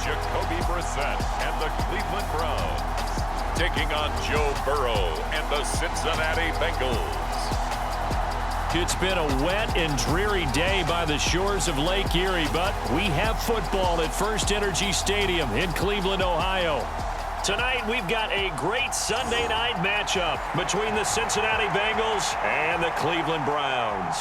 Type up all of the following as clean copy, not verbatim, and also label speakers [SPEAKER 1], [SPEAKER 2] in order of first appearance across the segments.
[SPEAKER 1] Jacoby Brissett and the Cleveland Browns, taking on Joe Burrow and the Cincinnati Bengals.
[SPEAKER 2] It's been a wet and dreary day by the shores of Lake Erie, but we have football at First Energy Stadium in Cleveland, Ohio. Tonight, we've got a great Sunday night matchup between the Cincinnati Bengals and the Cleveland Browns.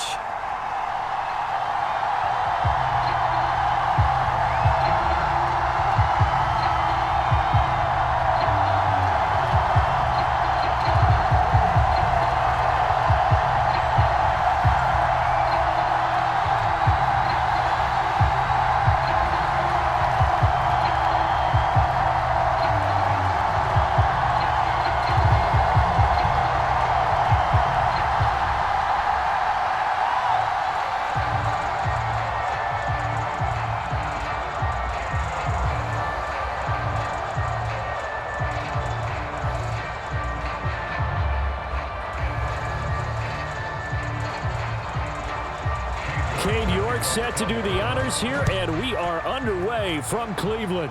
[SPEAKER 2] Set to do the honors here, and we are underway from Cleveland.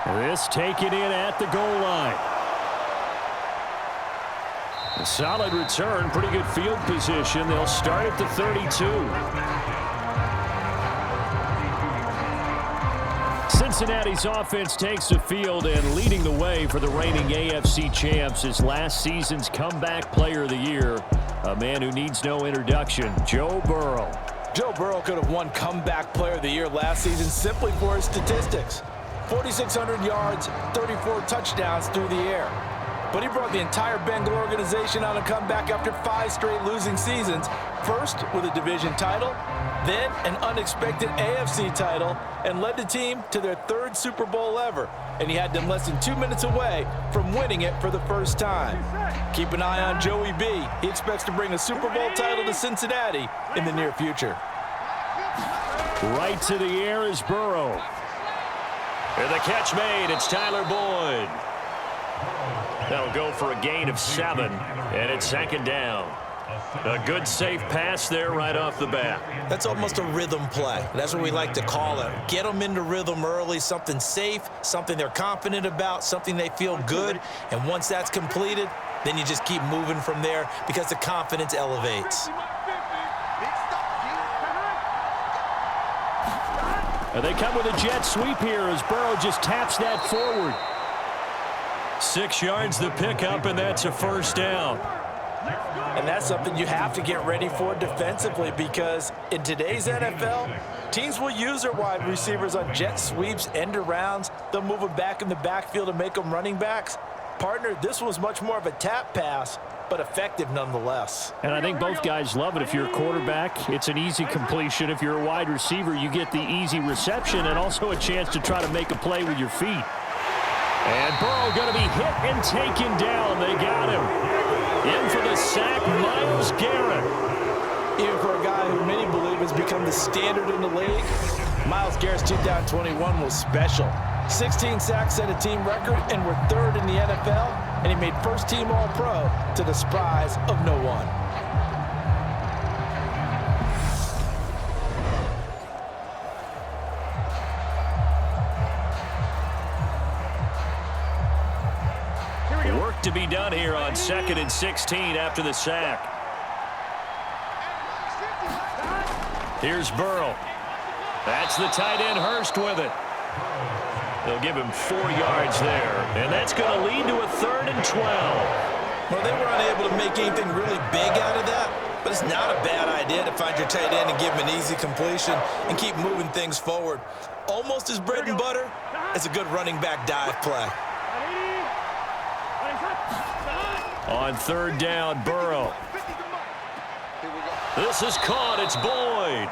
[SPEAKER 2] This taken in at the goal line. A solid return, pretty good field position. They'll start at the 32. Cincinnati's offense takes the field, and leading the way for the reigning AFC champs is last season's comeback player of the year. A man who needs no introduction, Joe Burrow.
[SPEAKER 3] Joe Burrow could have won Comeback Player of the Year last season simply for his statistics. 4,600 yards, 34 touchdowns through the air. But he brought the entire Bengal organization on a comeback after 5 straight losing seasons. First with a division title, then an unexpected AFC title, and led the team to their 3rd Super Bowl ever. And he had them less than 2 minutes away from winning it for the first time. Keep an eye on Joey B. He expects to bring a Super Bowl title to Cincinnati in the near future.
[SPEAKER 2] Right to the air is Burrow. And the catch made. It's Tyler Boyd. That'll go for a gain of 7, and it's 2nd down. A good, safe pass there right off the bat.
[SPEAKER 4] That's almost a rhythm play. That's what we like to call it. Get them into rhythm early, something safe, something they're confident about, something they feel good. And once that's completed, then you just keep moving from there because the confidence elevates.
[SPEAKER 2] And they come with a jet sweep here as Burrow just taps that forward. 6 yards the pickup, and that's a 1st down.
[SPEAKER 3] And that's something you have to get ready for defensively, because in today's NFL, teams will use their wide receivers on jet sweeps, end arounds. They'll move them back in the backfield and make them running backs. Partner, this was much more of a tap pass, but effective nonetheless.
[SPEAKER 2] And I think both guys love it. If you're a quarterback, it's an easy completion. If you're a wide receiver, you get the easy reception and also a chance to try to make a play with your feet. And Burrow going to be hit and taken down. They got him. In for the sack, Myles Garrett.
[SPEAKER 3] Even for a guy who many believe has become the standard in the league, Myles Garrett's 2021 was special. 16 sacks set a team record and were 3rd in the NFL, and he made first-team All-Pro to the surprise of no one.
[SPEAKER 2] Work to be done here on 2nd and 16 after the sack. Here's Burrow. That's the tight end, Hurst, with it. They'll give him 4 yards there, and that's going to lead to a 3rd and 12.
[SPEAKER 4] Well, they were unable to make anything really big out of that, but it's not a bad idea to find your tight end and give him an easy completion and keep moving things forward. Almost as bread and butter as a good running back dive play.
[SPEAKER 2] On 3rd down, Burrow. This is caught. It's Boyd.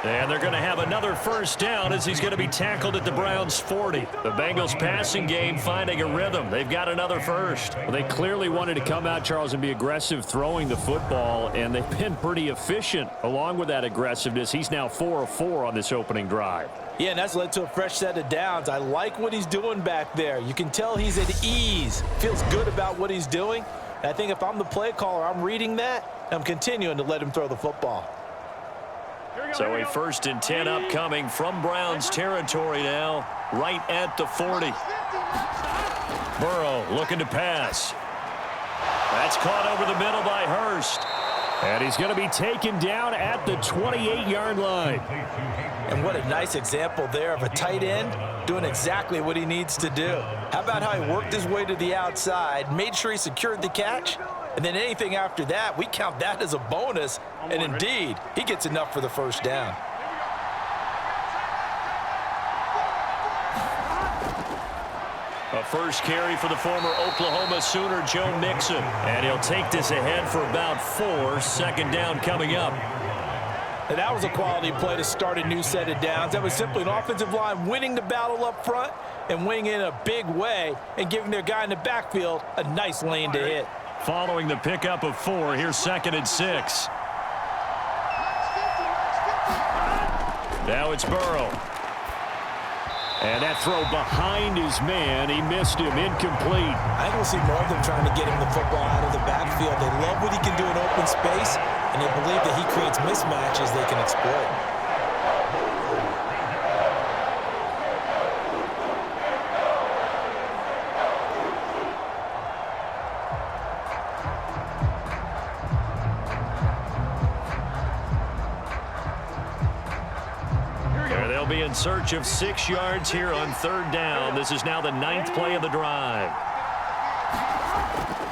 [SPEAKER 2] And they're going to have another 1st down as he's going to be tackled at the Browns' 40. The Bengals passing game finding a rhythm. They've got another 1st. Well, they clearly wanted to come out, Charles, and be aggressive throwing the football, and they've been pretty efficient along with that aggressiveness. He's now 4 of 4 on this opening drive.
[SPEAKER 3] Yeah, and that's led to a fresh set of downs. I like what he's doing back there. You can tell he's at ease. Feels good about what he's doing. And I think if I'm the play caller, I'm reading that, and I'm continuing to let him throw the football.
[SPEAKER 2] So a 1st and 10 upcoming from Browns territory now, right at the 40. Burrow looking to pass. That's caught over the middle by Hurst. And he's going to be taken down at the 28-yard line.
[SPEAKER 3] And what a nice example there of a tight end doing exactly what he needs to do. How about how he worked his way to the outside, made sure he secured the catch, and then anything after that, we count that as a bonus. And indeed, he gets enough for the 1st down.
[SPEAKER 2] A first carry for the former Oklahoma Sooner, Joe Mixon. And he'll take this ahead for about 4. 2nd down coming up.
[SPEAKER 3] And that was a quality play to start a new set of downs. That was simply an offensive line winning the battle up front and winning in a big way and giving their guy in the backfield a nice lane to hit.
[SPEAKER 2] Following the pickup of 4, here's 2nd and 6. Now it's Burrow. And that throw behind his man, he missed him, incomplete.
[SPEAKER 3] I think we'll see more of them trying to get him the football out of the backfield. They love what he can do in open space, and they believe that he creates mismatches they can exploit.
[SPEAKER 2] In search of 6 yards here on 3rd down. This is now the 9th play of the drive.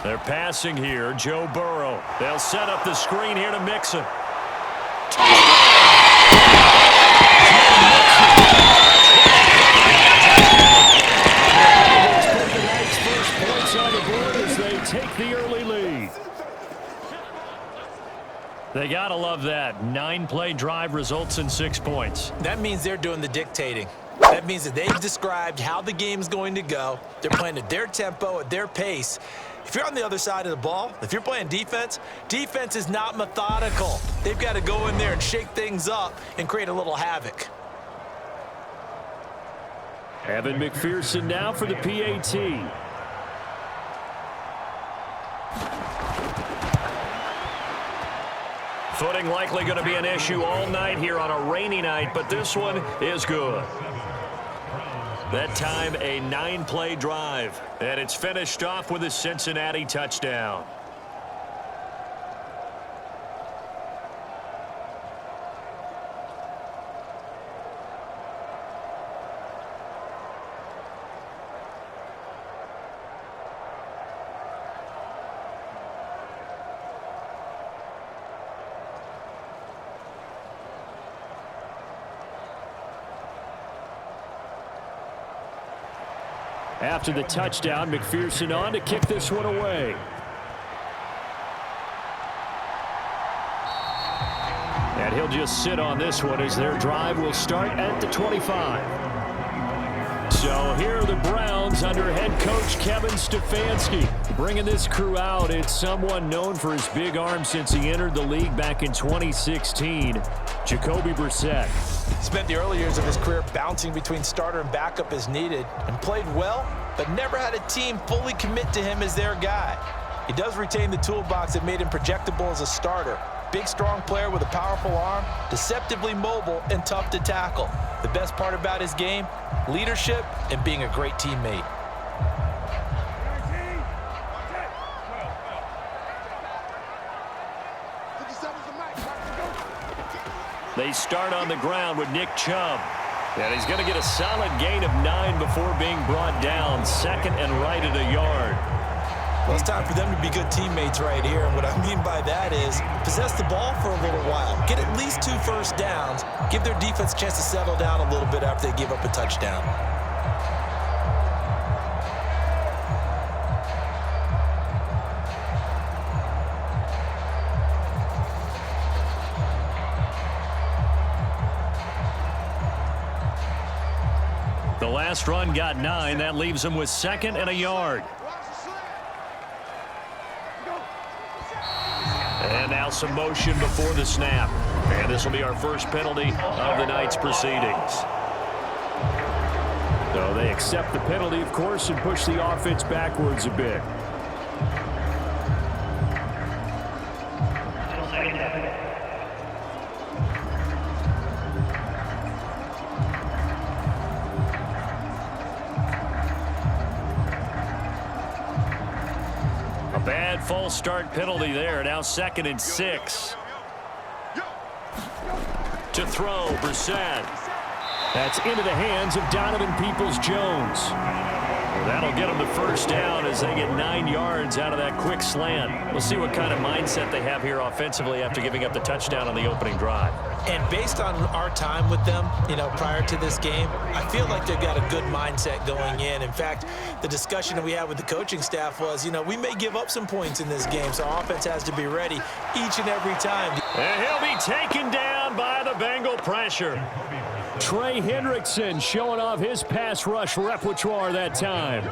[SPEAKER 2] They're passing here, Joe Burrow. They'll set up the screen here to Mixon. First points on the board as they take the early lead. They got to love that. 9-play drive results in 6 points.
[SPEAKER 3] That means they're doing the dictating. That means that they've described how the game's going to go. They're playing at their tempo, at their pace. If you're on the other side of the ball, if you're playing defense, defense is not methodical. They've got to go in there and shake things up and create a little havoc.
[SPEAKER 2] Evan McPherson now for the PAT. Footing likely going to be an issue all night here on a rainy night, but this one is good. That time a 9-play drive, and it's finished off with a Cincinnati touchdown. After the touchdown, McPherson on to kick this one away. And he'll just sit on this one as their drive will start at the 25. So here are the Browns under head coach Kevin Stefanski. Bringing this crew out, it's someone known for his big arm since he entered the league back in 2016, Jacoby Brissett.
[SPEAKER 3] Spent the early years of his career bouncing between starter and backup as needed and played well, but never had a team fully commit to him as their guy. He does retain the toolbox that made him projectable as a starter. Big, strong player with a powerful arm, deceptively mobile, and tough to tackle. The best part about his game, leadership and being a great teammate.
[SPEAKER 2] They start on the ground with Nick Chubb. And he's going to get a solid gain of 9 before being brought down. 2nd and right at a yard.
[SPEAKER 3] Well, it's time for them to be good teammates right here. And what I mean by that is possess the ball for a little while. Get at least 2 first downs. Give their defense a chance to settle down a little bit after they give up a touchdown.
[SPEAKER 2] The last run got 9. That leaves him with 2nd and a yard. And now some motion before the snap. And this will be our first penalty of the night's proceedings. So they accept the penalty, of course, and push the offense backwards a bit. false start penalty there. Now 2nd and 6. To throw, Brissett. That's into the hands of Donovan Peoples-Jones. Well, that'll get them the first down as they get 9 yards out of that quick slant. We'll see what kind of mindset they have here offensively after giving up the touchdown on the opening drive.
[SPEAKER 4] And based on our time with them, prior to this game, I feel like they've got a good mindset going in. In fact, the discussion that we had with the coaching staff was, we may give up some points in this game, so our offense has to be ready each and every time.
[SPEAKER 2] And he'll be taken down by the Bengal pressure. Trey Hendrickson showing off his pass rush repertoire that time.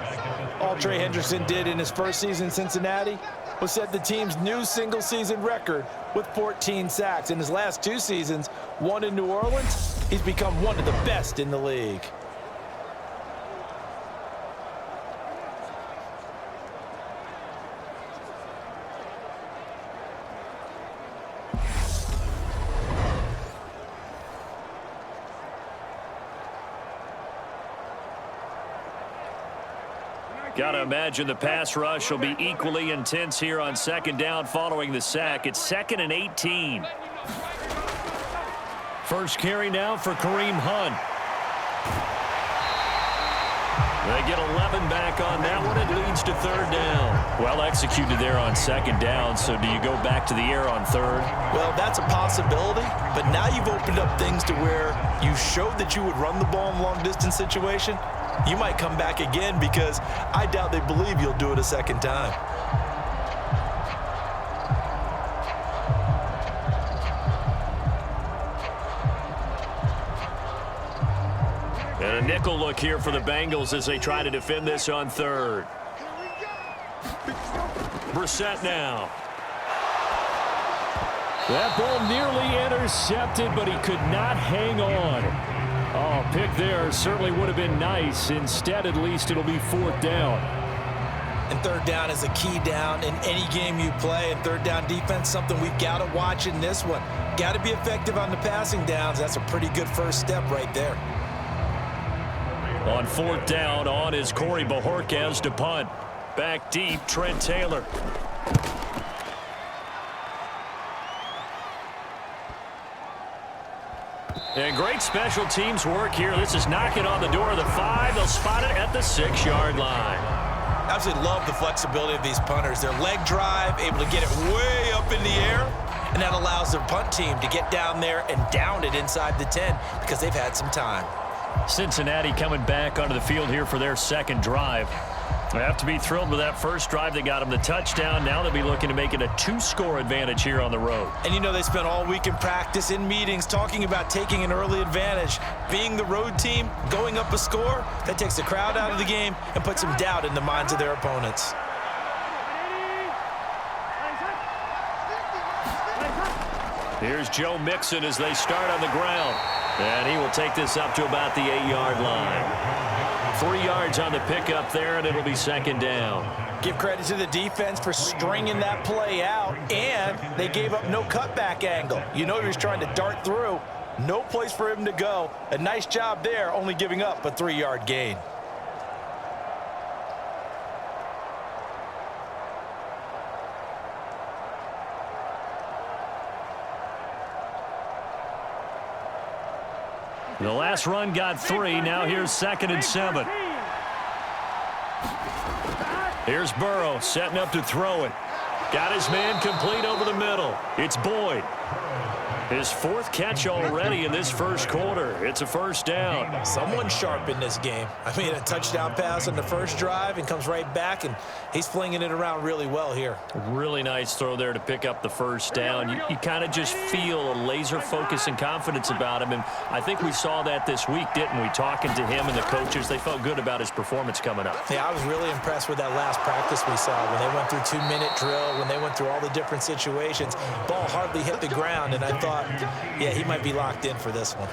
[SPEAKER 3] All Trey Hendrickson did in his first season in Cincinnati was set the team's new single-season record with 14 sacks. In his last 2 seasons, one in New Orleans, he's become one of the best in the league.
[SPEAKER 2] Got to imagine the pass rush will be equally intense here on 2nd down following the sack. It's 2nd and 18. First carry now for Kareem Hunt. They get 11 back on that one. It leads to 3rd down. Well executed there on 2nd down. So do you go back to the air on 3rd?
[SPEAKER 4] Well, that's a possibility. But now you've opened up things to where you showed that you would run the ball in long-distance situation. You might come back again because I doubt they believe you'll do it a 2nd time.
[SPEAKER 2] And a nickel look here for the Bengals as they try to defend this on 3rd. Brissett now. That ball nearly intercepted, but he could not hang on. Oh, pick there certainly would have been nice. Instead, at least it'll be 4th down.
[SPEAKER 4] And 3rd down is a key down in any game you play. And 3rd down defense, something we've got to watch in this one. Got to be effective on the passing downs. That's a pretty good first step right there.
[SPEAKER 2] On 4th down, on is Corey Bojorquez to punt. Back deep, Trent Taylor. And great special teams work here. This is knocking on the door of the 5. They'll spot it at the 6-yard line.
[SPEAKER 4] Absolutely love the flexibility of these punters. Their leg drive, able to get it way up in the air, and that allows their punt team to get down there and down it inside the 10 because they've had some time.
[SPEAKER 2] Cincinnati coming back onto the field here for their 2nd drive. They have to be thrilled with that first drive. They got them the touchdown. Now they'll be looking to make it a 2-score advantage here on the road.
[SPEAKER 4] And they spent all week in practice, in meetings, talking about taking an early advantage. Being the road team, going up a score, that takes the crowd out of the game and puts some doubt in the minds of their opponents.
[SPEAKER 2] Here's Joe Mixon as they start on the ground. And he will take this up to about the 8-yard line. 3 yards on the pickup there, and it'll be 2nd down.
[SPEAKER 3] Give credit to the defense for stringing that play out, and they gave up no cutback angle. He was trying to dart through. No place for him to go. A nice job there, only giving up a 3-yard gain.
[SPEAKER 2] The last run got 3. Now here's 2nd and 7. Here's Burrow setting up to throw it. Got his man complete over the middle. It's Boyd. His 4th catch already in this first quarter. It's a 1st down.
[SPEAKER 4] Someone sharp in this game. A touchdown pass on the first drive and comes right back, and he's flinging it around really well here.
[SPEAKER 2] Really nice throw there to pick up the 1st down. You kind of just feel a laser focus and confidence about him, and I think we saw that this week, didn't we? Talking to him and the coaches, they felt good about his performance coming up.
[SPEAKER 4] Yeah, I was really impressed with that last practice we saw when they went through 2-minute drill, when they went through all the different situations. Ball hardly hit the ground, and I thought, yeah, he might be locked in for this one.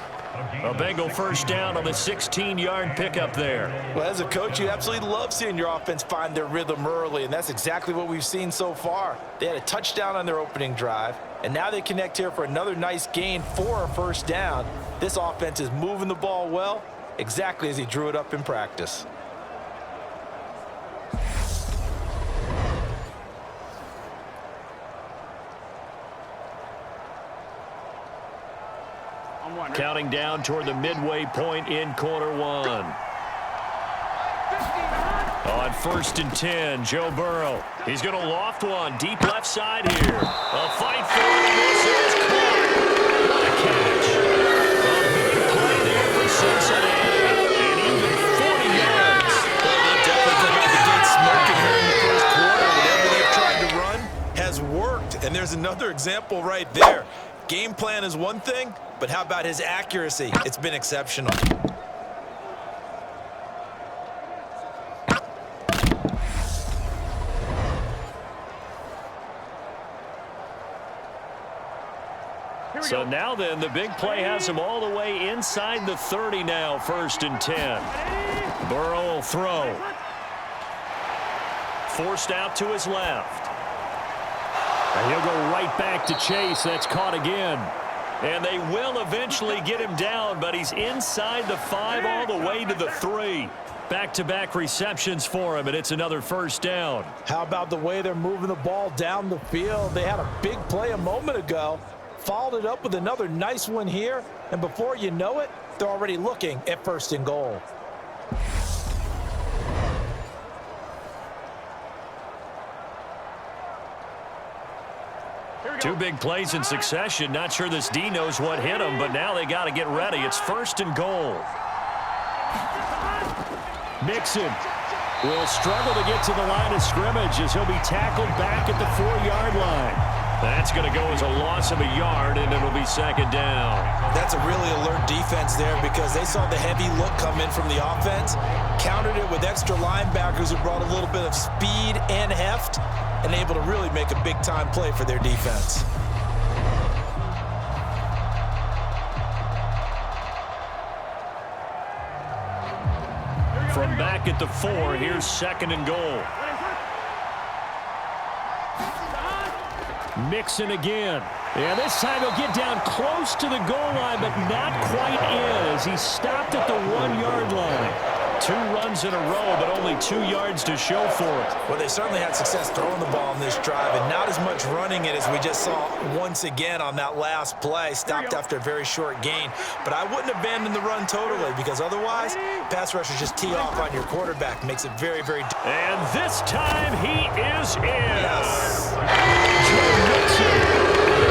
[SPEAKER 2] A Bengal 1st down on the 16-yard pickup there.
[SPEAKER 3] Well, as a coach, you absolutely love seeing your offense find their rhythm early, and that's exactly what we've seen so far. They had a touchdown on their opening drive, and now they connect here for another nice gain for a 1st down. This offense is moving the ball well, exactly as he drew it up in practice.
[SPEAKER 2] Counting down toward the midway point in quarter one. On 1st and 10, Joe Burrow. He's going to loft one deep left side here. A fight for it, and this is caught. What a catch. A big play there for Cincinnati. And even 40 yards.
[SPEAKER 4] Well, they definitely come out the gate smoking here in the first quarter. Whatever they've tried to run has worked. And there's another example right there. Game plan is one thing, but how about his accuracy? It's been exceptional.
[SPEAKER 2] So now then, the big play has him all the way inside the 30 now, 1st and 10. Burrow will throw. Forced out to his left. And he'll go right back to Chase. That's caught again. And they will eventually get him down, but he's inside the 5 all the way to the 3. Back-to-back receptions for him, and it's another 1st down.
[SPEAKER 3] How about the way they're moving the ball down the field? They had a big play a moment ago. Followed it up with another nice one here, and before you know it, they're already looking at 1st and goal.
[SPEAKER 2] Two big plays in succession. Not sure this D knows what hit him, but now they got to get ready. It's 1st and goal. Mixon will struggle to get to the line of scrimmage as he'll be tackled back at the 4-yard line. That's going to go as a loss of a yard, and it'll be 2nd down.
[SPEAKER 4] That's a really alert defense there because they saw the heavy look come in from the offense, countered it with extra linebackers who brought a little bit of speed and heft, and able to really make a big-time play for their defense.
[SPEAKER 2] From back at the 4, here's 2nd and goal. Mixon again. And this time he'll get down close to the goal line, but not quite in as he stopped at the 1-yard line. 2 runs in a row, but only 2 yards to show for it.
[SPEAKER 4] Well, they certainly had success throwing the ball in this drive, and not as much running it as we just saw once again on that last play. Stopped after a very short gain. But I wouldn't abandon the run totally, because otherwise, pass rushers just tee off on your quarterback. Makes it very, very...
[SPEAKER 2] And this time he is in.
[SPEAKER 4] Yes.
[SPEAKER 2] Joe Mixon.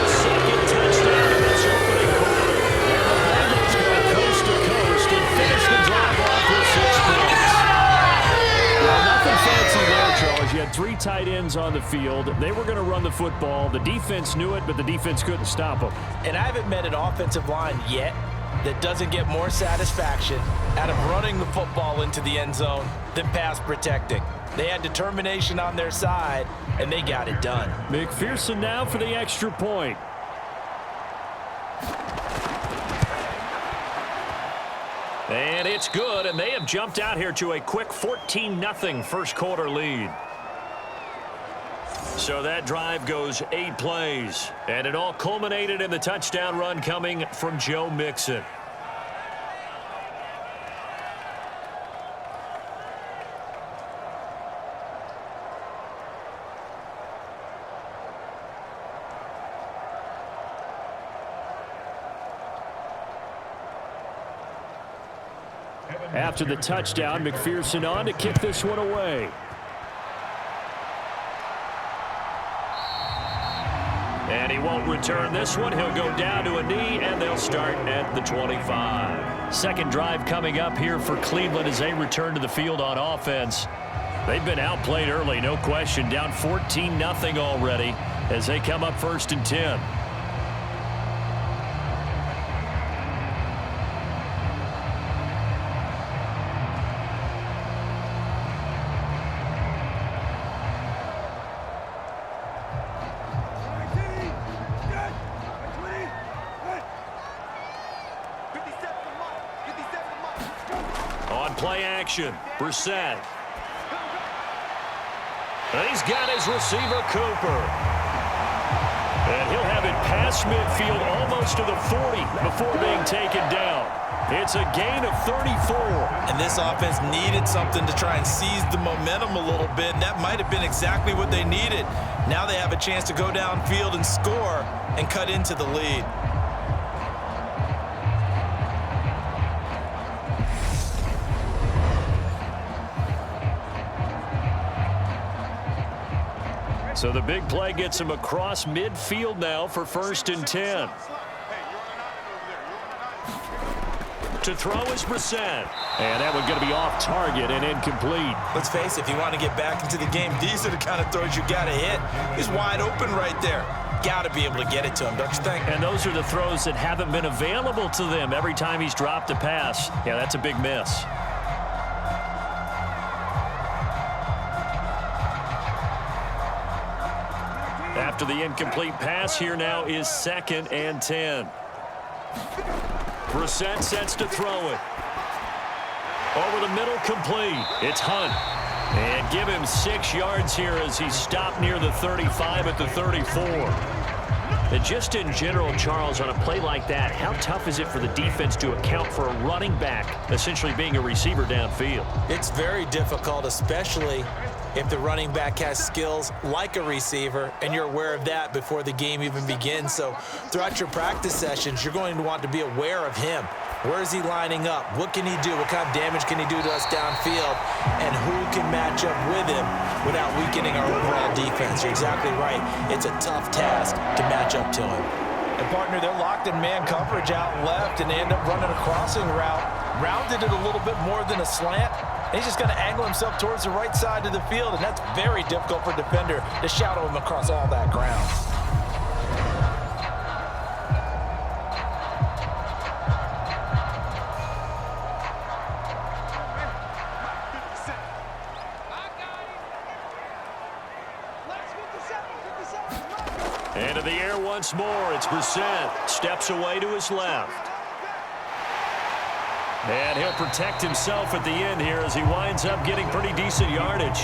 [SPEAKER 2] Second touchdown in this opening quarter. And the Bengals go coast to coast and finish the drive off with 6 points. Well, nothing fancy there, Charles. You had 3 tight ends on the field. They were going to run the football. The defense knew it, but the defense couldn't stop them.
[SPEAKER 3] And I haven't met an offensive line yet that doesn't get more satisfaction out of running the football into the end zone than pass protecting. They had determination on their side, and they got it done.
[SPEAKER 2] McPherson now for the extra point. And it's good, and they have jumped out here to a quick 14-0 first quarter lead. So that drive goes 8 plays, and it all culminated in the touchdown run coming from Joe Mixon. After the touchdown, McPherson on to kick this one away. And he won't return this one. He'll go down to a knee, and they'll start at the 25. Second drive coming up here for Cleveland as they return to the field on offense. They've been outplayed early, no question. Down 14-0 already as they come up 1st and 10. Play action. Brissett. And he's got his receiver, Cooper. And he'll have it past midfield almost to the 40 before being taken down. It's a gain of 34.
[SPEAKER 4] And this offense needed something to try and seize the momentum a little bit. That might have been exactly what they needed. Now they have a chance to go downfield and score and cut into the lead.
[SPEAKER 2] So the big play gets him across midfield now for 1st and 10. To throw is Brissett. And that one's going to be off target and incomplete.
[SPEAKER 4] Let's face it, if you want to get back into the game, these are the kind of throws you got to hit. He's wide open right there. Got to be able to get it to him, don't you think?
[SPEAKER 2] And those are the throws that haven't been available to them every time he's dropped a pass. Yeah, that's a big miss. After the incomplete pass, here now is 2nd and 10. Brissett sets to throw it. Over the middle, complete. It's Hunt. And give him 6 yards here as he's stopped near the 35 at the 34. And just in general, Charles, on a play like that, how tough is it for the defense to account for a running back essentially being a receiver downfield?
[SPEAKER 4] It's very difficult, especially if the running back has skills like a receiver, and you're aware of that before the game even begins. So throughout your practice sessions, you're going to want to be aware of him. Where is he lining up? What can he do? What kind of damage can he do to us downfield? And who can match up with him without weakening our overall defense? You're exactly right. It's a tough task to match up to him.
[SPEAKER 3] And, partner, they're locked in man coverage out left, and they end up running a crossing route. Rounded it a little bit more than a slant. And he's just going to angle himself towards the right side of the field, and that's very difficult for a defender to shadow him across all that ground.
[SPEAKER 2] Into the air once more. It's Brissett. Steps away to his left. And he'll protect himself at the end here as he winds up getting pretty decent yardage.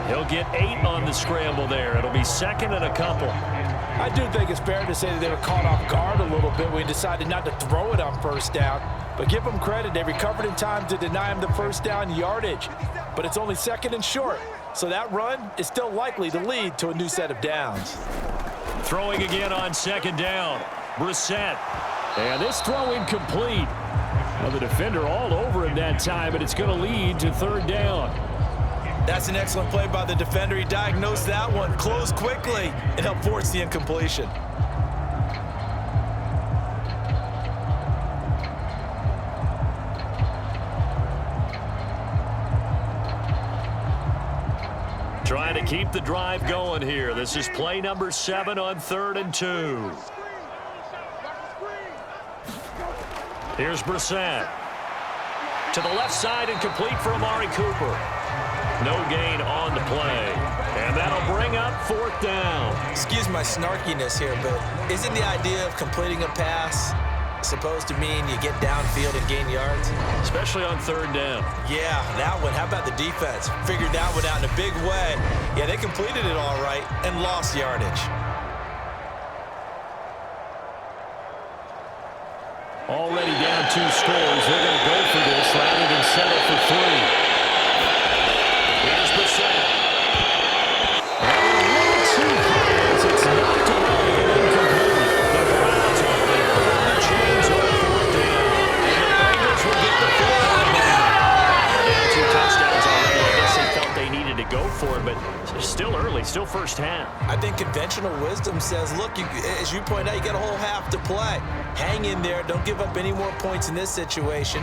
[SPEAKER 2] He'll get 8 on the scramble there. It'll be 2nd and a couple.
[SPEAKER 3] I do think it's fair to say that they were caught off guard a little bit when he decided not to throw it on 1st down. But give them credit. They recovered in time to deny him the 1st down yardage. But it's only 2nd and short. So that run is still likely to lead to a new set of downs.
[SPEAKER 2] Throwing again on 2nd down. Brissett. And this throw incomplete. Well, the defender all over him that time, but it's going to lead to 3rd down.
[SPEAKER 4] That's an excellent play by the defender. He diagnosed that one, closed quickly, and helped force the incompletion.
[SPEAKER 2] Trying to keep the drive going here. This is play number 7 on 3rd and 2. Here's Brissett. To the left side and complete for Amari Cooper. No gain on the play. And that'll bring up 4th down.
[SPEAKER 4] Excuse my snarkiness here, but isn't the idea of completing a pass supposed to mean you get downfield and gain yards?
[SPEAKER 2] Especially on 3rd down.
[SPEAKER 4] Yeah, that one. How about the defense? Figured that one out in a big way. Yeah, they completed it all right and lost yardage.
[SPEAKER 2] Already down 2 scores. They're going to go for this rather than settle for 3. Here's Brissett. It's knocked away and incomplete. The Browns will pull the chains on 4th down. And the Bengals will get the 4th down. 2 touchdowns already. I guess they felt they needed to go for it, but it's still early, still 1st half.
[SPEAKER 4] I think conventional wisdom says, look, as you point out, you got a whole half to play. Hang in there. Don't give up any more points in this situation.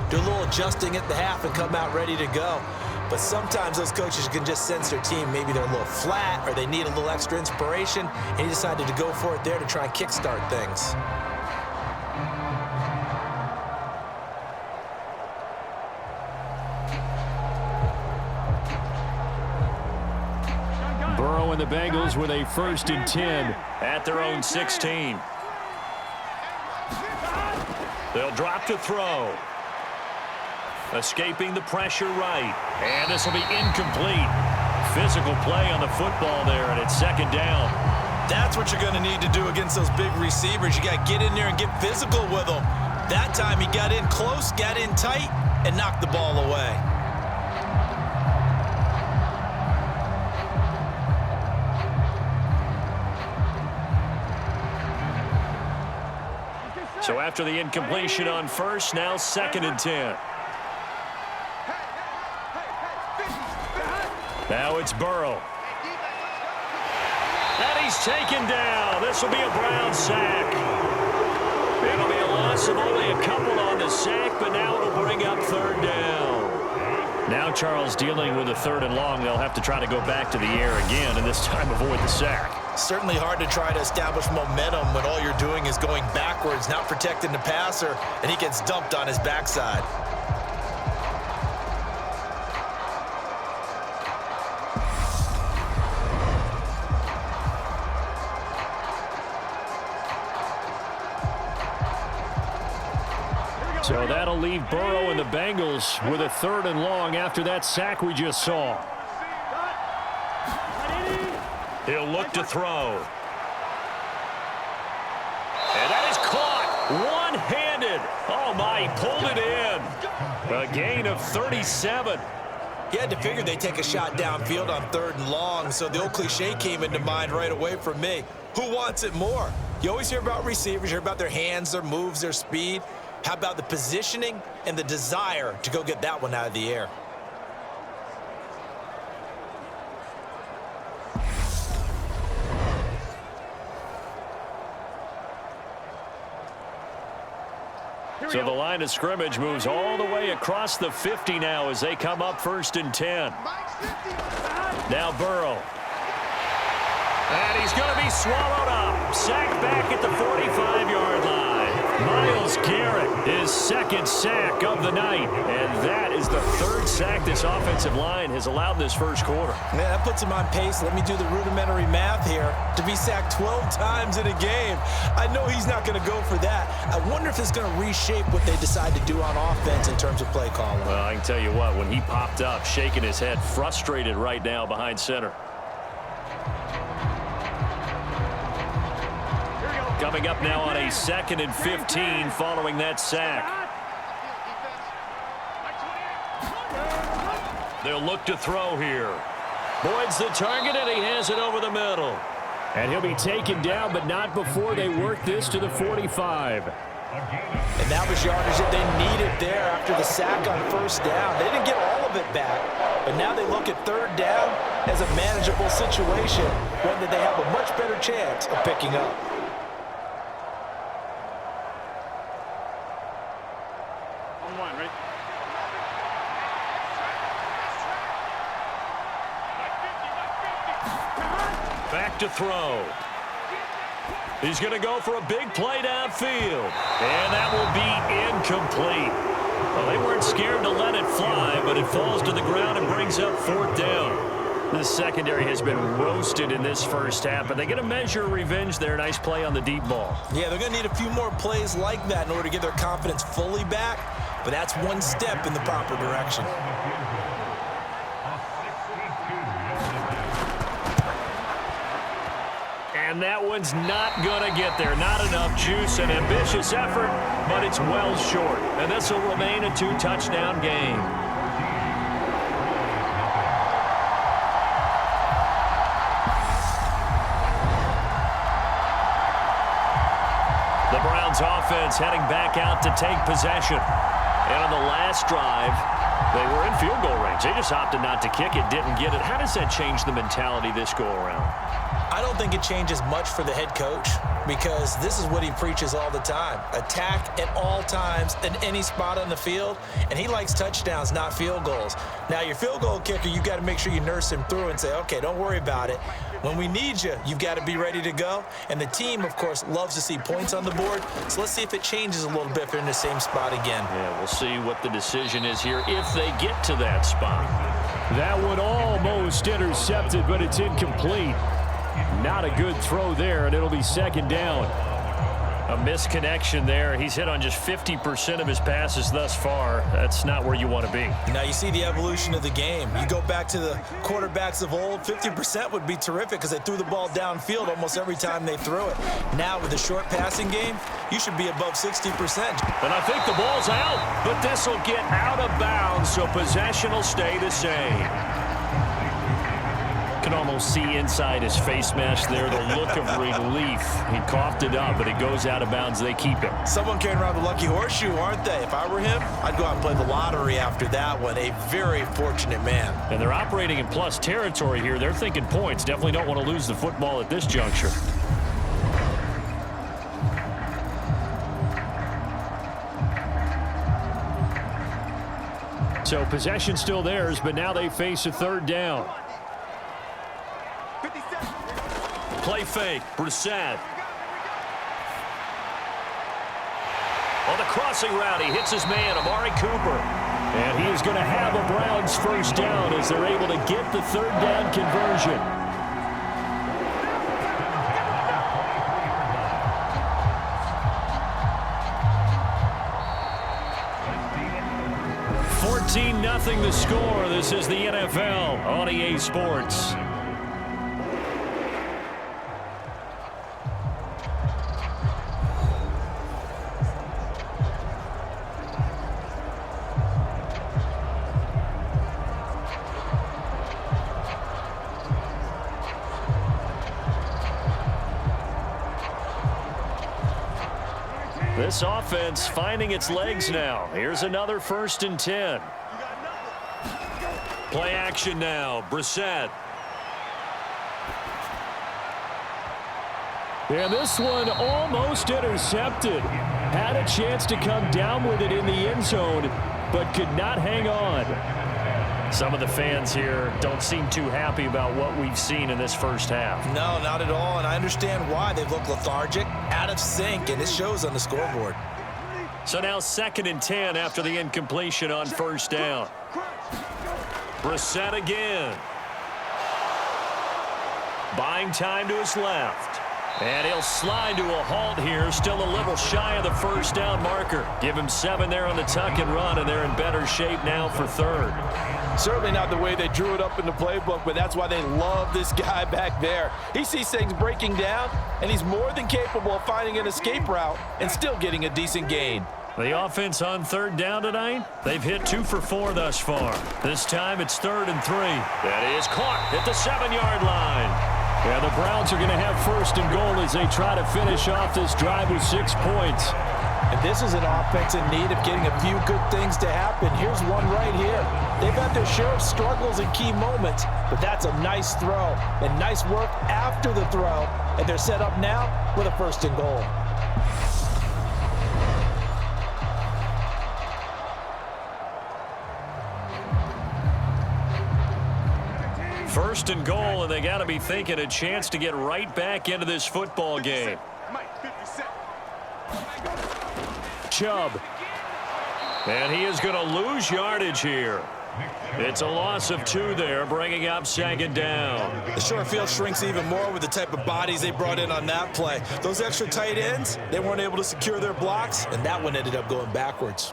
[SPEAKER 4] Do a little adjusting at the half and come out ready to go. But sometimes those coaches can just sense their team. Maybe they're a little flat or they need a little extra inspiration, and he decided to go for it there to try and kickstart things.
[SPEAKER 2] Burrow and the Bengals with a 1st and 10 at their own 16. They'll drop to throw. Escaping the pressure right. And this will be incomplete. Physical play on the football there, and it's 2nd down.
[SPEAKER 4] That's what you're going to need to do against those big receivers. You got to get in there and get physical with them. That time he got in close, got in tight, and knocked the ball away.
[SPEAKER 2] So after the incompletion on 1st, now 2nd and 10. Now it's Burrow. he's taken down. This will be a Brown sack. It'll be a loss of only a couple on the sack, but now it'll bring up third down. Now Charles dealing with a 3rd and long. They'll have to try to go back to the air again, and this time avoid the sack.
[SPEAKER 4] Certainly hard to try to establish momentum when all you're doing is going backwards, not protecting the passer, and he gets dumped on his backside.
[SPEAKER 2] So that'll leave Burrow and the Bengals with a 3rd and long after that sack we just saw. He'll look to throw. And that is caught one-handed. Oh, my, he pulled it in. A gain of 37.
[SPEAKER 4] He had to figure they'd take a shot downfield on 3rd and long, so the old cliche came into mind right away from me. Who wants it more? You always hear about receivers, you hear about their hands, their moves, their speed. How about the positioning and the desire to go get that one out of the air?
[SPEAKER 2] So the line of scrimmage moves all the way across the 50 now as they come up 1st and 10. Now Burrow. And he's going to be swallowed up. Sacked back at the 45-yard line. Myles Garrett, his 2nd sack of the night. And that is the 3rd sack this offensive line has allowed this first quarter.
[SPEAKER 4] Man, that puts him on pace. Let me do the rudimentary math here. To be sacked 12 times in a game, I know he's not going to go for that. I wonder if it's going to reshape what they decide to do on offense in terms of play calling.
[SPEAKER 2] Well, I can tell you what, when he popped up, shaking his head, frustrated right now behind center. Coming up now on a 2nd and 15 following that sack. They'll look to throw here. Boyd's the target, and he has it over the middle. And he'll be taken down, but not before they work this to the 45.
[SPEAKER 4] And that was yardage that they needed there after the sack on 1st down. They didn't get all of it back, but now they look at 3rd down as a manageable situation, one that they have a much better chance of picking up.
[SPEAKER 2] Back to throw. He's going to go for a big play downfield. And that will be incomplete. Well, they weren't scared to let it fly, but it falls to the ground and brings up 4th down. The secondary has been roasted in this first half, but they get a measure of revenge there. Nice play on the deep ball.
[SPEAKER 4] Yeah, they're going to need a few more plays like that in order to get their confidence fully back, but that's one step in the proper direction.
[SPEAKER 2] And that one's not going to get there. Not enough juice. An ambitious effort, but it's well short. And this will remain a 2-touchdown game. The Browns offense heading back out to take possession. And on the last drive, they were in field goal range. They just opted not to kick it, didn't get it. How does that change the mentality this go around?
[SPEAKER 4] I don't think it changes much for the head coach because this is what he preaches all the time. Attack at all times in any spot on the field, and he likes touchdowns, not field goals. Now, your field goal kicker, you've got to make sure you nurse him through and say, okay, don't worry about it. When we need you, you've got to be ready to go. And the team, of course, loves to see points on the board. So let's see if it changes a little bit if they're in the same spot again.
[SPEAKER 2] Yeah, we'll see what the decision is here if they get to that spot. That one almost intercepted, but it's incomplete. Not a good throw there, and it'll be 2nd down. A misconnection there. He's hit on just 50% of his passes thus far. That's not where you want to be.
[SPEAKER 4] Now you see the evolution of the game. You go back to the quarterbacks of old, 50% would be terrific because they threw the ball downfield almost every time they threw it. Now with the short passing game, you should be above 60%.
[SPEAKER 2] And I think the ball's out, but this will get out of bounds, so possession will stay the same. can almost see inside his face mask there, the look of relief. He coughed it up, but it goes out of bounds. They keep it.
[SPEAKER 4] Someone carrying around the lucky horseshoe, aren't they? If I were him, I'd go out and play the lottery after that one. A very fortunate man.
[SPEAKER 2] And they're operating in plus territory here. They're thinking points. Definitely don't want to lose the football at this juncture. So possession still theirs, but now they face a third down. Play fake, Brissett. On the crossing route, he hits his man, Amari Cooper. And he is going to have a Browns first down as they're able to get the third down conversion. Nothing the score. This is the NFL on EA Sports. This offense finding its legs now. Here's another 1st and 10. Play action now, Brissett. And this one almost intercepted. Had a chance to come down with it in the end zone, but could not hang on. Some of the fans here don't seem too happy about what we've seen in this first half.
[SPEAKER 4] No, not at all, and I understand why. They look lethargic, out of sync, and it shows on the scoreboard.
[SPEAKER 2] So now 2nd and 10 after the incompletion on first down. Brissett again. Buying time to his left. And he'll slide to a halt here. Still a little shy of the first down marker. Give him 7 there on the tuck and run, and they're in better shape now for 3rd.
[SPEAKER 3] Certainly not the way they drew it up in the playbook, but that's why they love this guy back there. He sees things breaking down, and he's more than capable of finding an escape route and still getting a decent gain.
[SPEAKER 2] The offense on 3rd down tonight, they've hit 2 for 4 thus far. This time it's 3rd and 3. That is caught at the 7-yard line. Yeah, the Browns are going to have 1st and goal as they try to finish off this drive with 6 points.
[SPEAKER 3] And this is an offense in need of getting a few good things to happen. Here's one right here. They've had their share of struggles in key moments, but that's a nice throw and nice work after the throw. And they're set up now with a 1st and goal.
[SPEAKER 2] First and goal, and they got to be thinking a chance to get right back into this football game. Chubb. And he is going to lose yardage here. It's a loss of 2 there, bringing up 2nd down.
[SPEAKER 4] The short field shrinks even more with the type of bodies they brought in on that play. Those extra tight ends, they weren't able to secure their blocks, and that one ended up going backwards.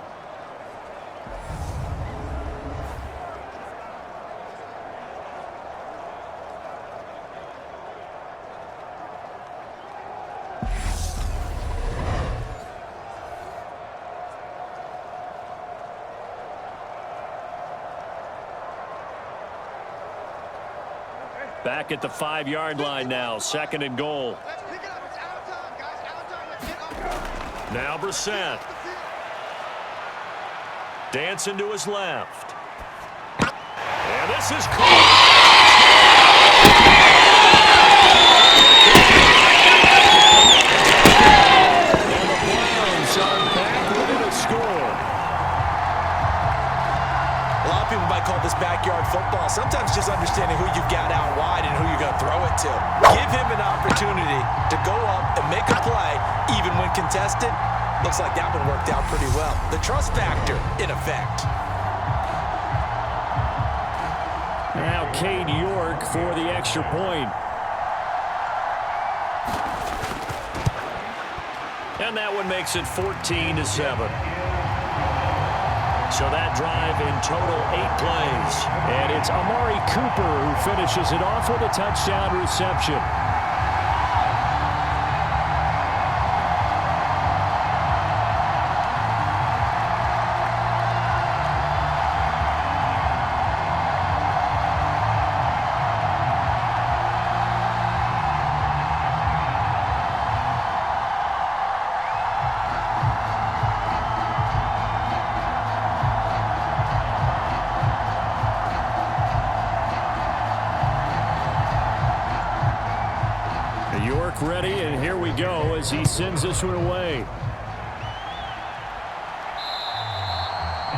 [SPEAKER 2] Back at the 5-yard line now, 2nd and goal. Now Brissett. Dancing to his left. And this is caught. And the Browns are back within a score.
[SPEAKER 4] A lot of people might call this backyard football. Sometimes just understanding who you've got out wide and who you're going to throw it to. Give him an opportunity to go up and make a play, even when contested. Looks like that one worked out pretty well. The trust factor, in effect.
[SPEAKER 2] Now Cade York for the extra point. And that one makes it 14-7. So that drive in total 8 plays. And it's Amari Cooper who finishes it off with a touchdown reception. we go as he sends this one away.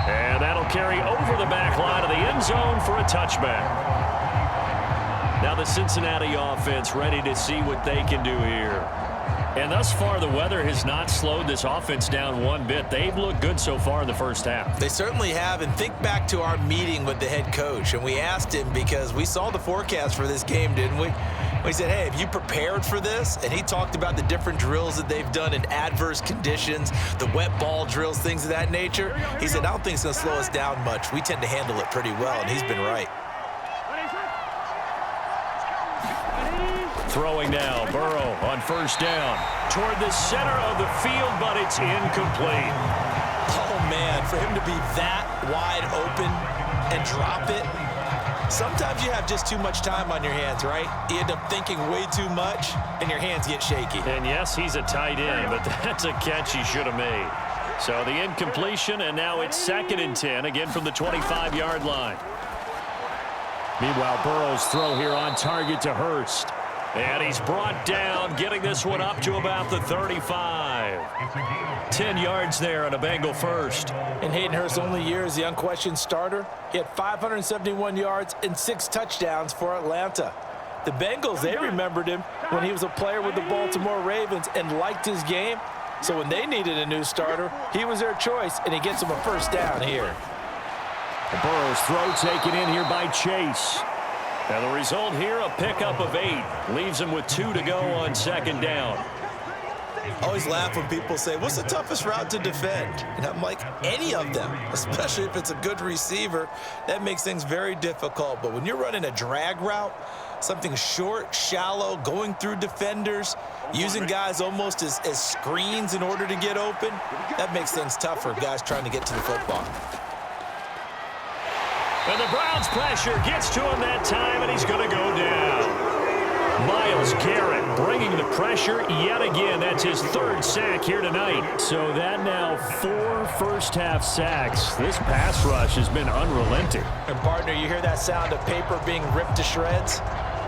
[SPEAKER 2] And that'll carry over the back line of the end zone for a touchback. Now the Cincinnati offense ready to see what they can do here. And thus far, the weather has not slowed this offense down one bit. They've looked good so far in the first half.
[SPEAKER 4] They certainly have. And think back to our meeting with the head coach. And we asked him, because we saw the forecast for this game, didn't we? We said, hey, have you prepared for this? And he talked about the different drills that they've done in adverse conditions, the wet ball drills, things of that nature. He said, I don't think it's going to slow us down much. We tend to handle it pretty well, and he's been right.
[SPEAKER 2] Throwing now, Burrow on first down toward the center of the field, but it's incomplete.
[SPEAKER 4] Oh, man, for him to be that wide open and drop it. Sometimes you have just too much time on your hands, right? You end up thinking way too much, and your hands get shaky.
[SPEAKER 2] And yes, he's a tight end, but that's a catch he should have made. So the incompletion, and now it's 2nd and 10, again from the 25-yard line. Meanwhile, Burrow's throw here on target to Hurst. And he's brought down, getting this one up to about the 35. 10 yards there on a Bengal first.
[SPEAKER 3] In Hayden Hurst's only year as the unquestioned starter, he had 571 yards and 6 touchdowns for Atlanta. The Bengals, they remembered him when he was a player with the Baltimore Ravens and liked his game. So when they needed a new starter, he was their choice, and he gets them a first down here.
[SPEAKER 2] Burrow's throw taken in here by Chase. And the result here, a pickup of 8. Leaves him with 2 to go on 2nd down.
[SPEAKER 4] I always laugh when people say, what's the toughest route to defend? And I'm like, any of them, especially if it's a good receiver. That makes things very difficult. But when you're running a drag route, something short, shallow, going through defenders, using guys almost as screens in order to get open, that makes things tough for guys trying to get to the football.
[SPEAKER 2] And the Browns' pressure gets to him that time, and he's going to go down. Myles Garrett bringing the pressure yet again. That's his 3rd sack here tonight. So that now 4 first-half sacks. This pass rush has been unrelenting.
[SPEAKER 3] And, partner, you hear that sound of paper being ripped to shreds?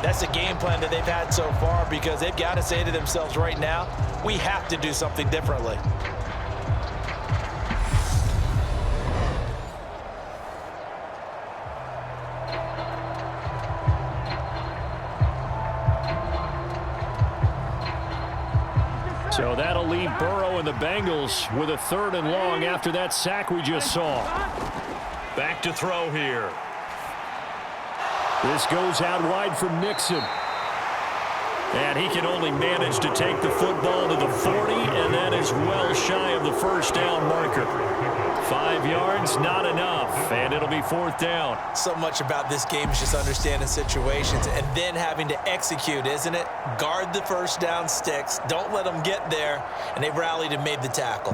[SPEAKER 3] That's the game plan that they've had so far, because they've got to say to themselves right now, we have to do something differently.
[SPEAKER 2] So that'll leave Burrow and the Bengals with a 3rd and long after that sack we just saw. Back to throw here. This goes out wide from Nixon. And he can only manage to take the football to the 40, and that is well shy of the first down marker. 5 yards, not enough, and it'll be 4th down.
[SPEAKER 4] So much about this game is just understanding situations and then having to execute, isn't it? Guard the first down sticks, don't let them get there, and they rallied and made the tackle.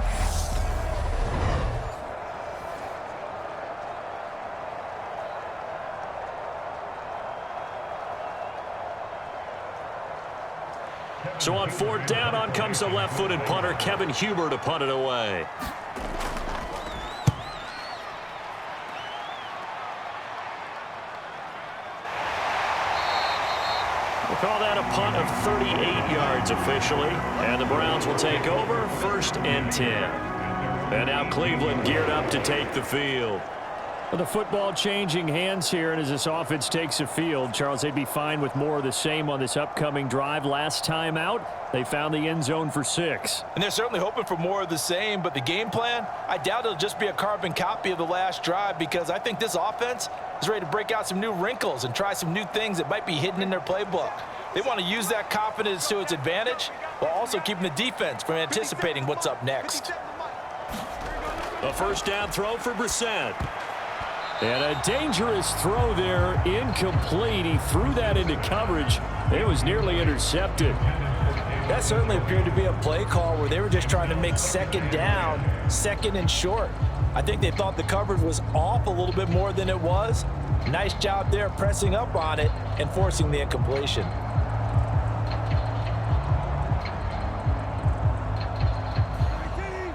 [SPEAKER 2] So on 4th down, on comes the left-footed punter, Kevin Huber, to punt it away. We'll call that a punt of 38 yards officially. And the Browns will take over 1st and 10. And now Cleveland geared up to take the field. Well, the football changing hands here, and as this offense takes the field, Charles, they'd be fine with more of the same on this upcoming drive. Last time out, they found the end zone for 6.
[SPEAKER 3] And they're certainly hoping for more of the same, but the game plan, I doubt it'll just be a carbon copy of the last drive, because I think this offense is ready to break out some new wrinkles and try some new things that might be hidden in their playbook. They want to use that confidence to its advantage, while also keeping the defense from anticipating what's up next.
[SPEAKER 2] A first down throw for Brissett. And a dangerous throw there, incomplete. He threw that into coverage. It was nearly intercepted.
[SPEAKER 3] That certainly appeared to be a play call where they were just trying to make 2nd down, 2nd and short. I think they thought the coverage was off a little bit more than it was. Nice job there pressing up on it and forcing the incompletion.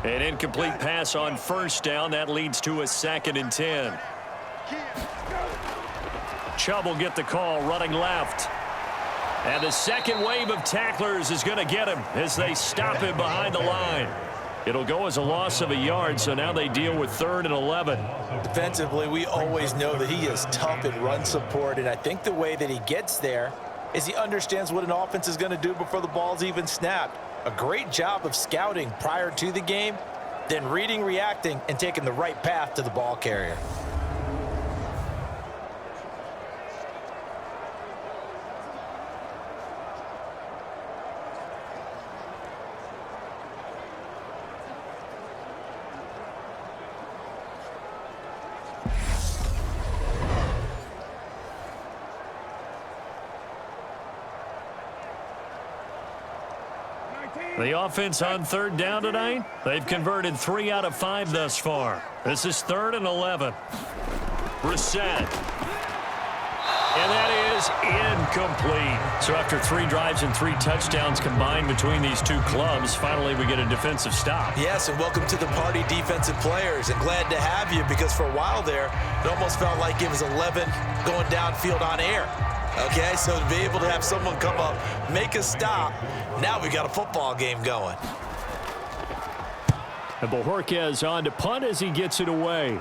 [SPEAKER 2] An incomplete pass on first down. That leads to a 2nd and 10. Chubb will get the call running left. And the second wave of tacklers is going to get him as they stop him behind the line. It'll go as a loss of a yard, so now they deal with 3rd and 11.
[SPEAKER 3] Defensively, we always know that he is tough in run support, and I think the way that he gets there is he understands what an offense is going to do before the ball's even snapped. A great job of scouting prior to the game, then reading, reacting, and taking the right path to the ball carrier.
[SPEAKER 2] The offense on 3rd down tonight, they've converted 3 out of 5 thus far. This is 3rd and 11. Reset. And that is incomplete. So after 3 drives and 3 touchdowns combined between these two clubs, finally we get a defensive stop.
[SPEAKER 4] Yes, and welcome to the party, defensive players. And glad to have you, because for a while there, it almost felt like it was 11 going downfield on air. Okay, so to be able to have someone come up, make a stop, now we got a football game going.
[SPEAKER 2] And Bojorquez on to punt as he gets it away.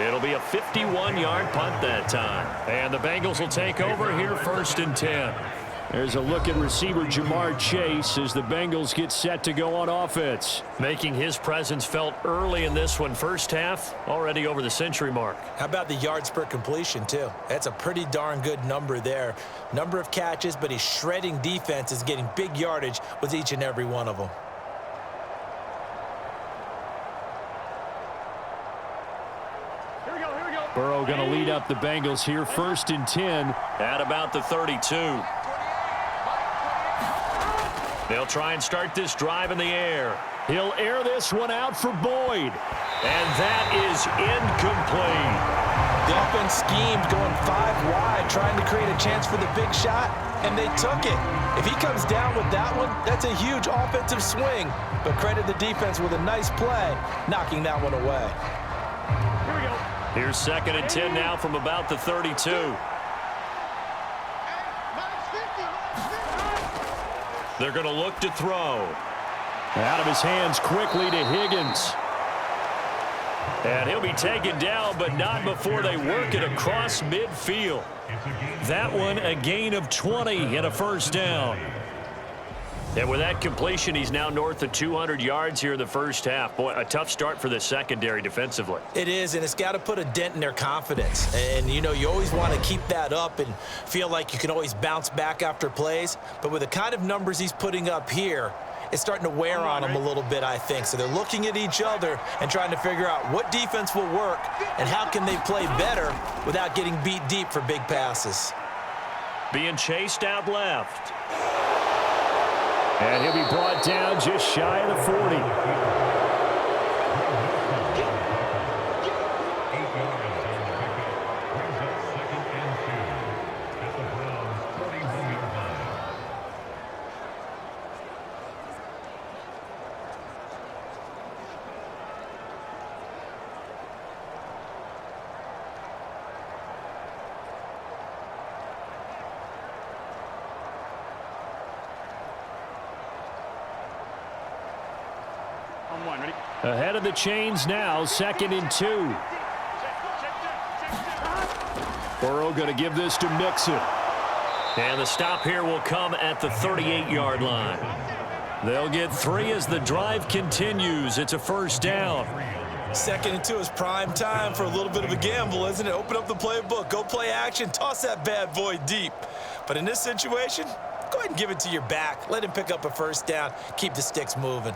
[SPEAKER 2] It'll be a 51-yard punt that time. And the Bengals will take over here 1st and 10. There's a look at receiver MarrChase as the Bengals get set to go on offense. Making his presence felt early in this one. First half, already over the century mark.
[SPEAKER 4] How about the yards per completion, too? That's a pretty darn good number there. Number of catches, but he's shredding defenses, getting big yardage with each and every one of them.
[SPEAKER 2] Burrow going to lead up the Bengals here 1st and 10 at about the 32. They'll try and start this drive in the air. He'll air this one out for Boyd. And that is incomplete.
[SPEAKER 3] The offense schemed going 5 wide, trying to create a chance for the big shot, and they took it. If he comes down with that one, that's a huge offensive swing. But credit the defense with a nice play, knocking that one away.
[SPEAKER 2] Here we go. Here's 2nd and 10 now from about the 32. They're going to look to throw. Out of his hands quickly to Higgins. And he'll be taken down, but not before they work it across midfield. That one a gain of 20 and a 1st down. And with that completion, he's now north of 200 yards here in the first half. Boy, a tough start for the secondary defensively.
[SPEAKER 4] It is, and it's got to put a dent in their confidence. And, you know, you always want to keep that up and feel like you can always bounce back after plays. But with the kind of numbers he's putting up here, it's starting to wear on them a little bit, I think. So they're looking at each other and trying to figure out what defense will work and how can they play better without getting beat deep for big passes.
[SPEAKER 2] Being chased out left. And he'll be brought down just shy of the 40. Ahead of the chains now, 2nd and 2. Burrow going to give this to Mixon. And the stop here will come at the 38-yard line. They'll get 3 as the drive continues. It's a 1st down.
[SPEAKER 4] 2nd and 2 is prime time for a little bit of a gamble, isn't it? Open up the playbook, go play action, toss that bad boy deep. But in this situation, go ahead and give it to your back. Let him pick up a 1st down, keep the sticks moving.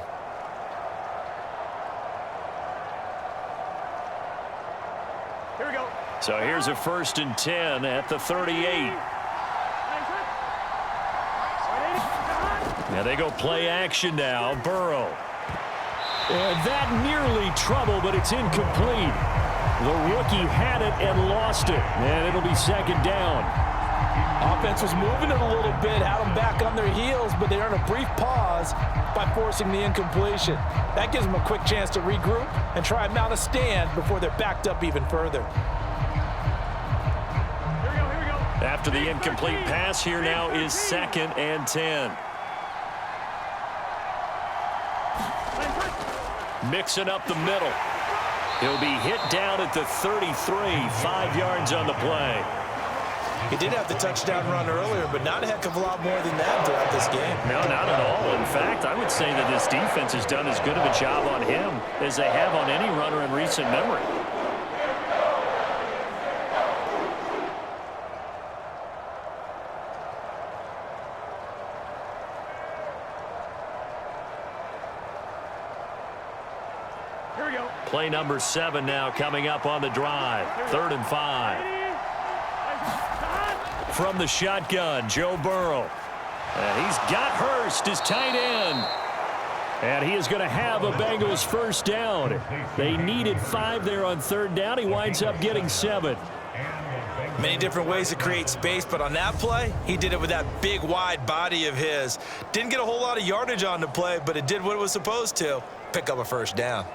[SPEAKER 2] So here's a 1st and 10 at the 38. Now they go play action now. Burrow. And that nearly trouble, but it's incomplete. The rookie had it and lost it. And it'll be 2nd down.
[SPEAKER 3] Offense was moving it a little bit, had them back on their heels, but they earn a brief pause by forcing the incompletion. That gives them a quick chance to regroup and try and mount a stand before they're backed up even further.
[SPEAKER 2] After the incomplete pass, here now is 2nd and 10. Mixing up the middle. He'll be hit down at the 33, 5 yards on the play.
[SPEAKER 3] He did have the touchdown run earlier, but not a heck of a lot more than that throughout this game.
[SPEAKER 2] No, not at all. In fact, I would say that this defense has done as good of a job on him as they have on any runner in recent memory. Play number 7 now coming up on the drive. 3rd and 5. From the shotgun, Joe Burrow. And he's got Hurst, his tight end. And he is going to have a Bengals first down. They needed 5 there on 3rd down. He winds up getting 7.
[SPEAKER 4] Many different ways to create space, but on that play, he did it with that big, wide body of his. Didn't get a whole lot of yardage on the play, but it did what it was supposed to. Pick up a first down.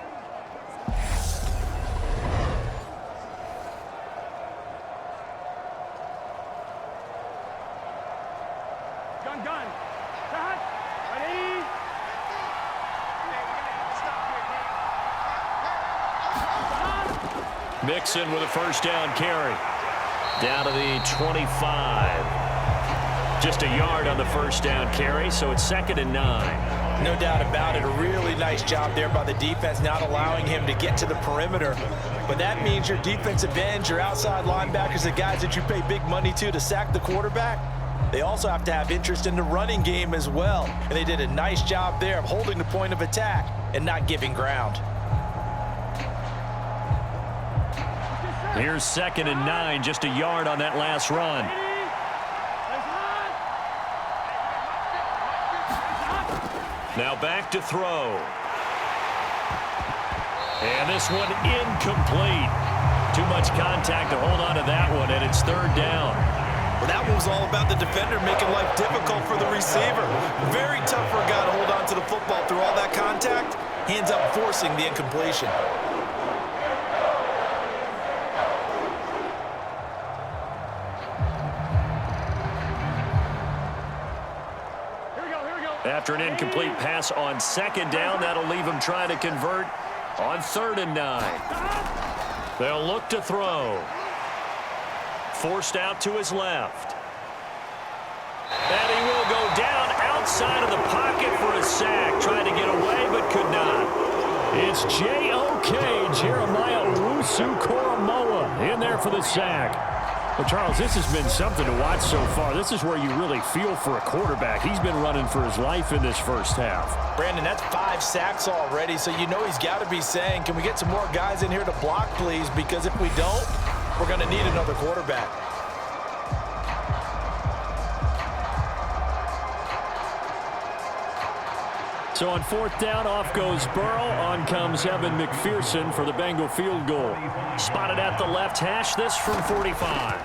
[SPEAKER 2] Mixon with a first down carry. Down to the 25. Just a yard on the first down carry, so it's 2nd and 9.
[SPEAKER 3] No doubt about it. A really nice job there by the defense, not allowing him to get to the perimeter. But that means your defensive ends, your outside linebackers, the guys that you pay big money to sack the quarterback, they also have to have interest in the running game as well. And they did a nice job there of holding the point of attack and not giving ground.
[SPEAKER 2] Here's 2nd and 9, just a yard on that last run. Now back to throw. And this one incomplete. Too much contact to hold on to that one, and it's 3rd down.
[SPEAKER 4] Well, that one was all about the defender making life difficult for the receiver. Very tough for a guy to hold on to the football through all that contact. He ends up forcing the incompletion.
[SPEAKER 2] After an incomplete pass on 2nd down, that'll leave him trying to convert on 3rd and 9. They'll look to throw. Forced out to his left. And he will go down outside of the pocket for a sack. Tried to get away, but could not. It's J.O.K. Jeremiah Owusu-Koramoah in there for the sack. Well, Charles, this has been something to watch so far. This is where you really feel for a quarterback. He's been running for his life in this first half.
[SPEAKER 3] Brandon, that's 5 sacks already, so you know he's got to be saying, can we get some more guys in here to block, please? Because if we don't, we're going to need another quarterback.
[SPEAKER 2] So on 4th down, off goes Burrow. On comes Evan McPherson for the Bengal field goal. Spotted at the left hash, this from 45.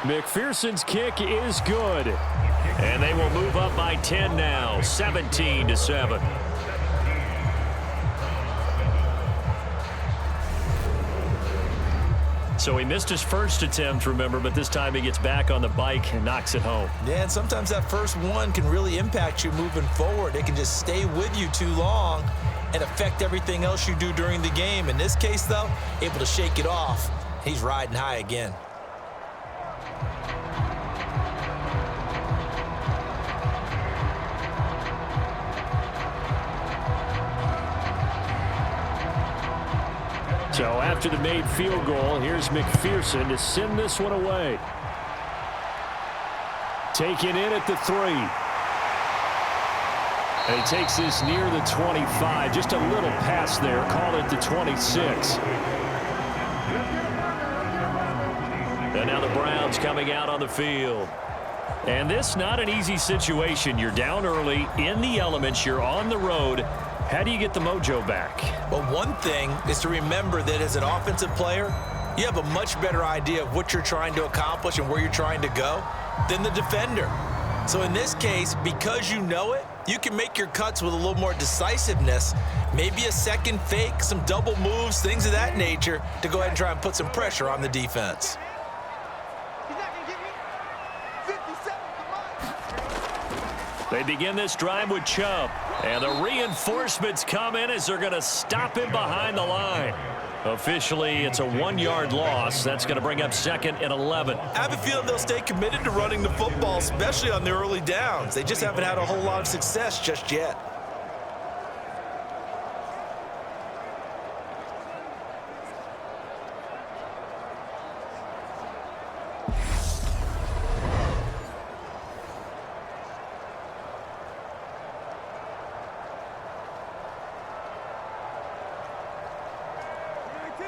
[SPEAKER 2] McPherson's kick is good. And they will move up by 10 now, 17-7. So he missed his first attempt, remember, but this time he gets back on the bike and knocks it home.
[SPEAKER 4] Yeah, and sometimes that first one can really impact you moving forward. It can just stay with you too long and affect everything else you do during the game. In this case, though, able to shake it off. He's riding high again.
[SPEAKER 2] So after the made field goal, here's McPherson to send this one away. Taken in at the 3. And he takes this near the 25. Just a little pass there. Call it the 26. And now the Browns coming out on the field. And this not an easy situation. You're down early, in the elements, you're on the road. How do you get the mojo back?
[SPEAKER 4] Well, one thing is to remember that as an offensive player, you have a much better idea of what you're trying to accomplish and where you're trying to go than the defender. So in this case, because you know it, you can make your cuts with a little more decisiveness, maybe a second fake, some double moves, things of that nature, to go ahead and try and put some pressure on the defense.
[SPEAKER 2] They begin this drive with Chubb. And the reinforcements come in as they're going to stop him behind the line. Officially, it's a 1-yard loss. That's going to bring up 2nd and 11.
[SPEAKER 4] I have a feeling they'll stay committed to running the football, especially on the early downs. They just haven't had a whole lot of success just yet.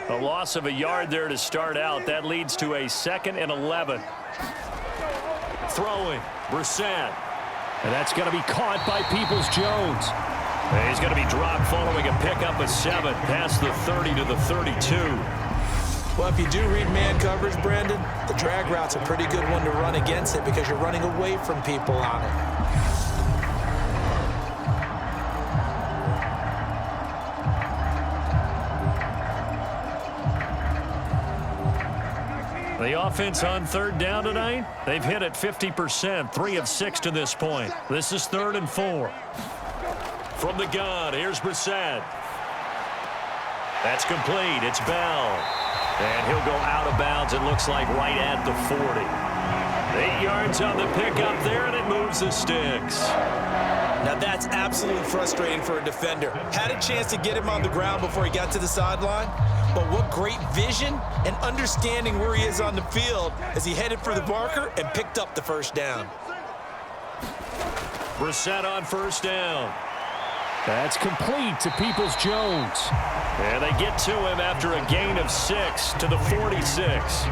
[SPEAKER 2] A loss of a yard there to start out. That leads to a 2nd and 11. Throwing, Brissett. And that's going to be caught by Peoples-Jones. And he's going to be dropped following a pickup of 7 past the 30 to the 32.
[SPEAKER 4] Well, if you do read man coverage, Brandon, the drag route's a pretty good one to run against it because you're running away from people on it.
[SPEAKER 2] The offense on 3rd down tonight, they've hit it 50%, 3 of 6 to this point. This is 3rd and 4. From the gun, here's Brissett. That's complete. It's Bell. And he'll go out of bounds, it looks like, right at the 40. 8 yards on the pickup there, and it moves the sticks.
[SPEAKER 4] Now that's absolutely frustrating for a defender. Had a chance to get him on the ground before he got to the sideline, but what great vision and understanding where he is on the field as he headed for the marker and picked up the 1st down.
[SPEAKER 2] Brissett on 1st down. That's complete to Peoples-Jones. And they get to him after a gain of 6 to the 46.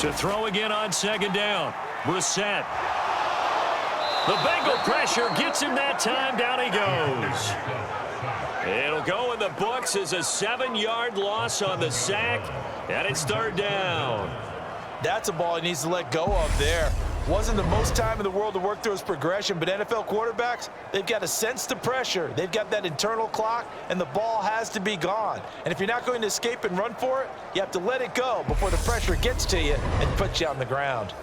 [SPEAKER 2] To throw again on 2nd down. Brissett. The Bengal pressure gets him that time. Down he goes. It'll go in the books as a 7-yard loss on the sack, and it's 3rd down.
[SPEAKER 3] That's a ball he needs to let go of there. Wasn't the most time in the world to work through his progression, but NFL quarterbacks, they've got to sense the pressure. They've got that internal clock, and the ball has to be gone. And if you're not going to escape and run for it, you have to let it go before the pressure gets to you and puts you on the ground.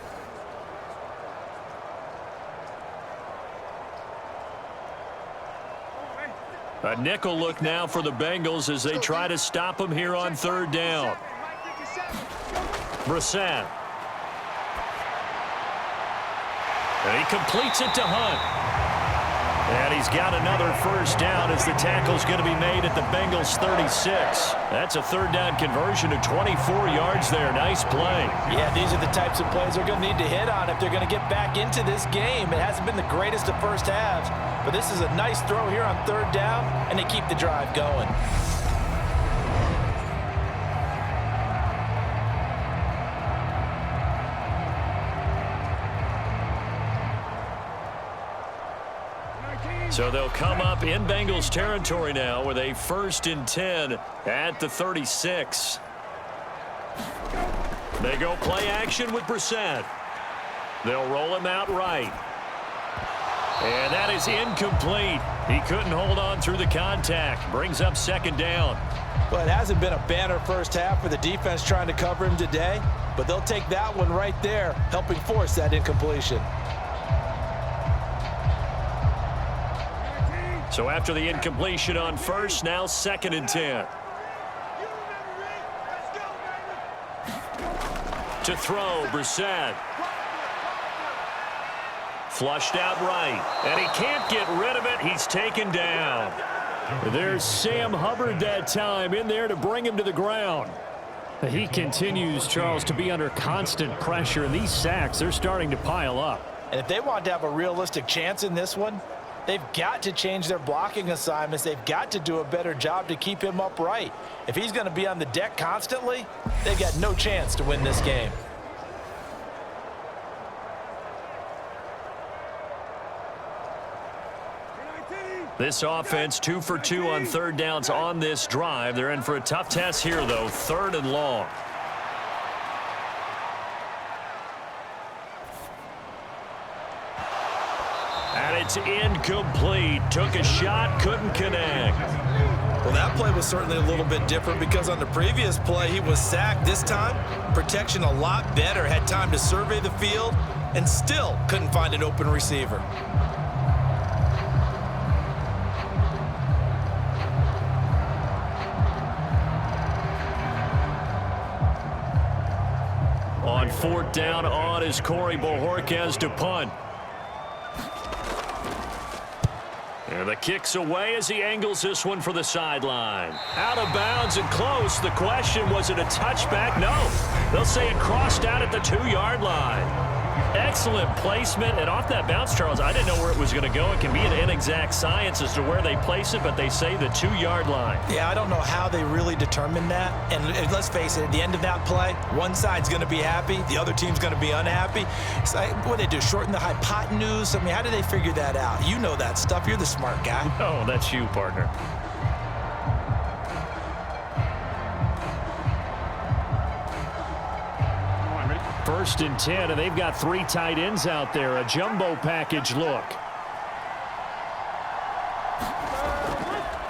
[SPEAKER 2] A nickel look now for the Bengals as they try to stop him here on 3rd down. Brissett. And he completes it to Hunt. And he's got another 1st down as the tackle's going to be made at the Bengals 36. That's a 3rd down conversion to 24 yards there. Nice play.
[SPEAKER 3] Yeah, these are the types of plays they're going to need to hit on if they're going to get back into this game. It hasn't been the greatest of first halves, but this is a nice throw here on 3rd down, and they keep the drive going.
[SPEAKER 2] So they'll come up in Bengals territory now with a 1st and 10 at the 36. They go play action with Brissett. They'll roll him out right. And that is incomplete. He couldn't hold on through the contact. Brings up 2nd down.
[SPEAKER 3] Well, it hasn't been a banner first half for the defense trying to cover him today, but they'll take that one right there, helping force that incompletion.
[SPEAKER 2] So after the incompletion on 1st, now 2nd and 10. To throw, Brissett. Flushed out right, and he can't get rid of it. He's taken down. There's Sam Hubbard that time in there to bring him to the ground. He continues, Charles, to be under constant pressure, and these sacks, they're starting to pile up.
[SPEAKER 3] And if they want to have a realistic chance in this one, they've got to change their blocking assignments. They've got to do a better job to keep him upright. If he's going to be on the deck constantly, they've got no chance to win this game.
[SPEAKER 2] This offense 2 for 2 on 3rd downs on this drive. They're in for a tough test here, though. 3rd and long. And it's incomplete. Took a shot, couldn't connect.
[SPEAKER 4] Well, that play was certainly a little bit different because on the previous play, he was sacked. This time, protection a lot better. Had time to survey the field and still couldn't find an open receiver.
[SPEAKER 2] On 4th down on is Corey Bojorquez to punt. And the kick's away as he angles this one for the sideline. Out of bounds and close. The question, was it a touchback? No. They'll say it crossed out at the 2-yard line. Excellent placement. And off that bounce, Charles, I didn't know where it was going to go. It can be an inexact science as to where they place it, but they say the 2-yard line.
[SPEAKER 4] Yeah, I don't know how they really determined that. And let's face it, at the end of that play, one side's going to be happy, the other team's going to be unhappy. It's like, what do they do, shorten the hypotenuse? I mean, how do they figure that out? You know that stuff. You're the smart guy.
[SPEAKER 2] Oh, that's you, partner. First and 10, and they've got 3 tight ends out there. A jumbo package look.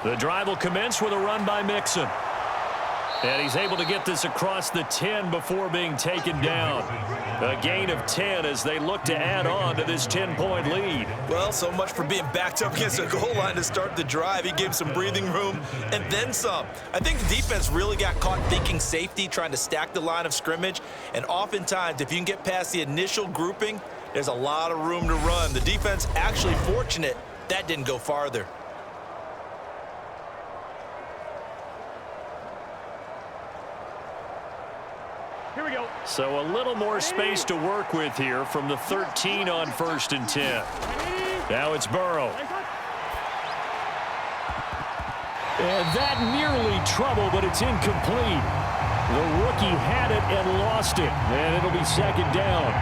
[SPEAKER 2] The drive will commence with a run by Mixon. And he's able to get this across the 10 before being taken down. A gain of 10 as they look to add on to this 10-point lead.
[SPEAKER 4] Well, so much for being backed up against the goal line to start the drive. He gave some breathing room and then some. I think the defense really got caught thinking safety, trying to stack the line of scrimmage. And oftentimes, if you can get past the initial grouping, there's a lot of room to run. The defense actually fortunate that didn't go farther.
[SPEAKER 2] Here we go. So a little more space to work with here from the 13 on 1st and 10. Now it's Burrow. And that nearly trouble, but it's incomplete. The rookie had it and lost it. And it'll be 2nd down.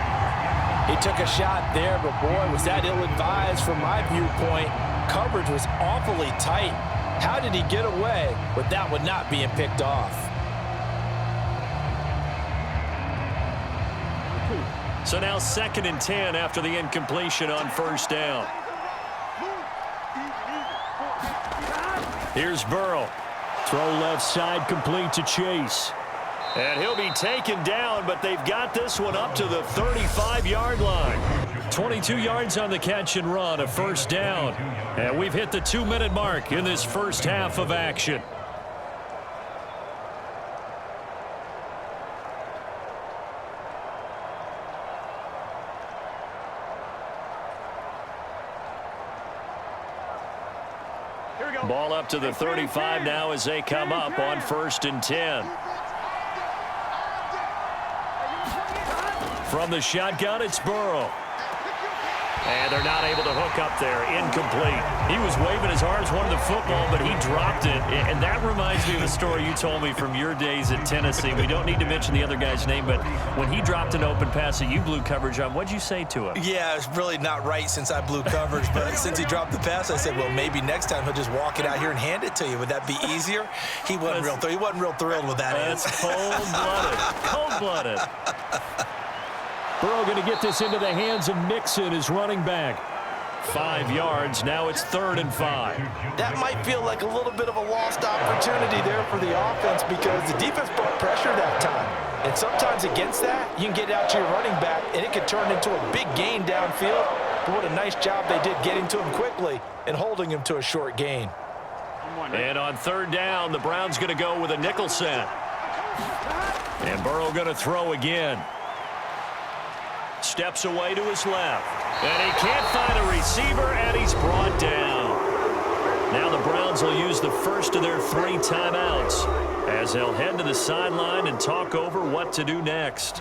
[SPEAKER 3] He took a shot there, but boy, was that ill-advised from my viewpoint. Coverage was awfully tight. How did he get away with that one not being picked off?
[SPEAKER 2] So now 2nd and 10 after the incompletion on 1st down. Here's Burrow. Throw left side complete to Chase. And he'll be taken down, but they've got this one up to the 35-yard line. 22 yards on the catch and run, a 1st down. And we've hit the 2-minute mark in this first half of action. Ball up to the 35 now as they come up on 1st and 10. From the shotgun, it's Burrow. And they're not able to hook up there. Incomplete. He was waving his arms, wanted the football, but he dropped it. And that reminds me of the story you told me from your days at Tennessee. We don't need to mention the other guy's name, but when he dropped an open pass that you blew coverage on, what'd you say to him?
[SPEAKER 4] Yeah, it's really not right since I blew coverage, but since he dropped the pass, I said, well, maybe next time he'll just walk it out here and hand it to you. Would that be easier? He wasn't real thrilled with that.
[SPEAKER 2] That's cold-blooded. Cold-blooded. Burrow going to get this into the hands of Mixon, his running back. 5 yards. Now it's 3rd and 5.
[SPEAKER 3] That might feel like a little bit of a lost opportunity there for the offense because the defense brought pressure that time. And sometimes against that, you can get out to your running back, and it could turn into a big gain downfield. But what a nice job they did getting to him quickly and holding him to a short gain.
[SPEAKER 2] And on 3rd down, the Browns going to go with a nickel set. And Burrow going to throw again. Steps away to his left. And he can't find a receiver, and he's brought down. Now the Browns will use the first of their 3 timeouts as they'll head to the sideline and talk over what to do next.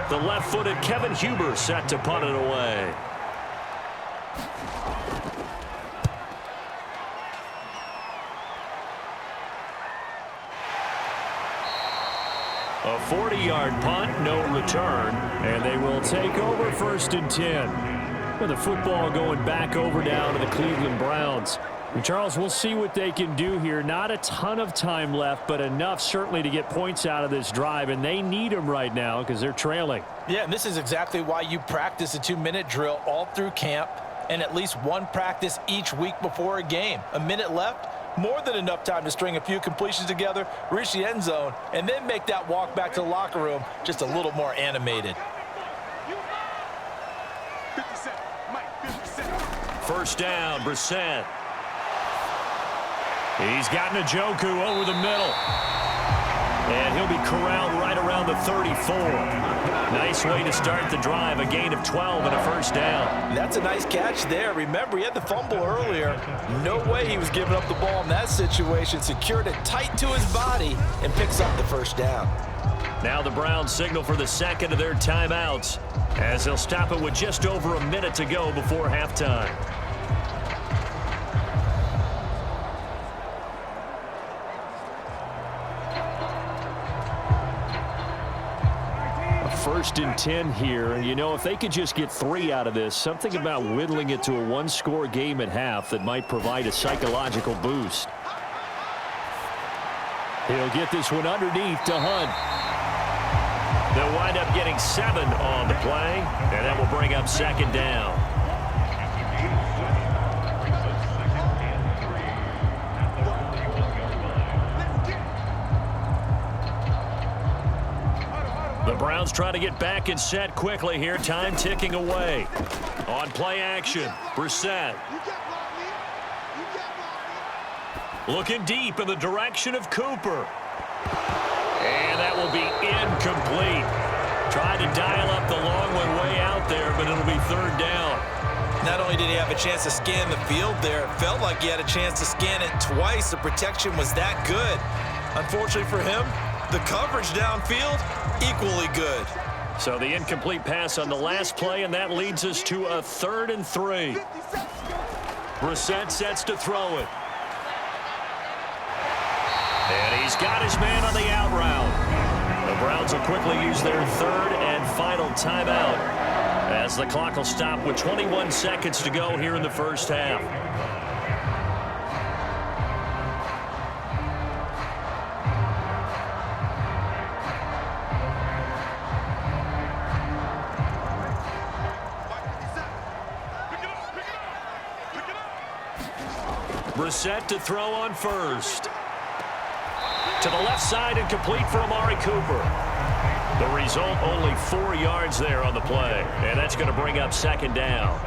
[SPEAKER 2] The left-footed Kevin Huber set to punt it away. A 40-yard punt, no return, and they will take over 1st and 10. With the football going back over now to the Cleveland Browns. Charles, we'll see what they can do here. Not a ton of time left, but enough certainly to get points out of this drive, and they need them right now because they're trailing.
[SPEAKER 3] Yeah, and this is exactly why you practice a 2-minute drill all through camp and at least one practice each week before a game. A minute left, more than enough time to string a few completions together, reach the end zone, and then make that walk back to the locker room just a little more animated.
[SPEAKER 2] First down, Brissett. He's got Njoku over the middle. And he'll be corralled right around the 34. Nice way to start the drive, a gain of 12 and a first down.
[SPEAKER 3] That's a nice catch there. Remember, he had the fumble earlier. No way he was giving up the ball in that situation. Secured it tight to his body and picks up the first down.
[SPEAKER 2] Now the Browns signal for the second of their timeouts as they'll stop it with just over a minute to go before halftime. First and 10 here, and you know, if they could just get 3 out of this, something about whittling it to a one-score game at half that might provide a psychological boost. He'll get this one underneath to Hunt. They'll wind up getting 7 on the play, and that will bring up second down. The Browns try to get back and set quickly here. Time ticking away. On play action, Brissett. Looking deep in the direction of Cooper. And that will be incomplete. Tried to dial up the long one way out there, but it'll be third down.
[SPEAKER 4] Not only did he have a chance to scan the field there, it felt like he had a chance to scan it twice. The protection was that good. Unfortunately for him, the coverage downfield, equally good.
[SPEAKER 2] So the incomplete pass on the last play, and that leads us to a 3rd and 3. Brissett sets to throw it. And he's got his man on the out route. The Browns will quickly use their 3rd and final timeout as the clock will stop with 21 seconds to go here in the first half. Brissett to throw on first. To the left side and complete for Amari Cooper. The result, only 4 yards there on the play. And that's going to bring up second down.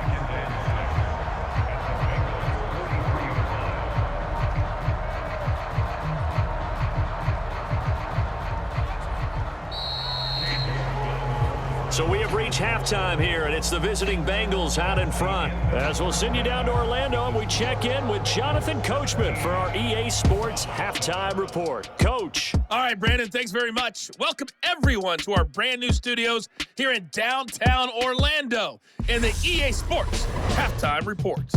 [SPEAKER 2] So we have reached halftime here, and it's the visiting Bengals out in front. As we'll send you down to Orlando, and we check in with Jonathan Coachman for our EA Sports Halftime Report. Coach.
[SPEAKER 5] All right, Brandon, thanks very much. Welcome, everyone, to our brand new studios here in downtown Orlando in the EA Sports Halftime Report.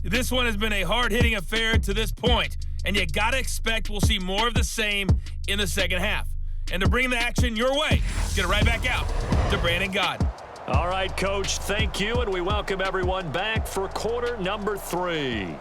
[SPEAKER 5] This one has been a hard-hitting affair to this point, and you got to expect we'll see more of the same in the second half. And to bring the action your way, get it right back out to Brandon Godden.
[SPEAKER 2] All right, Coach, thank you, and we welcome everyone back for quarter number 3.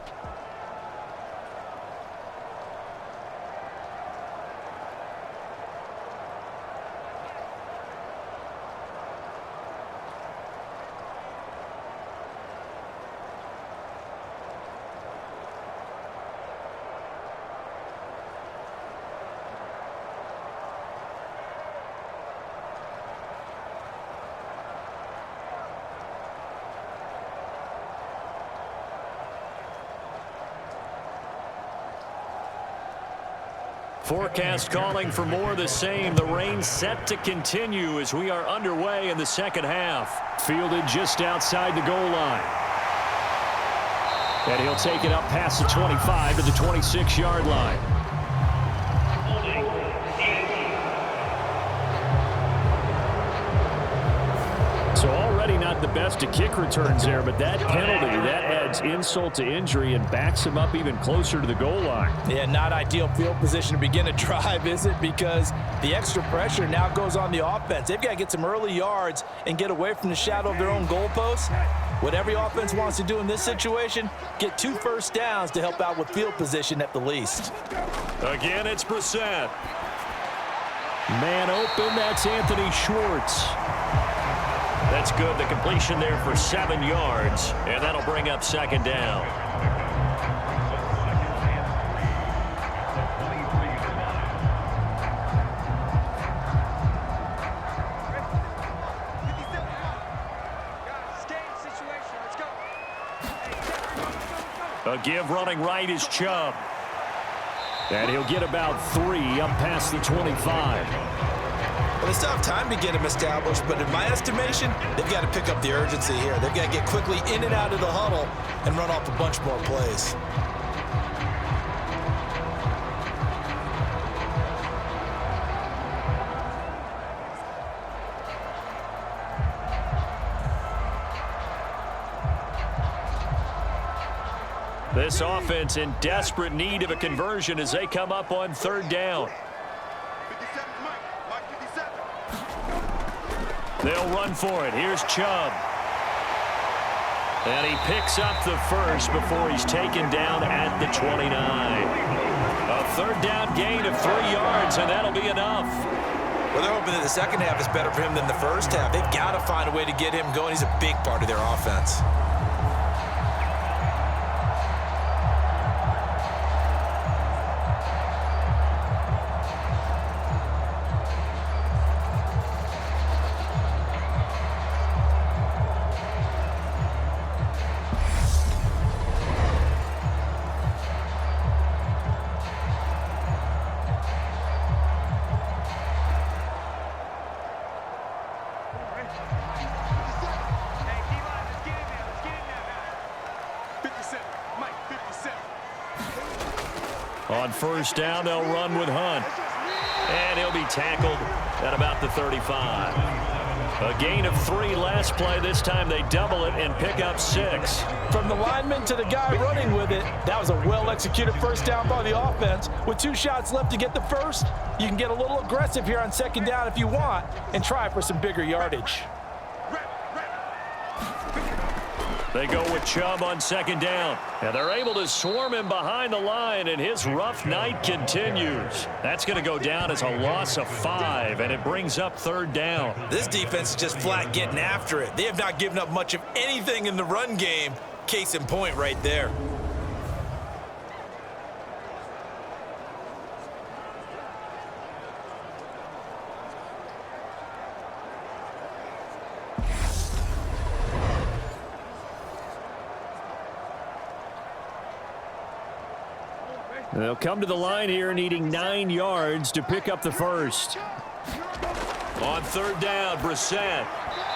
[SPEAKER 2] Forecast calling for more of the same. The rain set to continue as we are underway in the second half. Fielded just outside the goal line. And he'll take it up past the 25 to the 26-yard line. So already not the best to kick returns there, but that penalty, that adds insult to injury and backs him up even closer to the goal line.
[SPEAKER 3] Yeah, not ideal field position to begin a drive, is it? Because the extra pressure now goes on the offense. They've got to get some early yards and get away from the shadow of their own goalposts. What every offense wants to do in this situation, get 2 first downs to help out with field position at the least.
[SPEAKER 2] Again, it's Brissett. Man open, that's Anthony Schwartz. That's good. The completion there for 7 yards, and that'll bring up second down. A give running right is Chubb. And he'll get about 3 up past the 25.
[SPEAKER 4] Well, they still have time to get him established, but in my estimation, they've got to pick up the urgency here. They've got to get quickly in and out of the huddle and run off a bunch more plays.
[SPEAKER 2] This offense in desperate need of a conversion as they come up on third down. They'll run for it. Here's Chubb. And he picks up the first before he's taken down at the 29. A third down gain of 3 yards, and that'll be enough.
[SPEAKER 4] Well, they're hoping that the second half is better for him than the first half. They've got to find a way to get him going. He's a big part of their offense.
[SPEAKER 2] On first down, they'll run with Hunt. And he'll be tackled at about the 35. A gain of 3 last play. This time they double it and pick up 6.
[SPEAKER 3] From the lineman to the guy running with it, that was a well-executed first down by the offense. With 2 shots left to get the first, you can get a little aggressive here on second down if you want and try for some bigger yardage.
[SPEAKER 2] They go with Chubb on second down. And they're able to swarm him behind the line, and his rough night continues. That's going to go down as a loss of 5, and it brings up third down.
[SPEAKER 4] This defense is just flat getting after it. They have not given up much of anything in the run game. Case in point right there.
[SPEAKER 2] They'll come to the line here needing 9 yards to pick up the first. On third down, Brissett.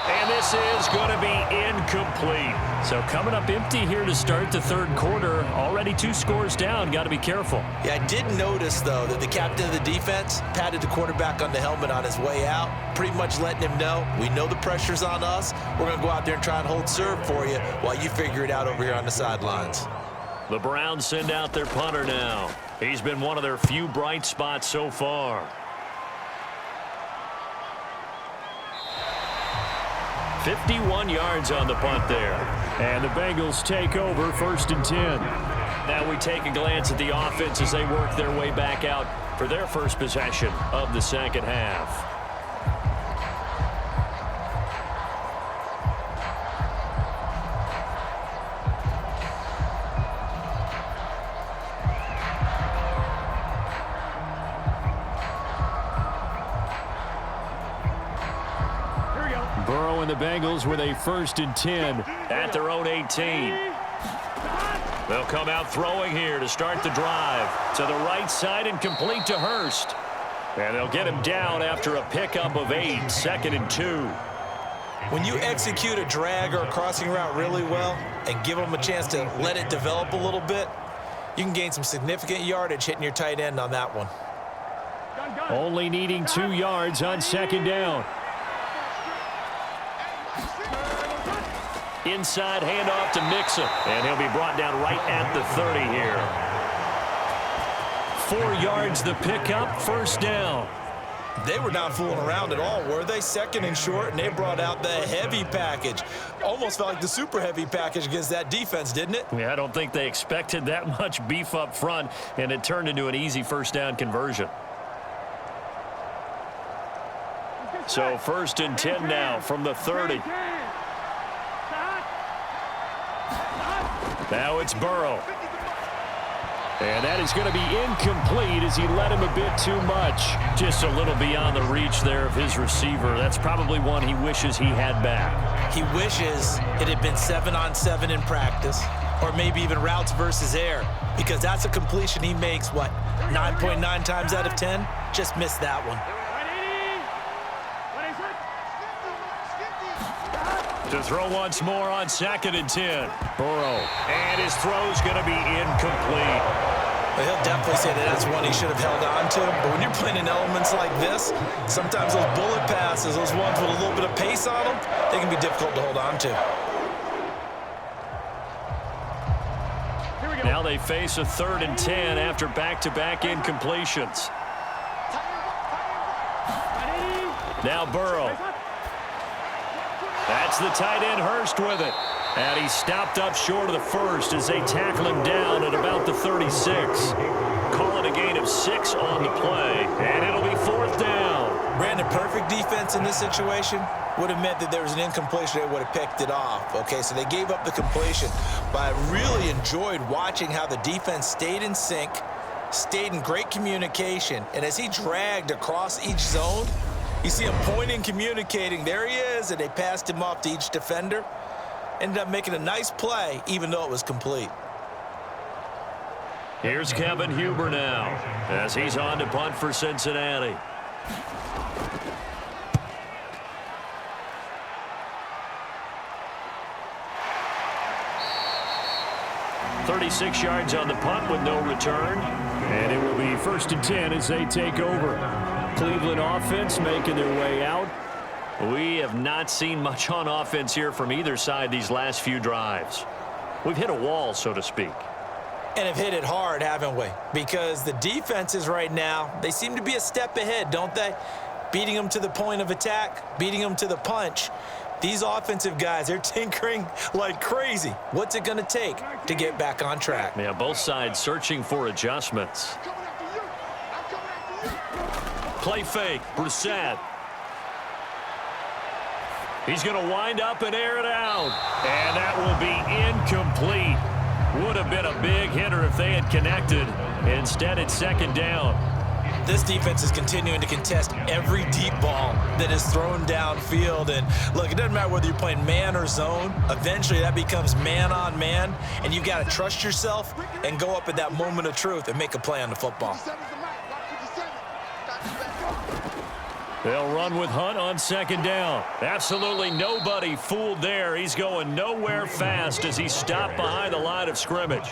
[SPEAKER 2] And this is going to be incomplete. So coming up empty here to start the third quarter. Already 2 scores down. Got to be careful.
[SPEAKER 4] Yeah, I did notice, though, that the captain of the defense patted the quarterback on the helmet on his way out, pretty much letting him know, we know the pressure's on us. We're going to go out there and try and hold serve for you while you figure it out over here on the sidelines.
[SPEAKER 2] The Browns send out their punter now. He's been one of their few bright spots so far. 51 yards on the punt there. And the Bengals take over first and 10. Now we take a glance at the offense as they work their way back out for their first possession of the second half. Burrow and the Bengals with a first and 10 at their own 18. They'll come out throwing here to start the drive. To the right side and complete to Hurst. And they'll get him down after a pickup of 8, second and 2.
[SPEAKER 4] When you execute a drag or a crossing route really well and give them a chance to let it develop a little bit, you can gain some significant yardage hitting your tight end on that one.
[SPEAKER 2] Only needing 2 yards on second down. Inside handoff to Mixon, and he'll be brought down right at the 30 here. 4 yards the pickup, first down.
[SPEAKER 4] They were not fooling around at all, were they? Second and short, and they brought out the heavy package. Almost felt like the super heavy package against that defense, didn't it?
[SPEAKER 2] Yeah, I don't think they expected that much beef up front, and it turned into an easy first down conversion. So 1st and 10 now from the 30. Now it's Burrow. And that is going to be incomplete as he led him a bit too much. Just a little beyond the reach there of his receiver. That's probably one he wishes he had back.
[SPEAKER 4] He wishes it had been 7-on-7 in practice, or maybe even routes versus air, because that's a completion he makes, what, 9.9 times out of 10? Just missed that one.
[SPEAKER 2] To throw once more on 2nd and 10. Burrow. And his throw's going to be incomplete.
[SPEAKER 4] Well, he'll definitely say that that's one he should have held on to. But when you're playing in elements like this, sometimes those bullet passes, those ones with a little bit of pace on them, they can be difficult to hold on to.
[SPEAKER 2] Now they face a 3rd and 10 after back-to-back incompletions. Now Burrow. That's the tight end Hurst with it. And he stopped up short of the first as they tackle him down at about the 36. Call it a gain of 6 on the play, and it'll be 4th down.
[SPEAKER 4] Brandon, perfect defense in this situation would have meant that there was an incompletion. They would have picked it off. Okay, so they gave up the completion. But I really enjoyed watching how the defense stayed in sync, stayed in great communication, and as he dragged across each zone, you see him pointing, communicating. There he is, and they passed him off to each defender. Ended up making a nice play, even though it was complete.
[SPEAKER 2] Here's Kevin Huber now, as he's on to punt for Cincinnati. "36 yards on the punt with no return. And it will be 1st and 10 as they take over. Cleveland offense making their way out. We have not seen much on offense here from either side these last few drives. We've hit a wall, so to speak.
[SPEAKER 4] And have hit it hard, haven't we? Because the defenses right now, they seem to be a step ahead, don't they? Beating them to the point of attack, beating them to the punch. These offensive guys, they're tinkering like crazy. What's it going to take to get back on track?
[SPEAKER 2] Yeah, both sides searching for adjustments. Play fake, Brissett. He's going to wind up and air it out. And that will be incomplete. Would have been a big hitter if they had connected. Instead, it's 2nd down.
[SPEAKER 4] This defense is continuing to contest every deep ball that is thrown downfield. And look, it doesn't matter whether you're playing man or zone. Eventually, that becomes man on man. And you've got to trust yourself and go up at that moment of truth and make a play on the football.
[SPEAKER 2] They'll run with Hunt on 2nd down. Absolutely nobody fooled there. He's going nowhere fast as he stopped behind the line of scrimmage.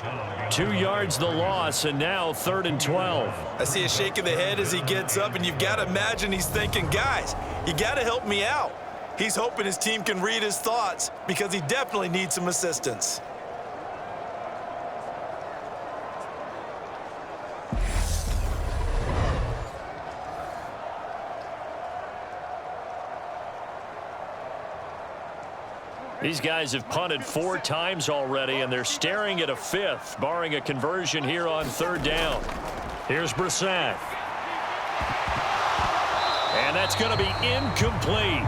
[SPEAKER 2] 2 yards the loss, and now 3rd and 12.
[SPEAKER 4] I see a shake of the head as he gets up, and you've got to imagine he's thinking, guys, you got to help me out. He's hoping his team can read his thoughts because he definitely needs some assistance.
[SPEAKER 2] These guys have punted 4 times already, and they're staring at a 5th, barring a conversion here on 3rd down. Here's Brissett. And that's going to be incomplete.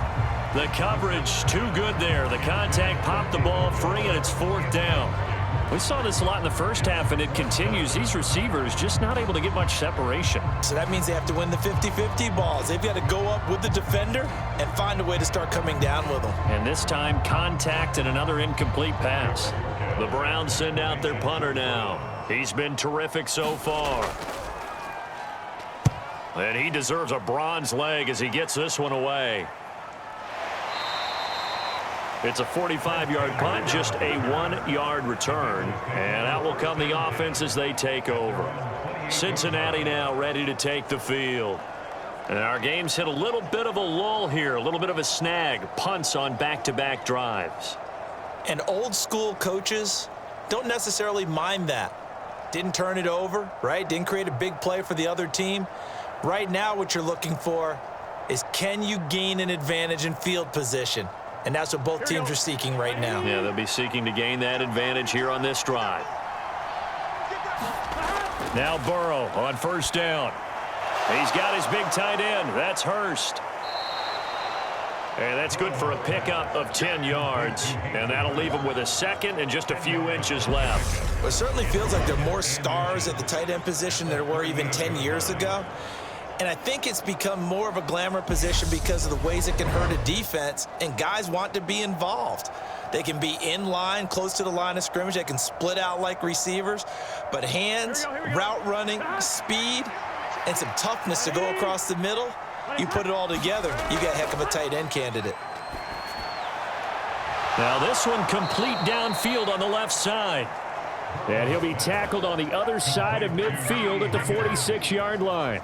[SPEAKER 2] The coverage too good there. The contact popped the ball free, and it's 4th down. We saw this a lot in the first half, and it continues. These receivers just not able to get much separation.
[SPEAKER 4] So that means they have to win the 50-50 balls. They've got to go up with the defender and find a way to start coming down with them.
[SPEAKER 2] And this time, contact and another incomplete pass. The Browns send out their punter now. He's been terrific so far. And he deserves a bronze leg as he gets this one away. It's a 45-yard punt, just a 1-yard return. And out will come the offense as they take over. Cincinnati now ready to take the field. And our game's hit a little bit of a lull here, a little bit of a snag. Punts on back-to-back drives.
[SPEAKER 4] And old school coaches don't necessarily mind that. Didn't turn it over, right? Didn't create a big play for the other team. Right now what you're looking for is, can you gain an advantage in field position? And that's what both teams are seeking right now.
[SPEAKER 2] Yeah, they'll be seeking to gain that advantage here on this drive. Now Burrow on first down. He's got his big tight end. That's Hurst. And that's good for a pickup of 10 yards. And that'll leave him with a second and just a few inches left.
[SPEAKER 4] Well, it certainly feels like there are more stars at the tight end position than there were even 10 years ago. And I think it's become more of a glamour position because of the ways it can hurt a defense, and guys want to be involved. They can be in line, close to the line of scrimmage. They can split out like receivers. But hands, route running, speed, and some toughness to go across the middle, you put it all together, you got a heck of a tight end candidate.
[SPEAKER 2] Now this one complete downfield on the left side. And he'll be tackled on the other side of midfield at the 46-yard line.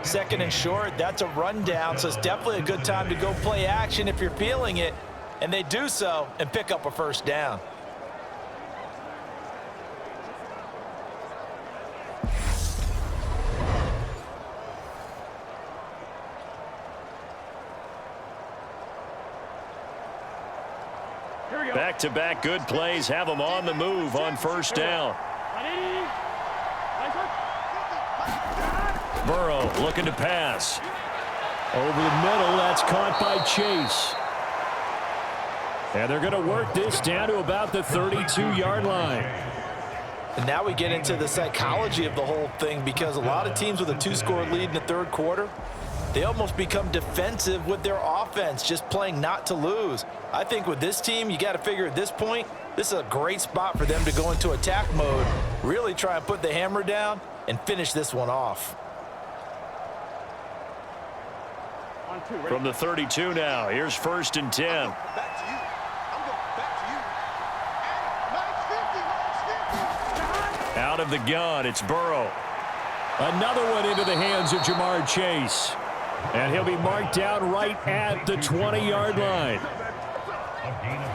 [SPEAKER 3] Second and short, that's a rundown, so it's definitely a good time to go play action if you're feeling it. And they do so and pick up a first down.
[SPEAKER 2] Back-to-back good plays have them on the move on first down. Burrow looking to pass. Over the middle, that's caught by Chase. And they're going to work this down to about the 32-yard line.
[SPEAKER 3] And now we get into the psychology of the whole thing, because a lot of teams with a 2-score lead in the third quarter, they almost become defensive with their offense, just playing not to lose. I think with this team, you got to figure at this point, this is a great spot for them to go into attack mode, really try and put the hammer down and finish this one off.
[SPEAKER 2] From the 32 now, here's first and 10. Out of the gun, it's Burrow. Another one into the hands of MarrChase. And he'll be marked down right at the 20-yard line.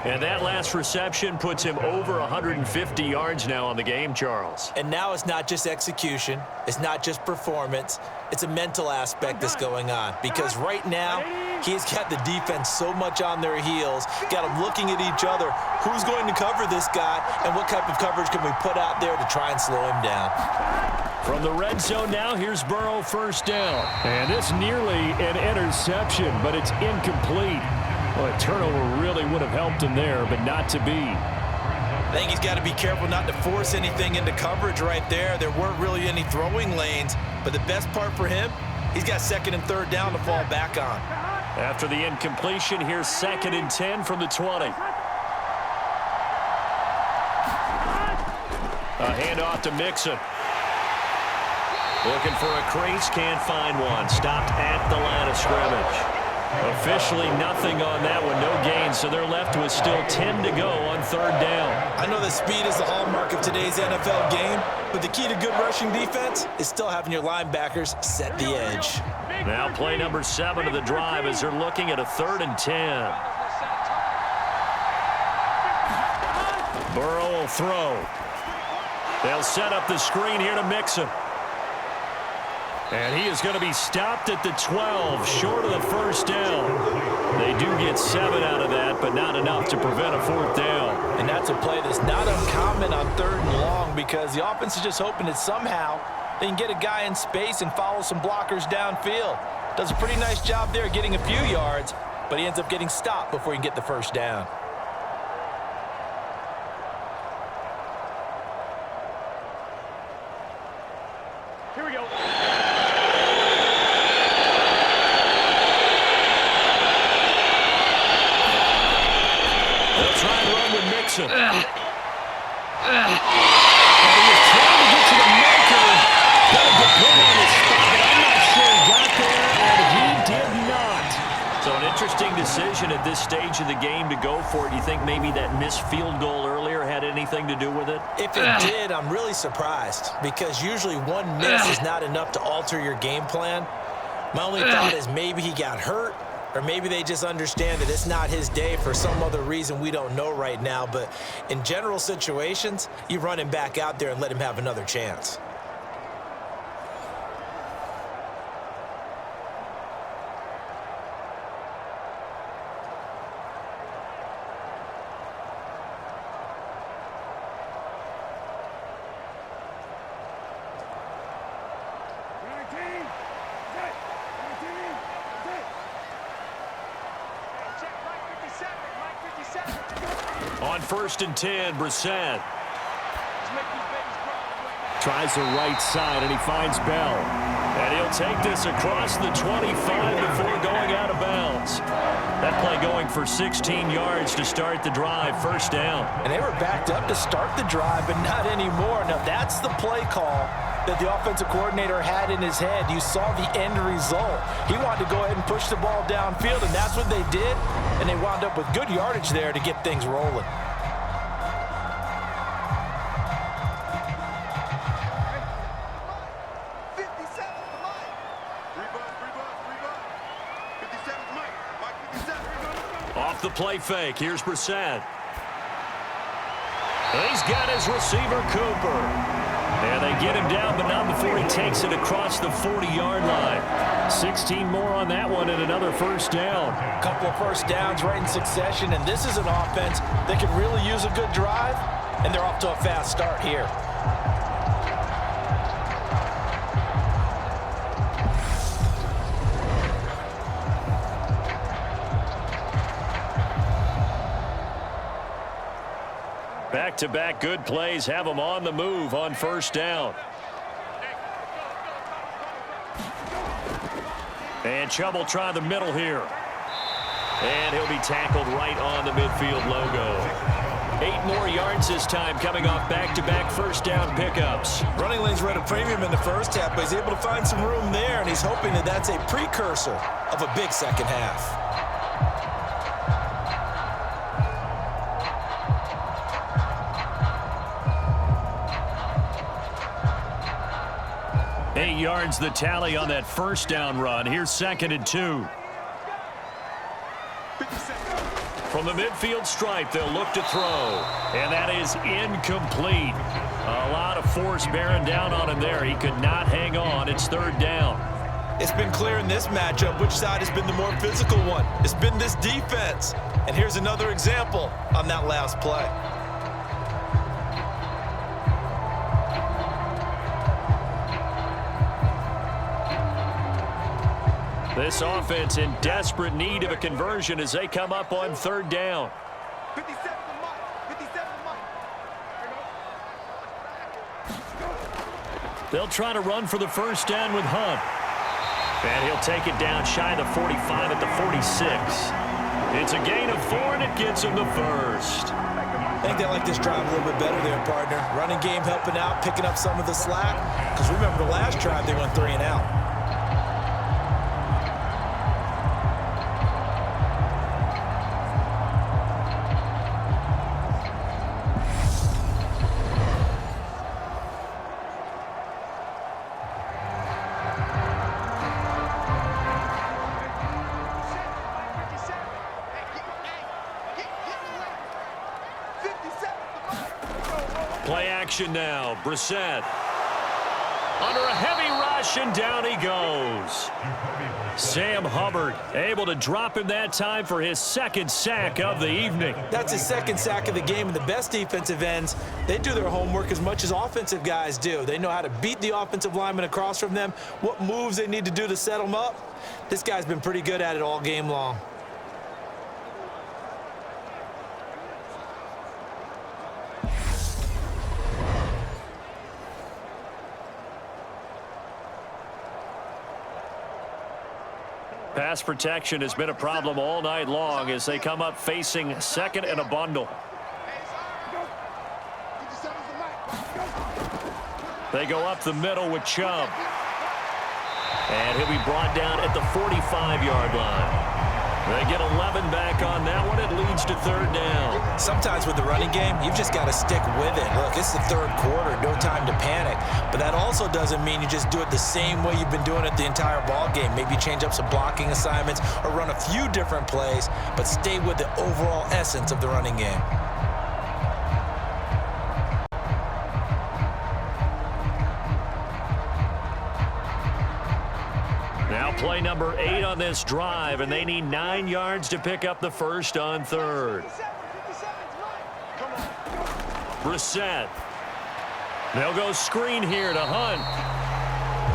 [SPEAKER 2] And that last reception puts him over 150 yards now on the game, Charles.
[SPEAKER 4] And now it's not just execution. It's not just performance. It's a mental aspect that's going on. Because right now, he's got the defense so much on their heels, got them looking at each other. Who's going to cover this guy, and what type of coverage can we put out there to try and slow him down?
[SPEAKER 2] From the red zone now, here's Burrow first down. And it's nearly an interception, but it's incomplete. Well, a turnover really would have helped him there, but not to be.
[SPEAKER 4] I think he's got to be careful not to force anything into coverage right there. There weren't really any throwing lanes, but the best part for him, he's got second and third down to fall back on.
[SPEAKER 2] After the incompletion, here's second and 10 from the 20. A handoff to Mixon. Looking for a crease, can't find one. Stopped at the line of scrimmage. Officially nothing on that one, no gain, so they're left with still 10 to go on third down.
[SPEAKER 4] I know that speed is the hallmark of today's NFL game, but the key to good rushing defense is still having your linebackers set the edge.
[SPEAKER 2] Now play number 7 of the drive as they're looking at a third and 10. Burrow will throw. They'll set up the screen here to Mixon. And he is going to be stopped at the 12, short of the first down. They do get 7 out of that, but not enough to prevent a fourth down.
[SPEAKER 3] And that's a play that's not uncommon on third and long, because the offense is just hoping that somehow they can get a guy in space and follow some blockers downfield. Does a pretty nice job there getting a few yards, but he ends up getting stopped before he can get the first down.
[SPEAKER 5] Here we go.
[SPEAKER 2] They'll try and run with Mixon.
[SPEAKER 5] Uh.
[SPEAKER 2] And he was trying to get to the marker. Got a good play on his spot, but I'm not sure he got there, and he did not. So an interesting decision at this stage of the game to go for it. Do you think maybe that missed field goal earlier had anything to do with it?
[SPEAKER 4] If it did, I'm really surprised, because usually one miss is not enough to alter your game plan. My only thought is maybe he got hurt, or maybe they just understand that it's not his day for some other reason we don't know right now. But in general situations, you run him back out there and let him have another chance.
[SPEAKER 2] On 1st and 10, Brissett. Tries the right side, and he finds Bell. And he'll take this across the 25 before going out of bounds. That play going for 16 yards to start the drive, 1st down.
[SPEAKER 3] And they were backed up to start the drive, but not anymore. Now, that's the play call that the offensive coordinator had in his head. You saw the end result. He wanted to go ahead and push the ball downfield, and that's what they did. And they wound up with good yardage there to get things rolling.
[SPEAKER 2] Off the play fake, here's Brissett. He's got his receiver, Cooper. And they get him down, but not before he takes it across the 40-yard line. 16 more on that one and another 1st down.
[SPEAKER 3] A couple of 1st downs right in succession, and this is an offense that can really use a good drive, and they're off to a fast start here.
[SPEAKER 2] Back-to-back good plays have them on the move on 1st down. And Chubb will try the middle here. And he'll be tackled right on the midfield logo. 8 more yards this time coming off back-to-back 1st down pickups.
[SPEAKER 4] Running lanes were at a premium in the 1st half, but he's able to find some room there, and he's hoping that that's a precursor of a big 2nd half.
[SPEAKER 2] Yards the tally on that 1st down run. Here's 2nd and 2. From the midfield stripe, they'll look to throw. And that is incomplete. A lot of force bearing down on him there. He could not hang on. It's 3rd down.
[SPEAKER 4] It's been clear in this matchup which side has been the more physical one. It's been this defense. And here's another example on that last play.
[SPEAKER 2] This offense in desperate need of a conversion as they come up on 3rd down.
[SPEAKER 6] 57
[SPEAKER 2] They'll try to run for the 1st down with Hunt. And he'll take it down shy of the 45 at the 46. It's a gain of 4, and it gets him the 1st.
[SPEAKER 4] I think they like this drive a little bit better there, partner. Running game helping out, picking up some of the slack. Because remember the last drive, they went 3 and out.
[SPEAKER 2] Play action now. Brissett under a heavy rush, and down he goes. Sam Hubbard able to drop him that time for his 2nd sack of the evening.
[SPEAKER 4] That's his 2nd sack of the game, and the best defensive ends, they do their homework as much as offensive guys do. They know how to beat the offensive lineman across from them, what moves they need to do to set them up. This guy's been pretty good at it all game long.
[SPEAKER 2] Pass protection has been a problem all night long as they come up facing 2nd and a bundle. They go up the middle with Chubb. And he'll be brought down at the 45-yard line. They get 11 back on that one. It leads to 3rd down.
[SPEAKER 4] Sometimes with the running game, you've just got to stick with it. Look, it's the 3rd quarter, no time to panic. But that also doesn't mean you just do it the same way you've been doing it the entire ball game. Maybe change up some blocking assignments or run a few different plays, but stay with the overall essence of the running game.
[SPEAKER 2] Now play number 8 on this drive, and they need 9 yards to pick up the 1st on 3rd. Brissett. They'll go screen here to Hunt.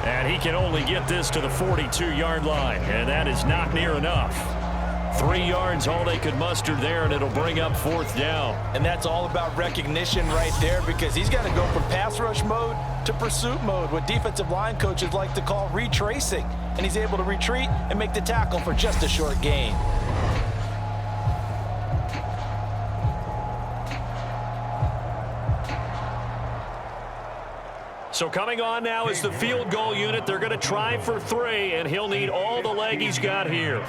[SPEAKER 2] And he can only get this to the 42-yard line, and that is not near enough. 3 yards, all they could muster there, and it'll bring up 4th down.
[SPEAKER 3] And that's all about recognition right there, because he's got to go from pass rush mode to pursuit mode, what defensive line coaches like to call retracing. And he's able to retreat and make the tackle for just a short gain.
[SPEAKER 2] So coming on now is the field goal unit. They're going to try for 3, and he'll need all the leg he's got here.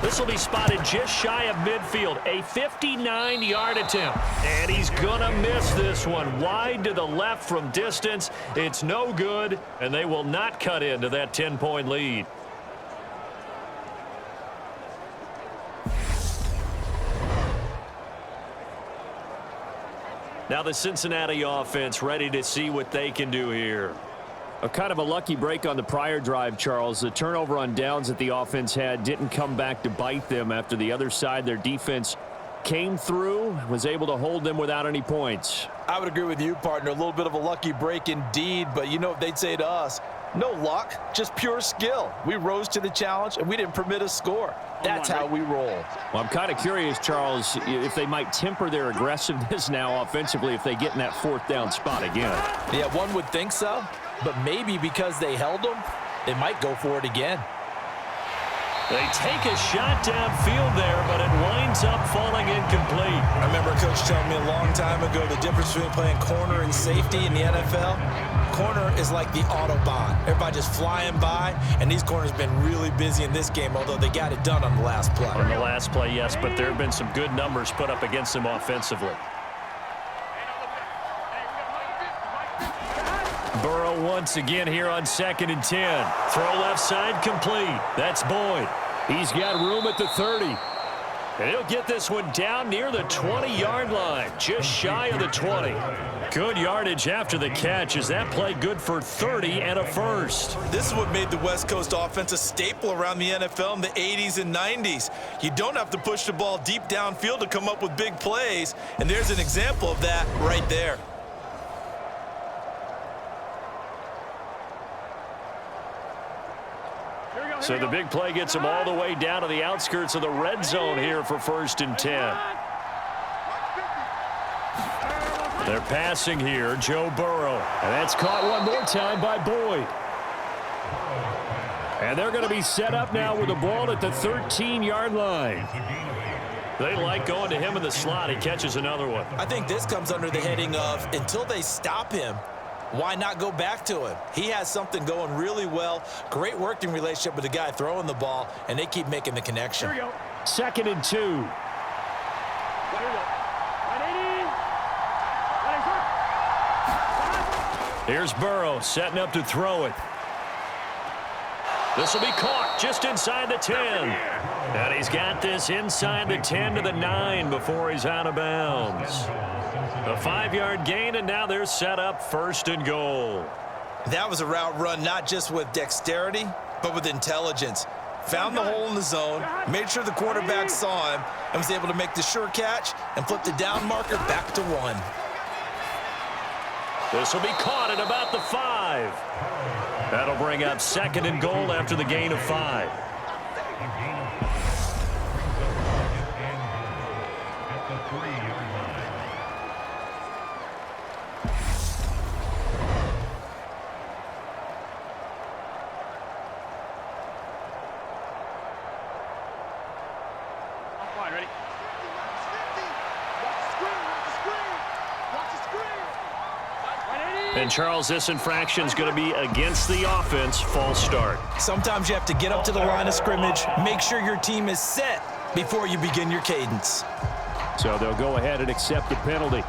[SPEAKER 2] This will be spotted just shy of midfield, a 59-yard attempt. And he's going to miss this one. Wide to the left from distance. It's no good, and they will not cut into that 10-point lead. Now the Cincinnati offense ready to see what they can do here. A kind of a lucky break on the prior drive, Charles. The turnover on downs that the offense had didn't come back to bite them after the other side. Their defense came through, was able to hold them without any points.
[SPEAKER 3] I would agree with you, partner. A little bit of a lucky break indeed, but you know what they'd say to us? No luck, just pure skill. We rose to the challenge, and we didn't permit a score. That's how we roll.
[SPEAKER 2] Well, I'm kind of curious, Charles, if they might temper their aggressiveness now offensively if they get in that 4th down spot again.
[SPEAKER 3] Yeah, one would think so, but maybe because they held them, they might go for it again.
[SPEAKER 2] They take a shot downfield there, but it winds up falling incomplete.
[SPEAKER 4] I remember Coach telling me a long time ago the difference between playing corner and safety in the NFL. Corner is like the Autobahn. Everybody just flying by, and these corners have been really busy in this game, although they got it done on the last play.
[SPEAKER 2] On the last play, yes, but there have been some good numbers put up against them offensively. Burrow once again here on 2nd and 10. Throw left side complete. That's Boyd. He's got room at the 30. And he'll get this one down near the 20-yard line, just shy of the 20. Good yardage after the catch. Is that play good for 30 and a first?
[SPEAKER 4] This is what made the West Coast offense a staple around the NFL in the 80s and 90s. You don't have to push the ball deep downfield to come up with big plays, and there's an example of that right there.
[SPEAKER 2] So the big play gets them all the way down to the outskirts of the red zone here for 1st and 10. They're passing here, Joe Burrow. And that's caught one more time by Boyd. And they're going to be set up now with the ball at the 13-yard line. They like going to him in the slot. He catches another one.
[SPEAKER 4] I think this comes under the heading of until they stop him, why not go back to him? He has something going really well. Great working relationship with the guy throwing the ball, and they keep making the connection.
[SPEAKER 2] Here we go. 2nd and 2. Here's Burrow setting up to throw it. This will be caught just inside the 10. And he's got this inside the 10 to the 9 before he's out of bounds. A 5-yard gain, and now they're set up 1st and goal.
[SPEAKER 4] That was a route run not just with dexterity, but with intelligence. Found the hole in the zone, made sure the quarterback saw him, and was able to make the sure catch and flip the down marker back to 1.
[SPEAKER 2] This will be caught at about the 5. That'll bring up 2nd and goal after the gain of 5. And, Charles, this infraction is going to be against the offense. False start.
[SPEAKER 4] Sometimes you have to get up to the line of scrimmage, make sure your team is set before you begin your cadence.
[SPEAKER 2] So they'll go ahead and accept the penalty.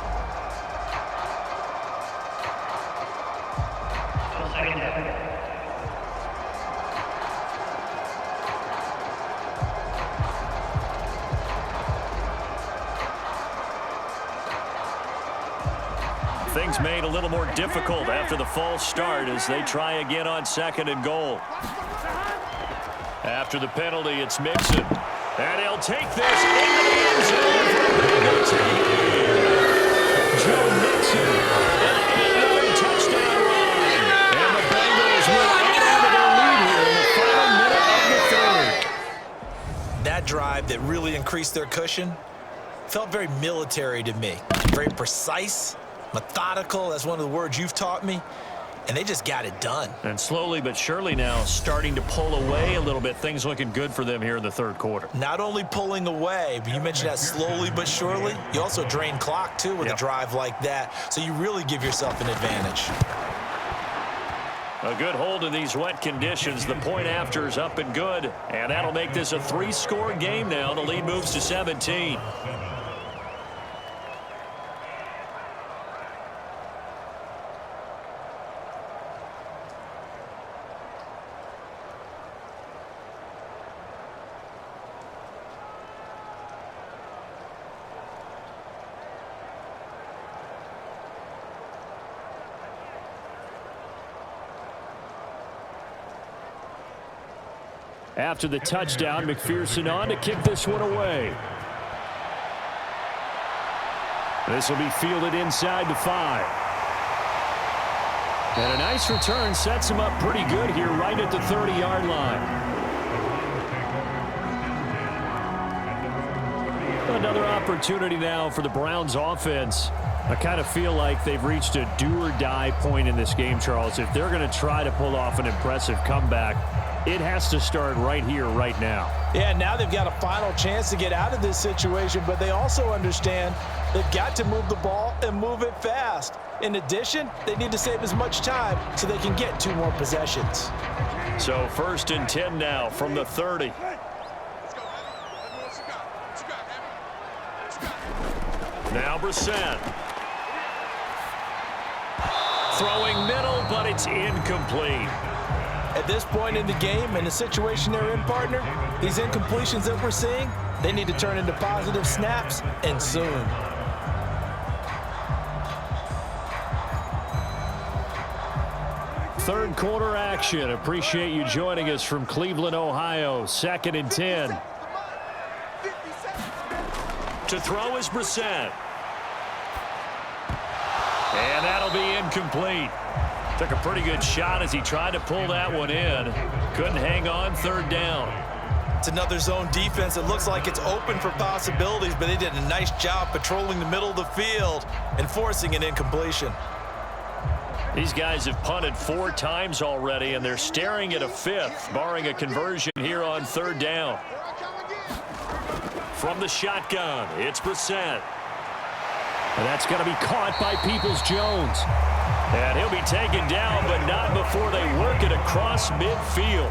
[SPEAKER 2] Things made a little more difficult after the false start as they try again on 2nd and goal. After the penalty, it's Mixon. And he'll take this into the end zone for a Bengals Joe Mixon, an 8-yard touchdown run. And the Bengals will add on to their lead here in the final minute of the 3rd.
[SPEAKER 4] That drive that really increased their cushion felt very military to me. Very precise, methodical. That's one of the words you've taught me. And they just got it done.
[SPEAKER 2] And slowly but surely now starting to pull away a little bit. Things looking good for them here in the third quarter.
[SPEAKER 4] Not only pulling away, but you mentioned that slowly but surely. You also drain clock, too, with a drive like that. So you really give yourself an advantage.
[SPEAKER 2] A good hold in these wet conditions. The point after is up and good. And that'll make this a 3-score game now. The lead moves to 17. After the touchdown, McPherson on to kick this one away. This will be fielded inside the 5. And a nice return sets him up pretty good here right at the 30-yard line. Another opportunity now for the Browns offense. I kind of feel like they've reached a do-or-die point in this game, Charles. If they're going to try to pull off an impressive comeback, it has to start right here, right now.
[SPEAKER 3] Yeah, now they've got a final chance to get out of this situation, but they also understand they've got to move the ball and move it fast. In addition, they need to save as much time so they can get 2 more possessions.
[SPEAKER 2] So 1st and 10 now from the 30. Now Brissett. Throwing middle, but it's incomplete.
[SPEAKER 3] At this point in the game and the situation they're in, partner, these incompletions that we're seeing, they need to turn into positive snaps, and soon.
[SPEAKER 2] Third quarter action. Appreciate you joining us from Cleveland, Ohio. 2nd and 10. To throw is Brissett. And that'll be incomplete. Took a pretty good shot as he tried to pull that one in. Couldn't hang on. 3rd down.
[SPEAKER 4] It's another zone defense. It looks like it's open for possibilities, but they did a nice job patrolling the middle of the field and forcing an incompletion.
[SPEAKER 2] These guys have punted 4 times already, and they're staring at a 5th, barring a conversion here on 3rd down. From the shotgun, it's Brissett. And that's going to be caught by Peoples-Jones. And he'll be taken down, but not before they work it across midfield.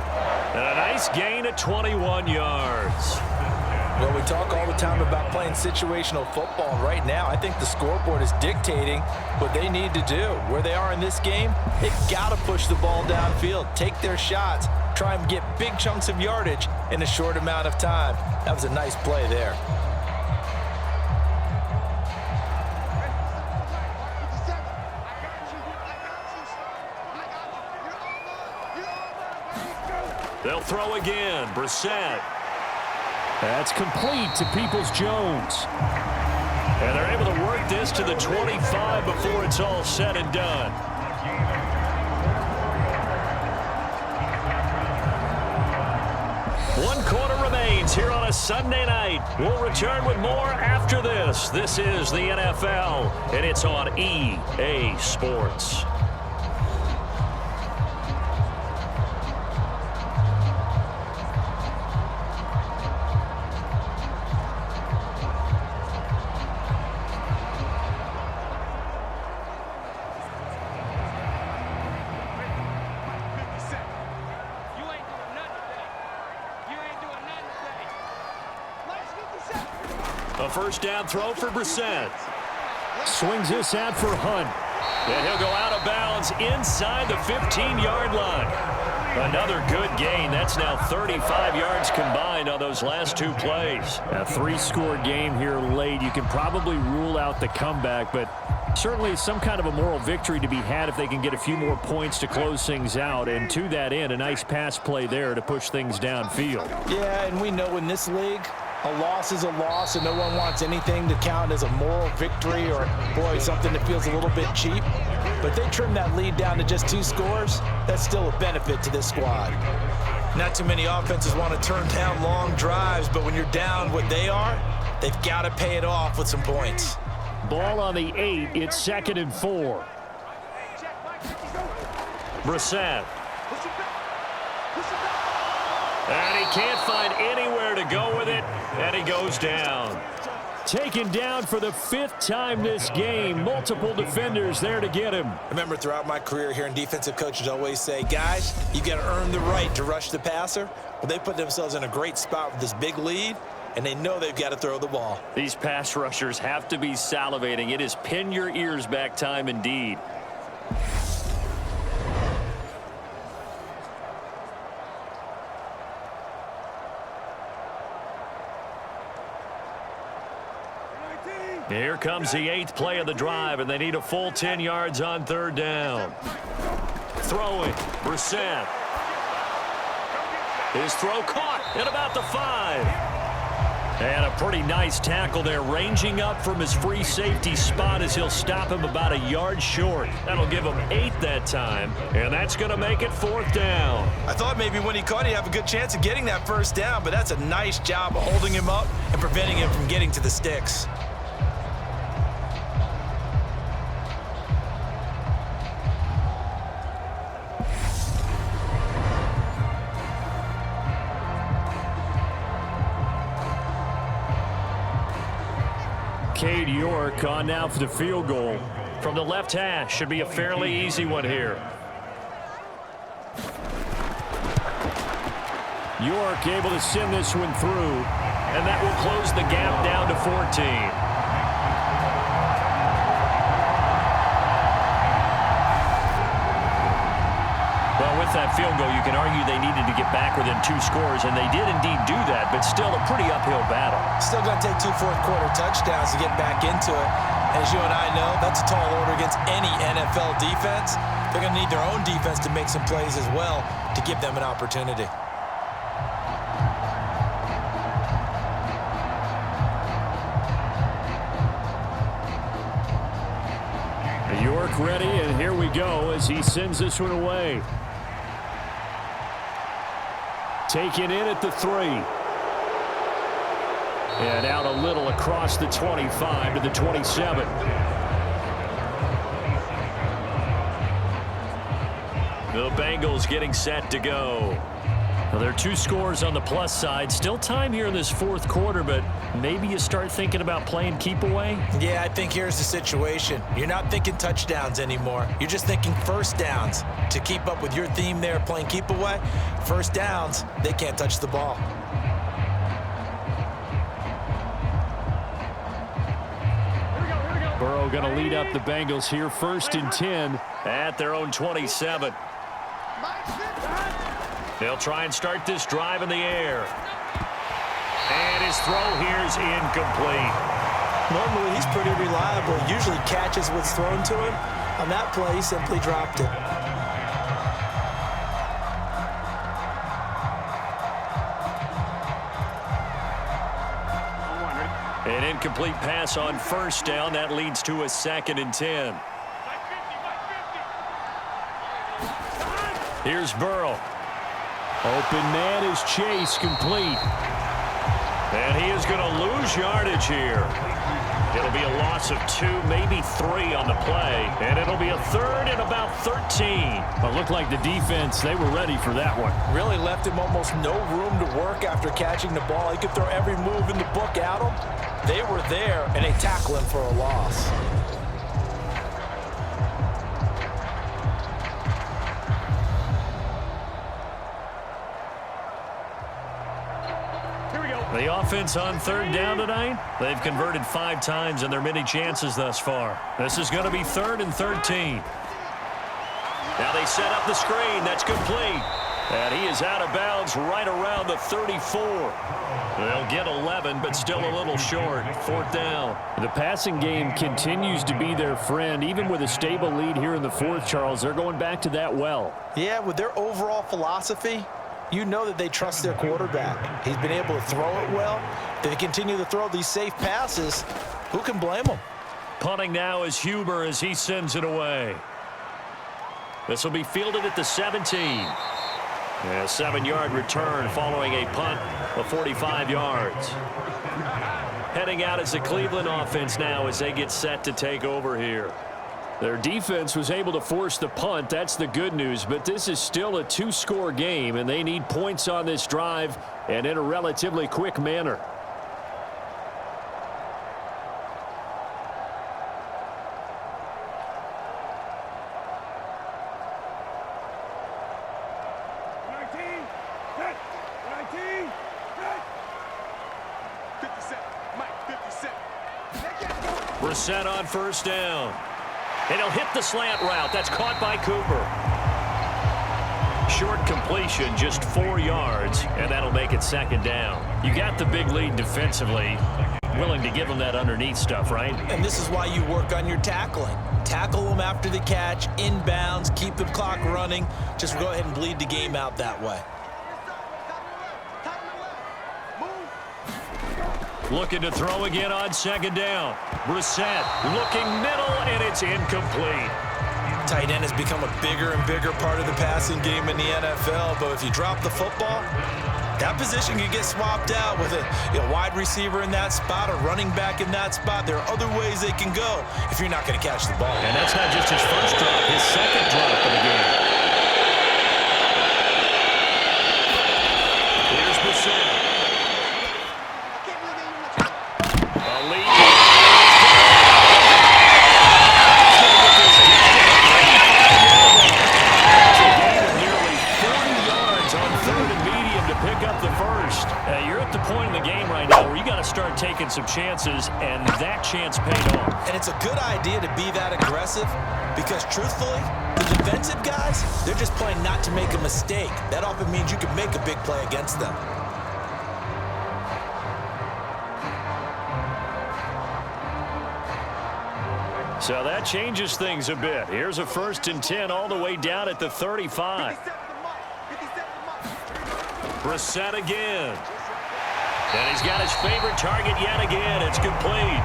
[SPEAKER 2] And a nice gain of 21 yards.
[SPEAKER 3] Well, we talk all the time about playing situational football. And right now, I think the scoreboard is dictating what they need to do. Where they are in this game, they've got to push the ball downfield, take their shots, try and get big chunks of yardage in a short amount of time. That was a nice play there.
[SPEAKER 2] They'll throw again. Brissett. That's complete to Peoples-Jones. And they're able to work this to the 25 before it's all said and done. One quarter remains here on a Sunday night. We'll return with more after this. This is the NFL, and it's on EA Sports. A 1st down throw for Brissett. Swings this out for Hunt. And he'll go out of bounds inside the 15-yard line. Another good gain. That's now 35 yards combined on those last 2 plays. A 3-score game here late. You can probably rule out the comeback, but certainly some kind of a moral victory to be had if they can get a few more points to close things out. And to that end, a nice pass play there to push things downfield.
[SPEAKER 3] Yeah, and we know in this league, a loss is a loss, and no one wants anything to count as a moral victory or, boy, something that feels a little bit cheap. But they trim that lead down to just 2 scores. That's still a benefit to this squad.
[SPEAKER 4] Not too many offenses want to turn down long drives, but when you're down what they are, they've got to pay it off with some points.
[SPEAKER 2] Ball on the 8. It's 2nd and 4. Brissett. And he can't find anywhere to go with it, and he goes down. Taken down for the 5th time this game. Multiple defenders there to get him.
[SPEAKER 4] I remember throughout my career here in defensive coaches always say, guys, you got to earn the right to rush the passer. Well, they put themselves in a great spot with this big lead, and they know they've got to throw the ball.
[SPEAKER 2] These pass rushers have to be salivating. It is pin your ears back time indeed. Here comes the 8th play of the drive, and they need a full 10 yards on 3rd down. Throwing, Brissett. His throw caught at about the 5. And a pretty nice tackle there, ranging up from his free safety spot as he'll stop him about a yard short. That'll give him 8 that time, and that's going to make it 4th down.
[SPEAKER 4] I thought maybe when he caught, he'd have a good chance of getting that 1st down, but that's a nice job of holding him up and preventing him from getting to the sticks.
[SPEAKER 2] Cade York on now for the field goal. From the left hash, should be a fairly easy one here. York able to send this one through, and that will close the gap down to 14. Well, with that field goal, you can argue they needed to get back within 2 scores, and they did indeed do that, but still a pretty uphill battle.
[SPEAKER 4] Still going to take 2 fourth-quarter touchdowns to get back into it. And as you and I know, that's a tall order against any NFL defense. They're going to need their own defense to make some plays as well to give them an opportunity.
[SPEAKER 2] York ready, and here we go as he sends this one away. Taken in at the 3. And out a little across the 25 to the 27. The Bengals getting set to go. Well, there are 2 scores on the plus side. Still time here in this 4th quarter, but maybe you start thinking about playing keep away?
[SPEAKER 4] Yeah, I think here's the situation. You're not thinking touchdowns anymore. You're just thinking 1st downs. To keep up with your theme there, playing keep away, 1st downs, they can't touch the ball.
[SPEAKER 2] Burrow going to lead up the Bengals here, 1st and 10 at their own 27. They'll try and start this drive in the air. And his throw here is incomplete.
[SPEAKER 4] Normally, he's pretty reliable. Usually catches what's thrown to him. On that play, he simply dropped it.
[SPEAKER 2] An incomplete pass on 1st down. That leads to a 2nd and 10. Here's Burrow. Open man is Chase, complete. And he is going to lose yardage here. It'll be a loss of 2, maybe 3 on the play. And it'll be a 3rd and about 13. Well, it looked like the defense, they were ready for that one.
[SPEAKER 3] Really left him almost no room to work after catching the ball. He could throw every move in the book at him. They were there, and they tackle him for a loss.
[SPEAKER 2] The offense on 3rd down tonight, they've converted 5 times in their many chances thus far. This is going to be 3rd and 13. Now they set up the screen. That's complete. And he is out of bounds right around the 34. They'll get 11, but still a little short. 4th down. The passing game continues to be their friend. Even with a stable lead here in the 4th, Charles, they're going back to that well.
[SPEAKER 3] Yeah, with their overall philosophy, you know that they trust their quarterback. He's been able to throw it well. They continue to throw these safe passes. Who can blame them?
[SPEAKER 2] Punting now is Huber as he sends it away. This will be fielded at the 17. A 7-yard return following a punt of 45 yards. Heading out is the Cleveland offense now as they get set to take over here. Their defense was able to force the punt. That's the good news. But this is still a 2-score game, and they need points on this drive and in a relatively quick manner. Brissett on first down. And he'll hit the slant route. That's caught by Cooper. Short completion, just 4 yards, and that'll make it second down. You got the big lead defensively. Willing to give them that underneath stuff, right?
[SPEAKER 4] And this is why you work on your tackling. Tackle them after the catch, inbounds, keep the clock running. Just go ahead and bleed the game out that way.
[SPEAKER 2] Looking to throw again on second down. Brissett looking middle, and it's incomplete.
[SPEAKER 4] Tight end has become a bigger and bigger part of the passing game in the NFL, but if you drop the football, that position can get swapped out with a wide receiver in that spot, a running back in that spot. There are other ways they can go if you're not going to catch the ball.
[SPEAKER 2] And that's not just his first drop, his second drop of the game. Here's Brissett. Start taking some chances, and that chance paid off.
[SPEAKER 4] And it's a good idea to be that aggressive because, truthfully, the defensive guys, they're just playing not to make a mistake. That often means you can make a big play against them.
[SPEAKER 2] So that changes things a bit. Here's a 1st and 10 all the way down at the 35. Brissett again. And he's got his favorite target yet again. It's complete.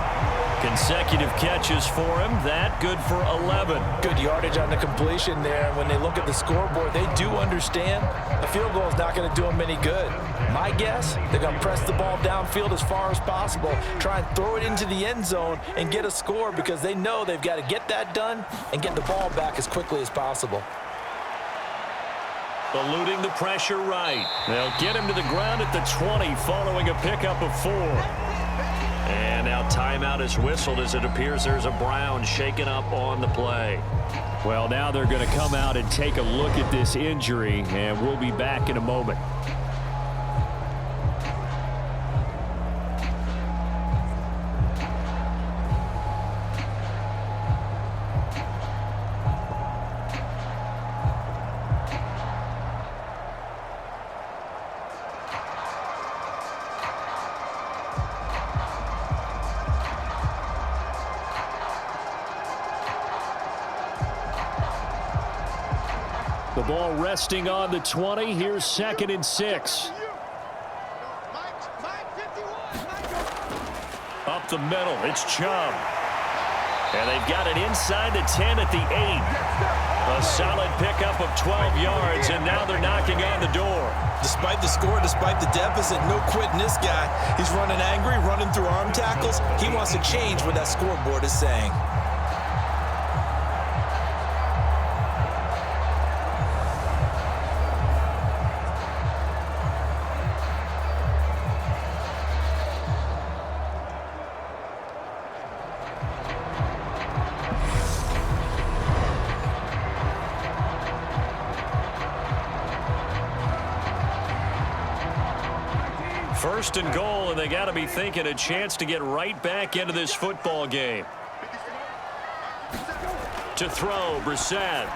[SPEAKER 2] Consecutive catches for him. That good for 11.
[SPEAKER 3] Good yardage on the completion there. When they look at the scoreboard, they do understand a field goal is not going to do them any good. My guess, they're going to press the ball downfield as far as possible, try and throw it into the end zone and get a score because they know they've got to get that done and get the ball back as quickly as possible.
[SPEAKER 2] Eluding the pressure right. They'll get him to the ground at the 20 following a pickup of 4. And now timeout is whistled as it appears there's a Brown shaken up on the play. Well, now they're going to come out and take a look at this injury, and we'll be back in a moment. The ball resting on the 20. Here's 2nd and 6. Up the middle, it's Chubb. And they've got it inside the 10 at the 8. A solid pickup of 12 yards, and now they're knocking on the door.
[SPEAKER 4] Despite the score, despite the deficit, no quitting this guy. He's running angry, running through arm tackles. He wants to change what that scoreboard is saying.
[SPEAKER 2] First and goal, and they got to be thinking a chance to get right back into this football game. To throw, Brissett.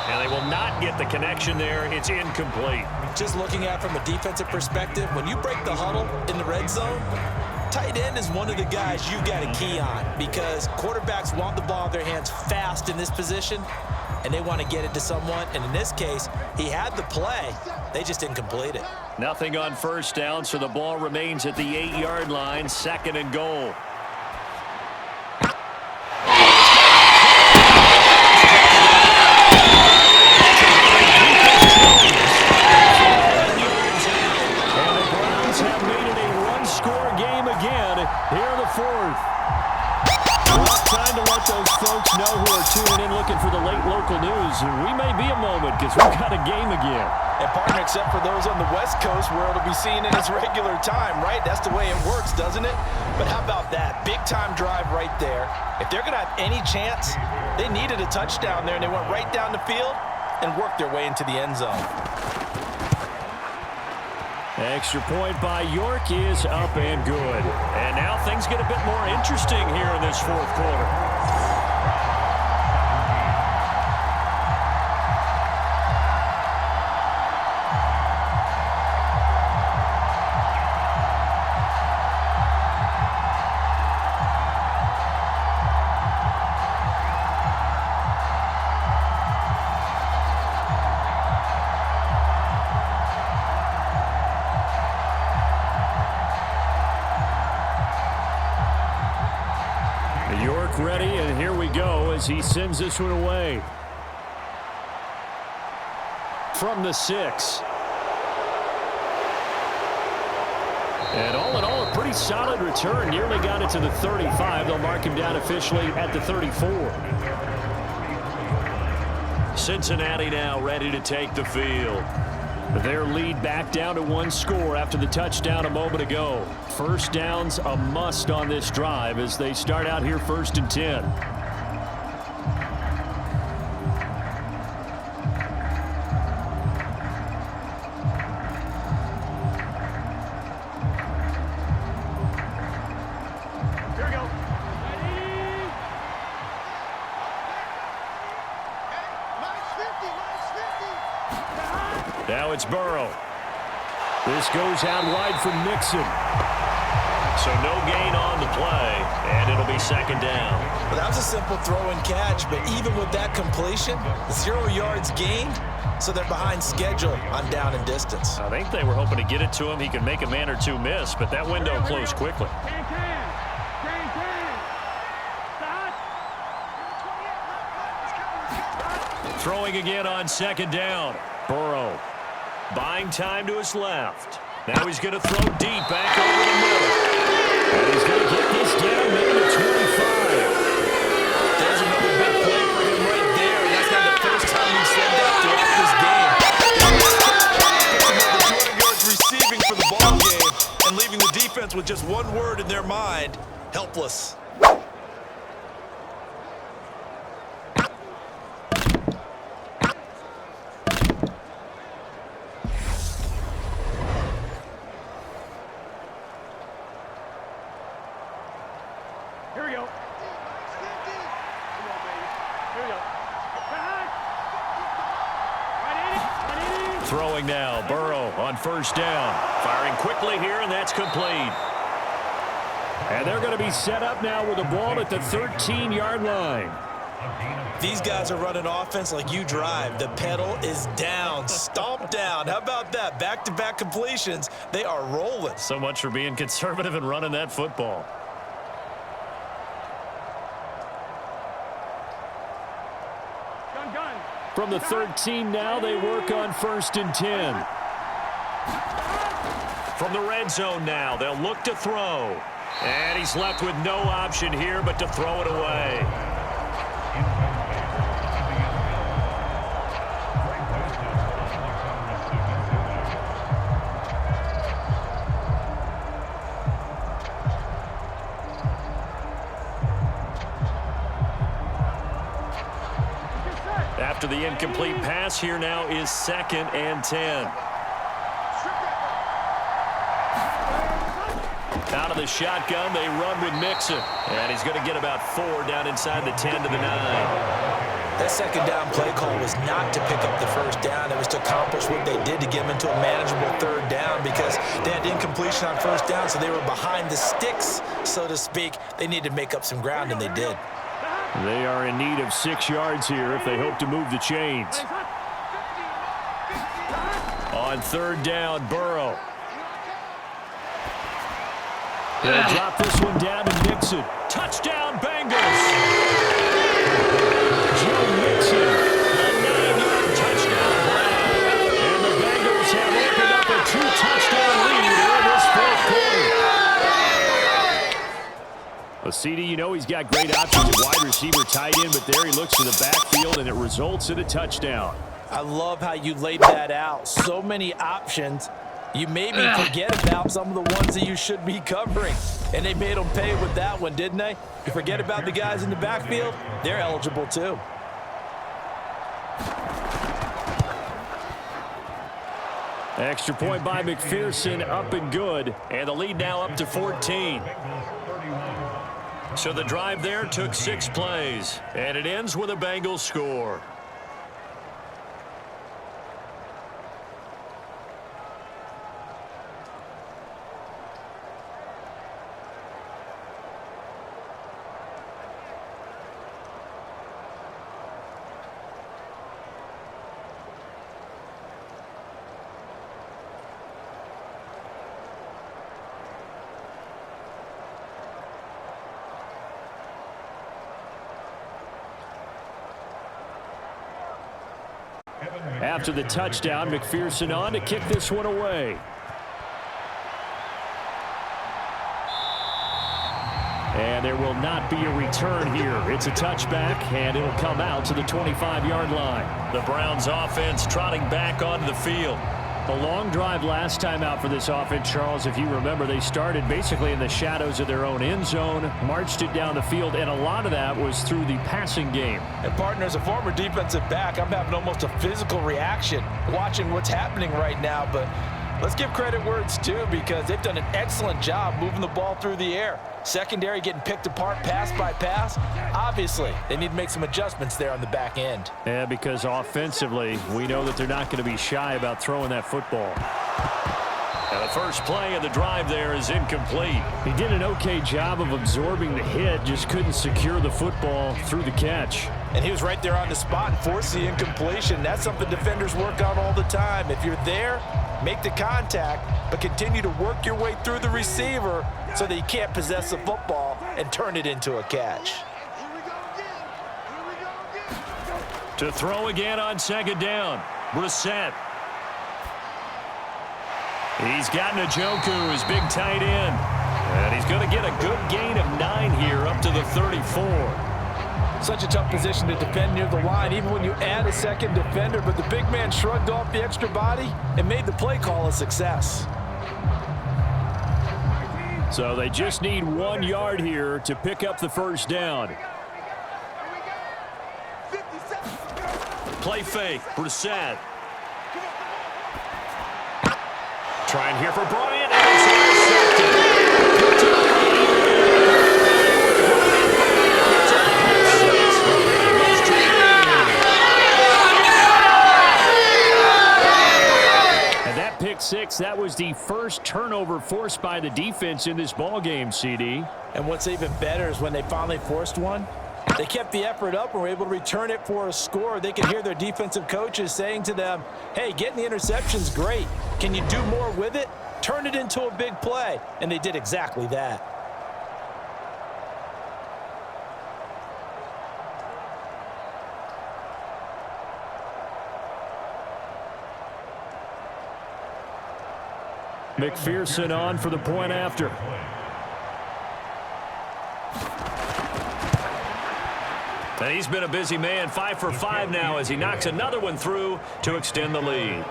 [SPEAKER 2] And they will not get the connection there. It's incomplete.
[SPEAKER 4] Just looking at it from a defensive perspective, when you break the huddle in the red zone, tight end is one of the guys you've got to key on because quarterbacks want the ball in their hands fast in this position, and they want to get it to someone. And in this case, he had the play. They just didn't complete it.
[SPEAKER 2] Nothing on first down, so the ball remains at the 8-yard line, 2nd and goal. fourth. Well, time to let those folks know who are tuning in looking for the late local news. We may be a moment because we've got a game again.
[SPEAKER 3] And partner, except for those on the West Coast where it'll be seen in its regular time, right? That's the way it works, doesn't it? But how about that? Big-time drive right there. If they're going to have any chance, they needed a touchdown there, and they went right down the field and worked their way into the end zone.
[SPEAKER 2] Extra point by York is up and good. And now things get a bit more interesting here in this fourth quarter. York ready, and here we go as he sends this one away. From the 6. And all in all, a pretty solid return. Nearly got it to the 35. They'll mark him down officially at the 34. Cincinnati now ready to take the field. Their lead back down to 1 score after the touchdown a moment ago. First down's a must on this drive as they start out here 1st and 10.
[SPEAKER 6] Here we go.
[SPEAKER 2] Now it's Burrow. This goes out wide for Mixon. So no gain on the play, and it'll be 2nd down.
[SPEAKER 4] Well, that was a simple throw and catch, but even with that completion, 0 yards gained, so they're behind schedule on down and distance.
[SPEAKER 2] I think they were hoping to get it to him. He could make a man or two miss, but that window closed quickly. Throwing again on 2nd down. Burrow buying time to his left. Now he's going to throw deep back over the middle. And he's going to get this down maybe to 25.
[SPEAKER 4] There's another big play for him right there, and that's not the first time he's said that throughout this game. Another 200 yards receiving for the ball game and leaving the defense with just one word in their mind: helpless.
[SPEAKER 6] Here we go. Here we go.
[SPEAKER 2] Throwing now, Burrow on 1st down. Firing quickly here, and that's complete. And they're going to be set up now with the ball at the 13-yard line.
[SPEAKER 4] These guys are running offense like you drive. The pedal is down, stomped down. How about that? Back-to-back completions. They are rolling.
[SPEAKER 2] So much for being conservative and running that football. From the 13 now, they work on 1st and 10. From the red zone now, they'll look to throw. And he's left with no option here but to throw it away. After the incomplete pass, here now is 2nd and 10. Out of the shotgun, they run with Mixon. And he's going to get about 4 down inside the 10 to the 9.
[SPEAKER 4] That 2nd down play call was not to pick up the 1st down. It was to accomplish what they did to get them into a manageable 3rd down because they had incompletion on 1st down, so they were behind the sticks, so to speak. They needed to make up some ground, and they did.
[SPEAKER 2] They are in need of 6 yards here if they hope to move the chains. On 3rd down, Burrow. They'll drop this one down to Mixon. Touchdown, Bengals! Joe Mixon, a 9-yard touchdown grab. And the Bengals have opened up a 2-touchdown lead in this 4th quarter. Well, CD, you know he's got great options at wide receiver, tight end, but there he looks to the backfield, and it results in a touchdown.
[SPEAKER 3] I love how you laid that out. So many options. You maybe forget about some of the ones that you should be covering. And they made them pay with that one, didn't they? You forget about the guys in the backfield, they're eligible too.
[SPEAKER 2] Extra point by McPherson, up and good. And the lead now up to 14. So the drive there took 6 plays. And it ends with a Bengals score. After the touchdown, McPherson on to kick this one away. And there will not be a return here. It's a touchback, and it'll come out to the 25-yard line. The Browns offense trotting back onto the field. A long drive last time out for this offense, Charles. If you remember, they started basically in the shadows of their own end zone, marched it down the field, and a lot of that was through the passing game.
[SPEAKER 3] And, partner, as a former defensive back, I'm having almost a physical reaction watching what's happening right now. But let's give credit where it's due, because they've done an excellent job moving the ball through the air. Secondary getting picked apart pass by pass. Obviously, they need to make some adjustments there on the back end.
[SPEAKER 2] Yeah, because offensively, we know that they're not going to be shy about throwing that football. Now the first play of the drive there is incomplete. He did an okay job of absorbing the hit, just couldn't secure the football through the catch.
[SPEAKER 3] And he was right there on the spot and forced the incompletion. That's something defenders work on all the time. If you're there, make the contact, but continue to work your way through the receiver so that you can't possess the football and turn it into a catch.
[SPEAKER 2] To throw again on second down, Brissett. He's got Njoku, his big tight end. And he's going to get a good gain of 9 here up to the 34.
[SPEAKER 3] Such a tough position to defend near the line, even when you add a second defender, but the big man shrugged off the extra body and made the play call a success.
[SPEAKER 2] So they just need 1 yard here to pick up the first down. Play fake, Brissett. Trying here for Bryant. And that pick six, that was the first turnover forced by the defense in this ball game, CD.
[SPEAKER 3] And what's even better is when they finally forced one, they kept the effort up and were able to return it for a score. They could hear their defensive coaches saying to them, hey, getting the interception's great. Can you do more with it? Turn it into a big play. And they did exactly that.
[SPEAKER 2] McPherson on for the point after. And he's been a busy man, 5 for 5 now as he knocks another one through to extend the lead.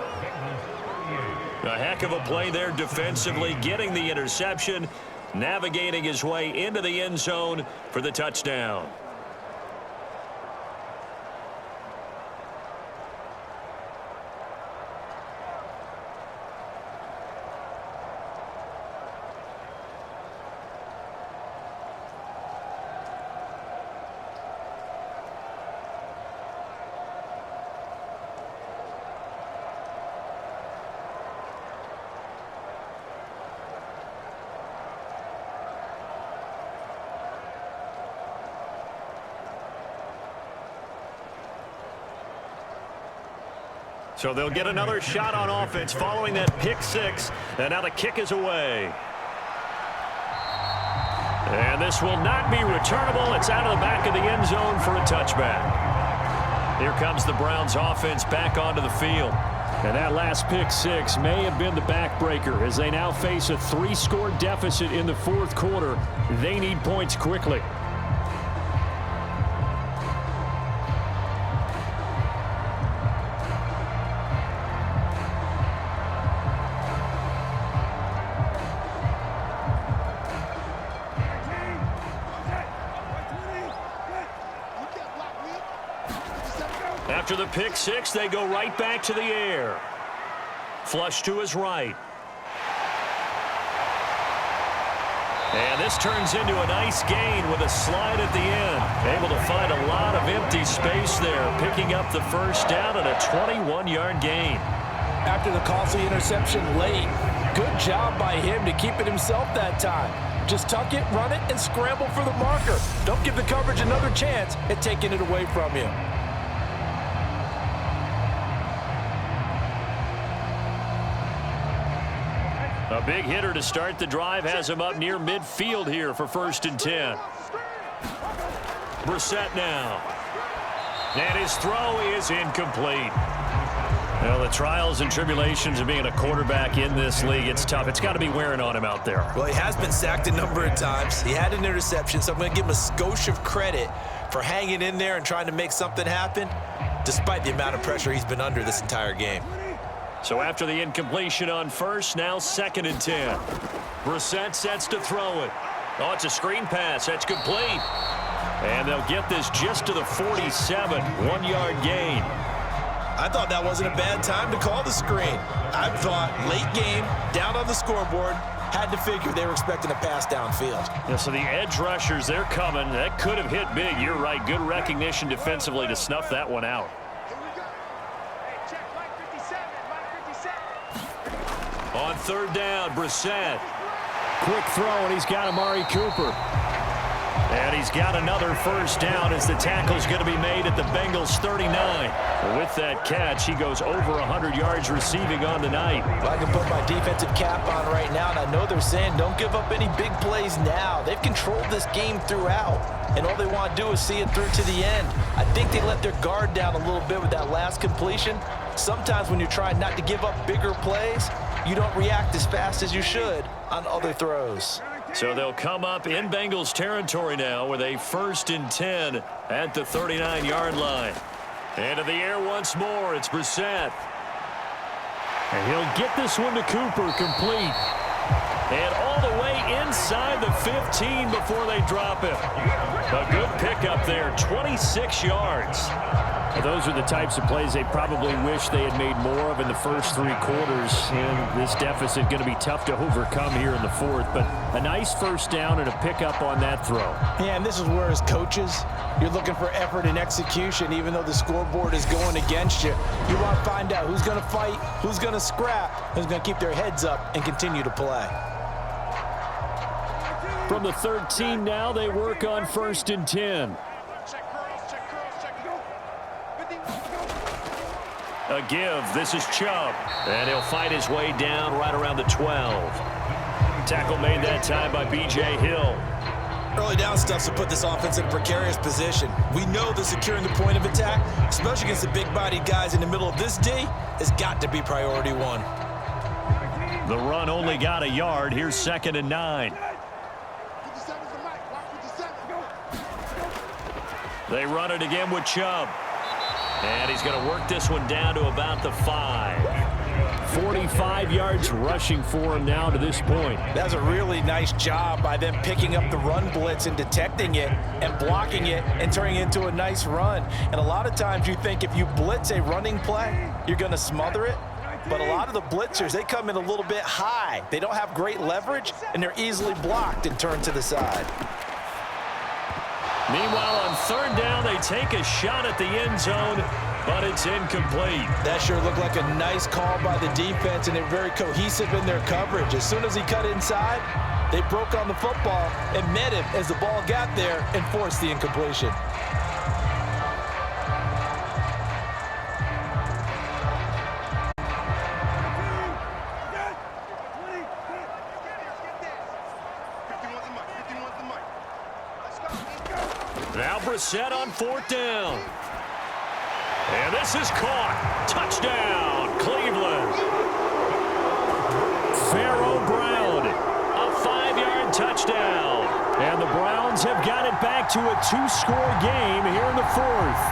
[SPEAKER 2] A heck of a play there defensively, getting the interception, navigating his way into the end zone for the touchdown. So they'll get another shot on offense following that pick six. And now the kick is away. And this will not be returnable. It's out of the back of the end zone for a touchback. Here comes the Browns offense back onto the field. And that last pick six may have been the backbreaker as they now face a 3-score deficit in the fourth quarter. They need points quickly. After the pick six, they go right back to the air. Flush to his right. And this turns into a nice gain with a slide at the end. Able to find a lot of empty space there, picking up the first down and a 21-yard gain.
[SPEAKER 3] After the costly interception late, good job by him to keep it himself that time. Just tuck it, run it, and scramble for the marker. Don't give the coverage another chance at taking it away from you.
[SPEAKER 2] A big hitter to start the drive has him up near midfield here for 1st and 10. Brissett now. And his throw is incomplete. Well, the trials and tribulations of being a quarterback in this league, it's tough. It's got to be wearing on him out there.
[SPEAKER 4] Well, he has been sacked a number of times. He had an interception, so I'm going to give him a skosh of credit for hanging in there and trying to make something happen, despite the amount of pressure he's been under this entire game.
[SPEAKER 2] So after the incompletion on first, now 2nd and 10. Brissett sets to throw it. Oh, it's a screen pass. That's complete. And they'll get this just to the 47. 1-yard gain.
[SPEAKER 4] I thought that wasn't a bad time to call the screen. I thought late game, down on the scoreboard, had to figure they were expecting a pass downfield.
[SPEAKER 2] Yeah, so the edge rushers, they're coming. That could have hit big. You're right. Good recognition defensively to snuff that one out. On 3rd down, Brissett. Quick throw, and he's got Amari Cooper. And he's got another first down as the tackle's going to be made at the Bengals 39. With that catch, he goes over 100 yards receiving on the night.
[SPEAKER 3] Well, I can put my defensive cap on right now, and I know they're saying don't give up any big plays now. They've controlled this game throughout, and all they want to do is see it through to the end. I think they let their guard down a little bit with that last completion. Sometimes when you're trying not to give up bigger plays, you don't react as fast as you should on other throws.
[SPEAKER 2] So they'll come up in Bengals territory now with a 1st and 10 at the 39-yard line. Into the air once more, it's Brissett. And he'll get this one to Cooper, complete. And all the way inside the 15 before they drop him. A good pickup there, 26 yards. Well, those are the types of plays they probably wish they had made more of in the first 3 quarters. And this deficit going to be tough to overcome here in the fourth. But a nice first down and a pickup on that throw.
[SPEAKER 3] Yeah, and this is where as coaches, you're looking for effort and execution. Even though the scoreboard is going against you, you want to find out who's going to fight, who's going to scrap, who's going to keep their heads up and continue to play.
[SPEAKER 2] From the 13 now, they work on 1st and 10. A give. This is Chubb. And he'll fight his way down right around the 12. Tackle made that time by B.J. Hill.
[SPEAKER 4] Early down stuff to put this offense in a precarious position. We know that securing the point of attack, especially against the big-bodied guys in the middle of this D, has got to be priority one.
[SPEAKER 2] The run only got a yard. Here's 2nd and 9. They run it again with Chubb. And he's going to work this one down to about the 5. 45 yards rushing for him now to this point.
[SPEAKER 3] That's a really nice job by them picking up the run blitz and detecting it and blocking it and turning it into a nice run. And a lot of times you think if you blitz a running play, you're going to smother it. But a lot of the blitzers, they come in a little bit high. They don't have great leverage, and they're easily blocked and turned to the side.
[SPEAKER 2] Meanwhile, on 3rd down, they take a shot at the end zone, but it's incomplete.
[SPEAKER 3] That sure looked like a nice call by the defense, and they're very cohesive in their coverage. As soon as he cut inside, they broke on the football and met him as the ball got there and forced the incompletion.
[SPEAKER 2] Now Brissett on 4th down. And this is caught. Touchdown, Cleveland. back to a two-score game here in the fourth.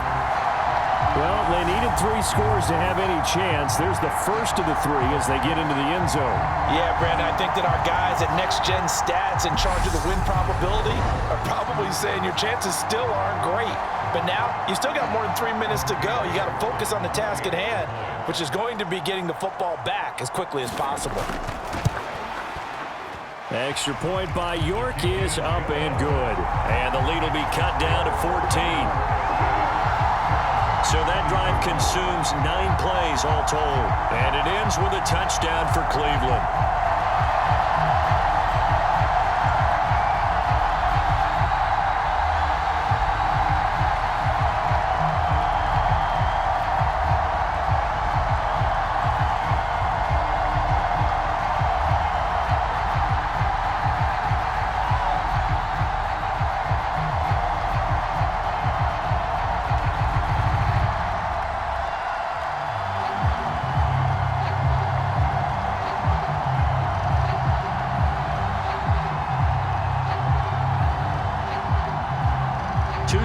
[SPEAKER 2] Well, they needed 3 scores to have any chance. There's the first of the 3 as they get into the end zone.
[SPEAKER 3] Yeah, Brandon, I think that our guys at Next Gen Stats in charge of the win probability are probably saying your chances still aren't great. But now, you still got more than 3 minutes to go. You got to focus on the task at hand, which is going to be getting the football back as quickly as possible.
[SPEAKER 2] Extra point by York is up and good. And the lead will be cut down to 14. So that drive consumes 9 plays all told. And it ends with a touchdown for Cleveland.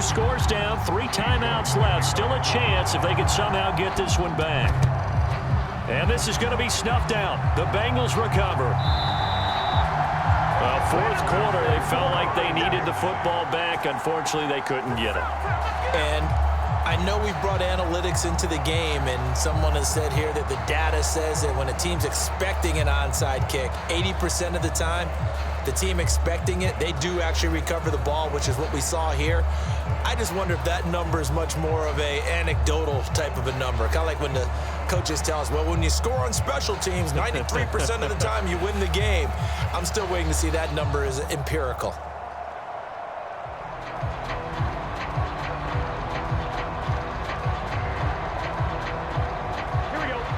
[SPEAKER 2] Scores down, 3 timeouts left. Still a chance if they could somehow get this one back. And this is going to be snuffed out. The Bengals recover. Well, fourth quarter, they felt like they needed the football back. Unfortunately, they couldn't get it.
[SPEAKER 4] And I know we brought analytics into the game, and someone has said here that the data says that when a team's expecting an onside kick, 80% of the time, the team expecting it, they do actually recover the ball, which is what we saw here. I just wonder if that number is much more of a anecdotal type of a number. Kind of like when the coaches tell us, well, when you score on special teams, 93% of the time you win the game. I'm still waiting to see that number is empirical.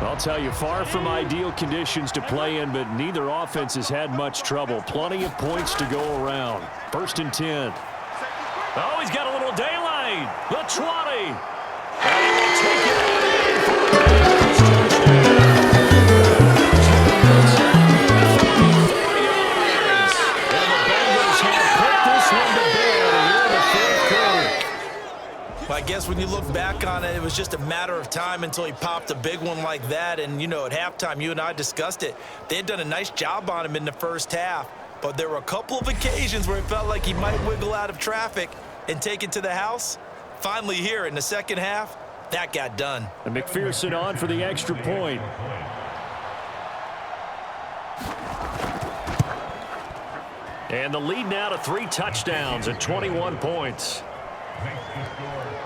[SPEAKER 2] I'll tell you, far from ideal conditions to play in, but neither offense has had much trouble. Plenty of points to go around. 1st and 10. Oh, he's got a little daylight. The 20. And he will take it in for the Bengals touchdown. 40 yards. And the Bengals have put this one to bed here in the 4th quarter.
[SPEAKER 4] Well, I guess when you look back on it, it was just a matter of time until he popped a big one like that. And, you know, at halftime, you and I discussed it. They had done a nice job on him in the first half. But there were a couple of occasions where it felt like he might wiggle out of traffic and take it to the house. Finally here in the second half, that got done.
[SPEAKER 2] And McPherson on for the extra point. And the lead now to 3 touchdowns and 21 points.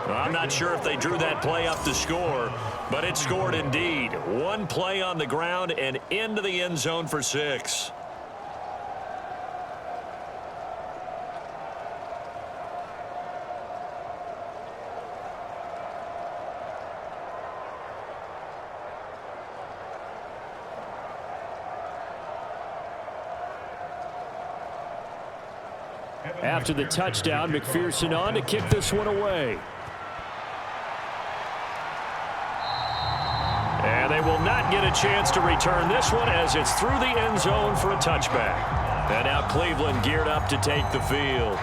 [SPEAKER 2] Well, I'm not sure if they drew that play up to score, but it scored indeed. 1 play on the ground and into the end zone for 6. After the touchdown, McPherson on to kick this one away. And they will not get a chance to return this one as it's through the end zone for a touchback. And now Cleveland geared up to take the field.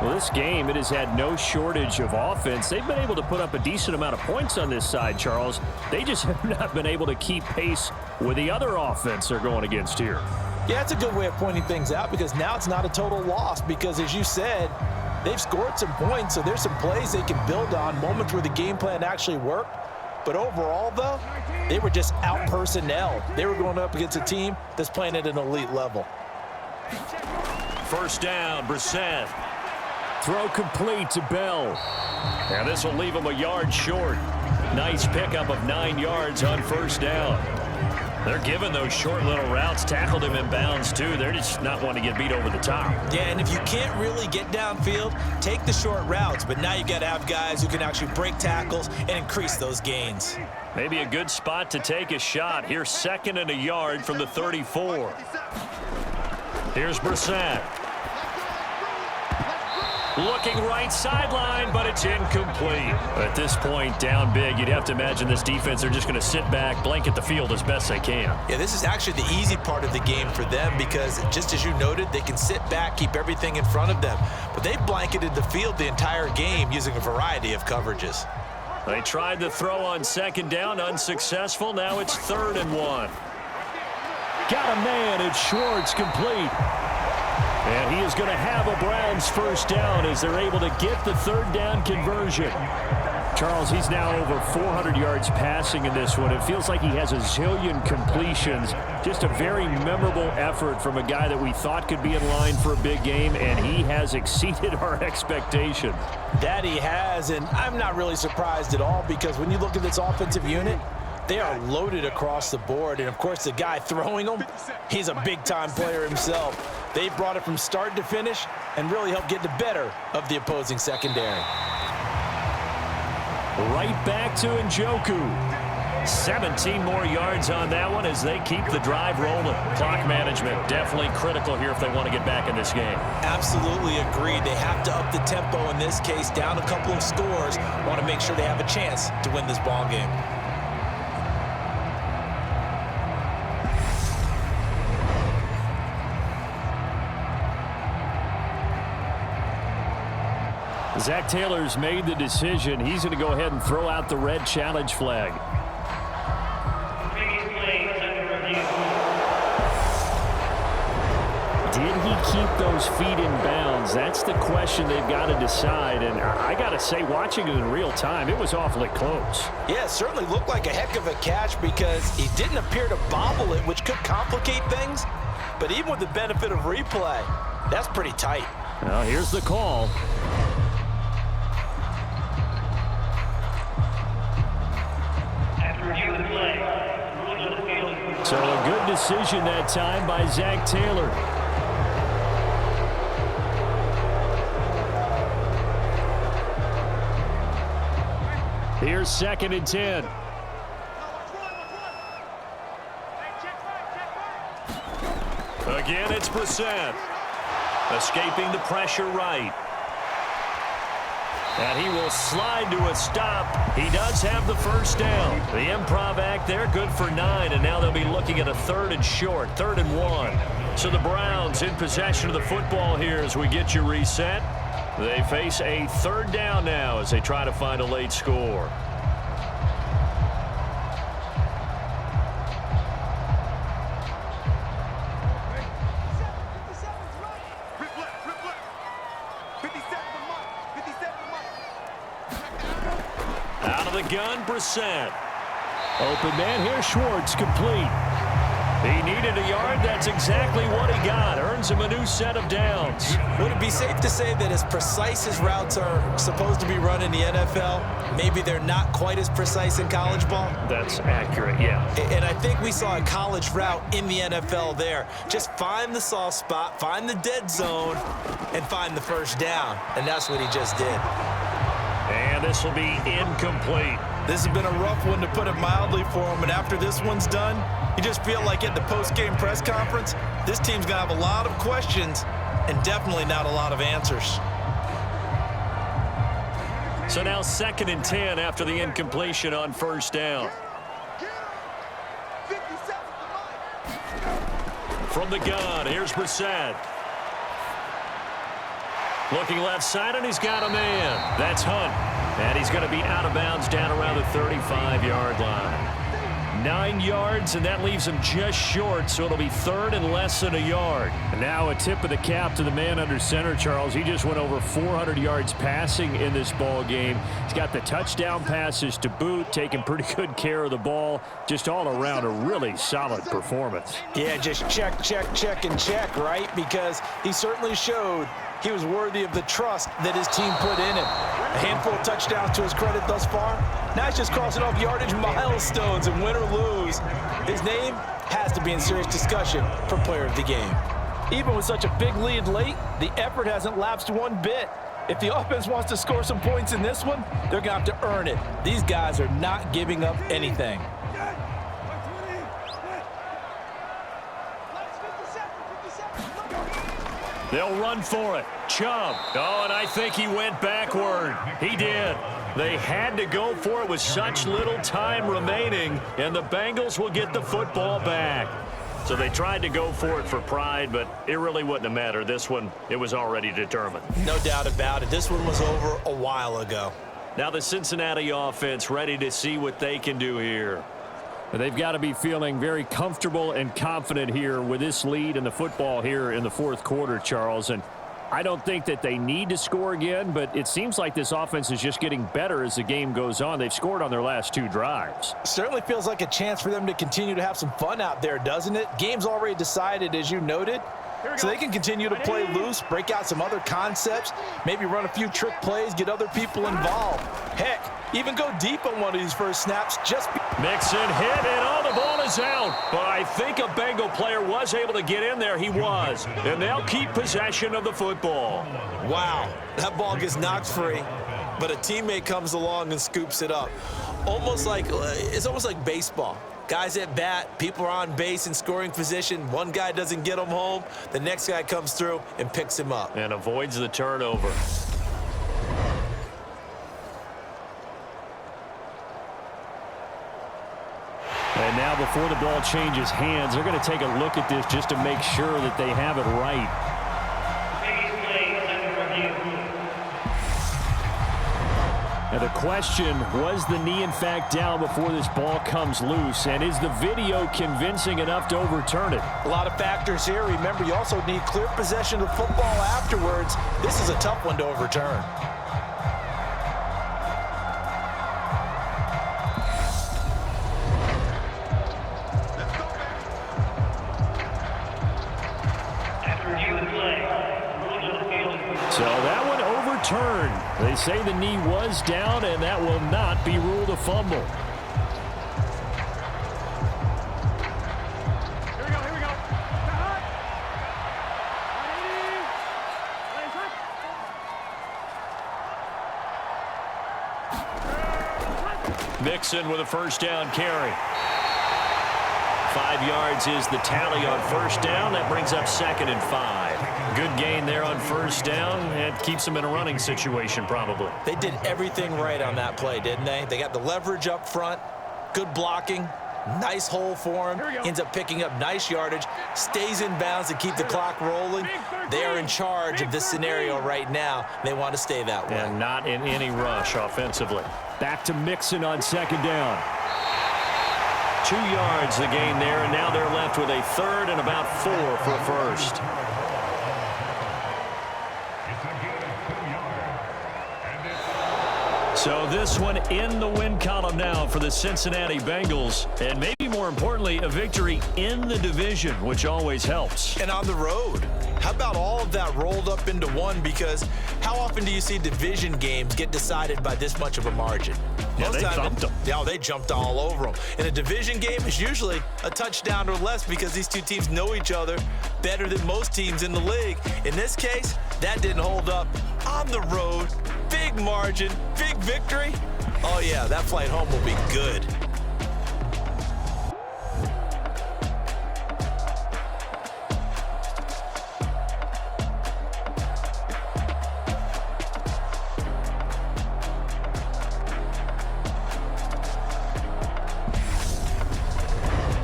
[SPEAKER 2] Well, this game, it has had no shortage of offense. They've been able to put up a decent amount of points on this side, Charles. They just have not been able to keep pace with the other offense they're going against here.
[SPEAKER 3] Yeah, that's a good way of pointing things out because now it's not a total loss because, as you said, they've scored some points, so there's some plays they can build on, moments where the game plan actually worked. But overall, though, they were just out-personnel. They were going up against a team that's playing at an elite level.
[SPEAKER 2] First down, Brissett. Throw complete to Bell. And this will leave him a yard short. Nice pickup of 9 yards on first down. They're giving those short little routes. Tackled him in bounds, too. They're just not wanting to get beat over the top.
[SPEAKER 4] Yeah, and if you can't really get downfield, take the short routes. But now you got to have guys who can actually break tackles and increase those gains.
[SPEAKER 2] Maybe a good spot to take a shot. Here's 2nd and a yard from the 34. Here's Brissett. Looking right sideline, but it's incomplete. At this point, down big, you'd have to imagine this defense, they're just going to sit back, blanket the field as best they can.
[SPEAKER 4] Yeah, this is actually the easy part of the game for them because, just as you noted, they can sit back, keep everything in front of them. But they've blanketed the field the entire game using a variety of coverages.
[SPEAKER 2] They tried to throw on second down, unsuccessful. Now it's 3rd and 1. Got a man, it's Schwartz, complete. And he is going to have a Browns first down as they're able to get the 3rd down conversion. Charles, he's now over 400 yards passing in this one. It feels like he has a zillion completions. Just a very memorable effort from a guy that we thought could be in line for a big game, and he has exceeded our expectations.
[SPEAKER 3] That he has, and I'm not really surprised at all because when you look at this offensive unit, they are loaded across the board. And, of course, the guy throwing them, he's a big-time player himself. They brought it from start to finish and really helped get the better of the opposing secondary.
[SPEAKER 2] Right back to Njoku. 17 more yards on that one as they keep the drive rolling. Clock management definitely critical here if they want to get back in this game.
[SPEAKER 4] Absolutely agreed. They have to up the tempo in this case, down a couple of scores. Want to make sure they have a chance to win this ball game.
[SPEAKER 2] Zach Taylor's made the decision. He's going to go ahead and throw out the red challenge flag. Did he keep those feet in bounds? That's the question they've got to decide. And I got to say, watching it in real time, it was awfully close.
[SPEAKER 3] Yeah, it certainly looked like a heck of a catch because he didn't appear to bobble it, which could complicate things. But even with the benefit of replay, that's pretty tight.
[SPEAKER 2] Well, here's the call. So a good decision that time by Zach Taylor. Here's 2nd and 10. Again, it's Brissett. Escaping the pressure right. And he will slide to a stop. He does have the first down. The improv act there, good for 9. And now they'll be looking at a 3rd and short, 3rd and 1. So the Browns in possession of the football here as we get you reset. They face a 3rd down now as they try to find a late score. Out of the gun, Brissett. Open man here, Schwartz, complete. He needed a yard. That's exactly what he got. Earns him a new set of downs.
[SPEAKER 4] Would it be safe to say that as precise as routes are supposed to be run in the NFL, maybe they're not quite as precise in college ball?
[SPEAKER 2] That's accurate, yeah.
[SPEAKER 4] And I think we saw a college route in the NFL there. Just find the soft spot, find the dead zone, and find the first down. And that's what he just did.
[SPEAKER 2] And this will be incomplete.
[SPEAKER 3] This has been a rough one, to put it mildly, for him. And after this one's done, you just feel like at the post-game press conference, this team's going to have a lot of questions and definitely not a lot of answers.
[SPEAKER 2] So now 2nd and 10 after the incompletion on first down. From the gun, here's Brissett. Looking left side, and he's got a man. That's Hunt. And he's going to be out of bounds down around the 35-yard line. 9 yards, and that leaves him just short, so it'll be 3rd and less than a yard. And now a tip of the cap to the man under center, Charles. He just went over 400 yards passing in this ball game. He's got the touchdown passes to boot, taking pretty good care of the ball. Just all around a really solid performance.
[SPEAKER 3] Yeah, just check, check, check, and check, right? Because he certainly showed he was worthy of the trust that his team put in him. A handful of touchdowns to his credit thus far. Now he's just crossing off yardage milestones, and win or lose, his name has to be in serious discussion for player of the game. Even with such a big lead late, the effort hasn't lapsed one bit. If the offense wants to score some points in this one, they're going to have to earn it. These guys are not giving up anything.
[SPEAKER 2] They'll run for it. Chubb. Oh, and I think he went backward. He did. They had to go for it with such little time remaining, and the Bengals will get the football back. So they tried to go for it for pride, but it really wouldn't have mattered. This one, it was already determined.
[SPEAKER 4] No doubt about it. This one was over a while ago.
[SPEAKER 2] Now the Cincinnati offense ready to see what they can do here.
[SPEAKER 7] They've got to be feeling very comfortable and confident here with this lead in the football here in the fourth quarter, Charles. And I don't think that they need to score again, but it seems like this offense is just getting better as the game goes on. They've scored on their last 2 drives.
[SPEAKER 3] Certainly feels like a chance for them to continue to have some fun out there, doesn't it? Game's already decided, as you noted. So they can continue to play loose, break out some other concepts, maybe run a few trick plays, get other people involved. Heck, even go deep on one of these first snaps.
[SPEAKER 2] Mixon hit, and the ball is out. But I think a Bengal player was able to get in there. He was. And they'll keep possession of the football.
[SPEAKER 4] Wow, that ball gets knocked free, but a teammate comes along and scoops it up. It's almost like baseball. Guys at bat, people are on base in scoring position. One guy doesn't get him home. The next guy comes through and picks him up.
[SPEAKER 2] And avoids the turnover.
[SPEAKER 7] And now before the ball changes hands, they're going to take a look at this just to make sure that they have it right. Now the question, was the knee in fact down before this ball comes loose? And is the video convincing enough to overturn it?
[SPEAKER 3] A lot of factors here. Remember, you also need clear possession of football afterwards. This is a tough one to overturn.
[SPEAKER 7] So that one overturned. They say the knee was down, and that will not be ruled a fumble.
[SPEAKER 6] Here we go, here we go.
[SPEAKER 2] Mixon with a first down carry. 5 yards is the tally on first down. That brings up 2nd and 5. Good gain there on first down. It keeps them in a running situation probably.
[SPEAKER 4] They did everything right on that play, didn't they? They got the leverage up front, good blocking, nice hole for him, ends up picking up nice yardage, stays in bounds to keep the clock rolling. They are in charge of this scenario right now. They want to stay that way.
[SPEAKER 2] And not in any rush offensively.
[SPEAKER 7] Back to Mixon on 2nd down.
[SPEAKER 2] 2 yards the gain there, and now they're left with a 3rd and about 4 for a first. So this one in the win column now for the Cincinnati Bengals, and maybe more importantly, a victory in the division, which always helps.
[SPEAKER 4] And on the road. How about all of that rolled up into one? Because how often do you see division games get decided by this much of a margin?
[SPEAKER 2] Yeah, they thumped them.
[SPEAKER 4] Yeah, they jumped all over them. And a division game is usually a touchdown or less because these two teams know each other better than most teams in the league. In this case, that didn't hold up. On the road, big margin, big victory. Oh, yeah, that flight home will be good.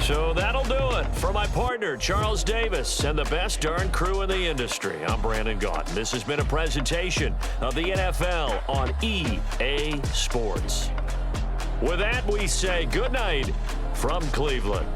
[SPEAKER 2] So that'll do it for my partner, Charles Davis, and the best darn crew in the industry. I'm Brandon Gaudin. This has been a presentation of the NFL on EA Sports. With that, we say good night from Cleveland.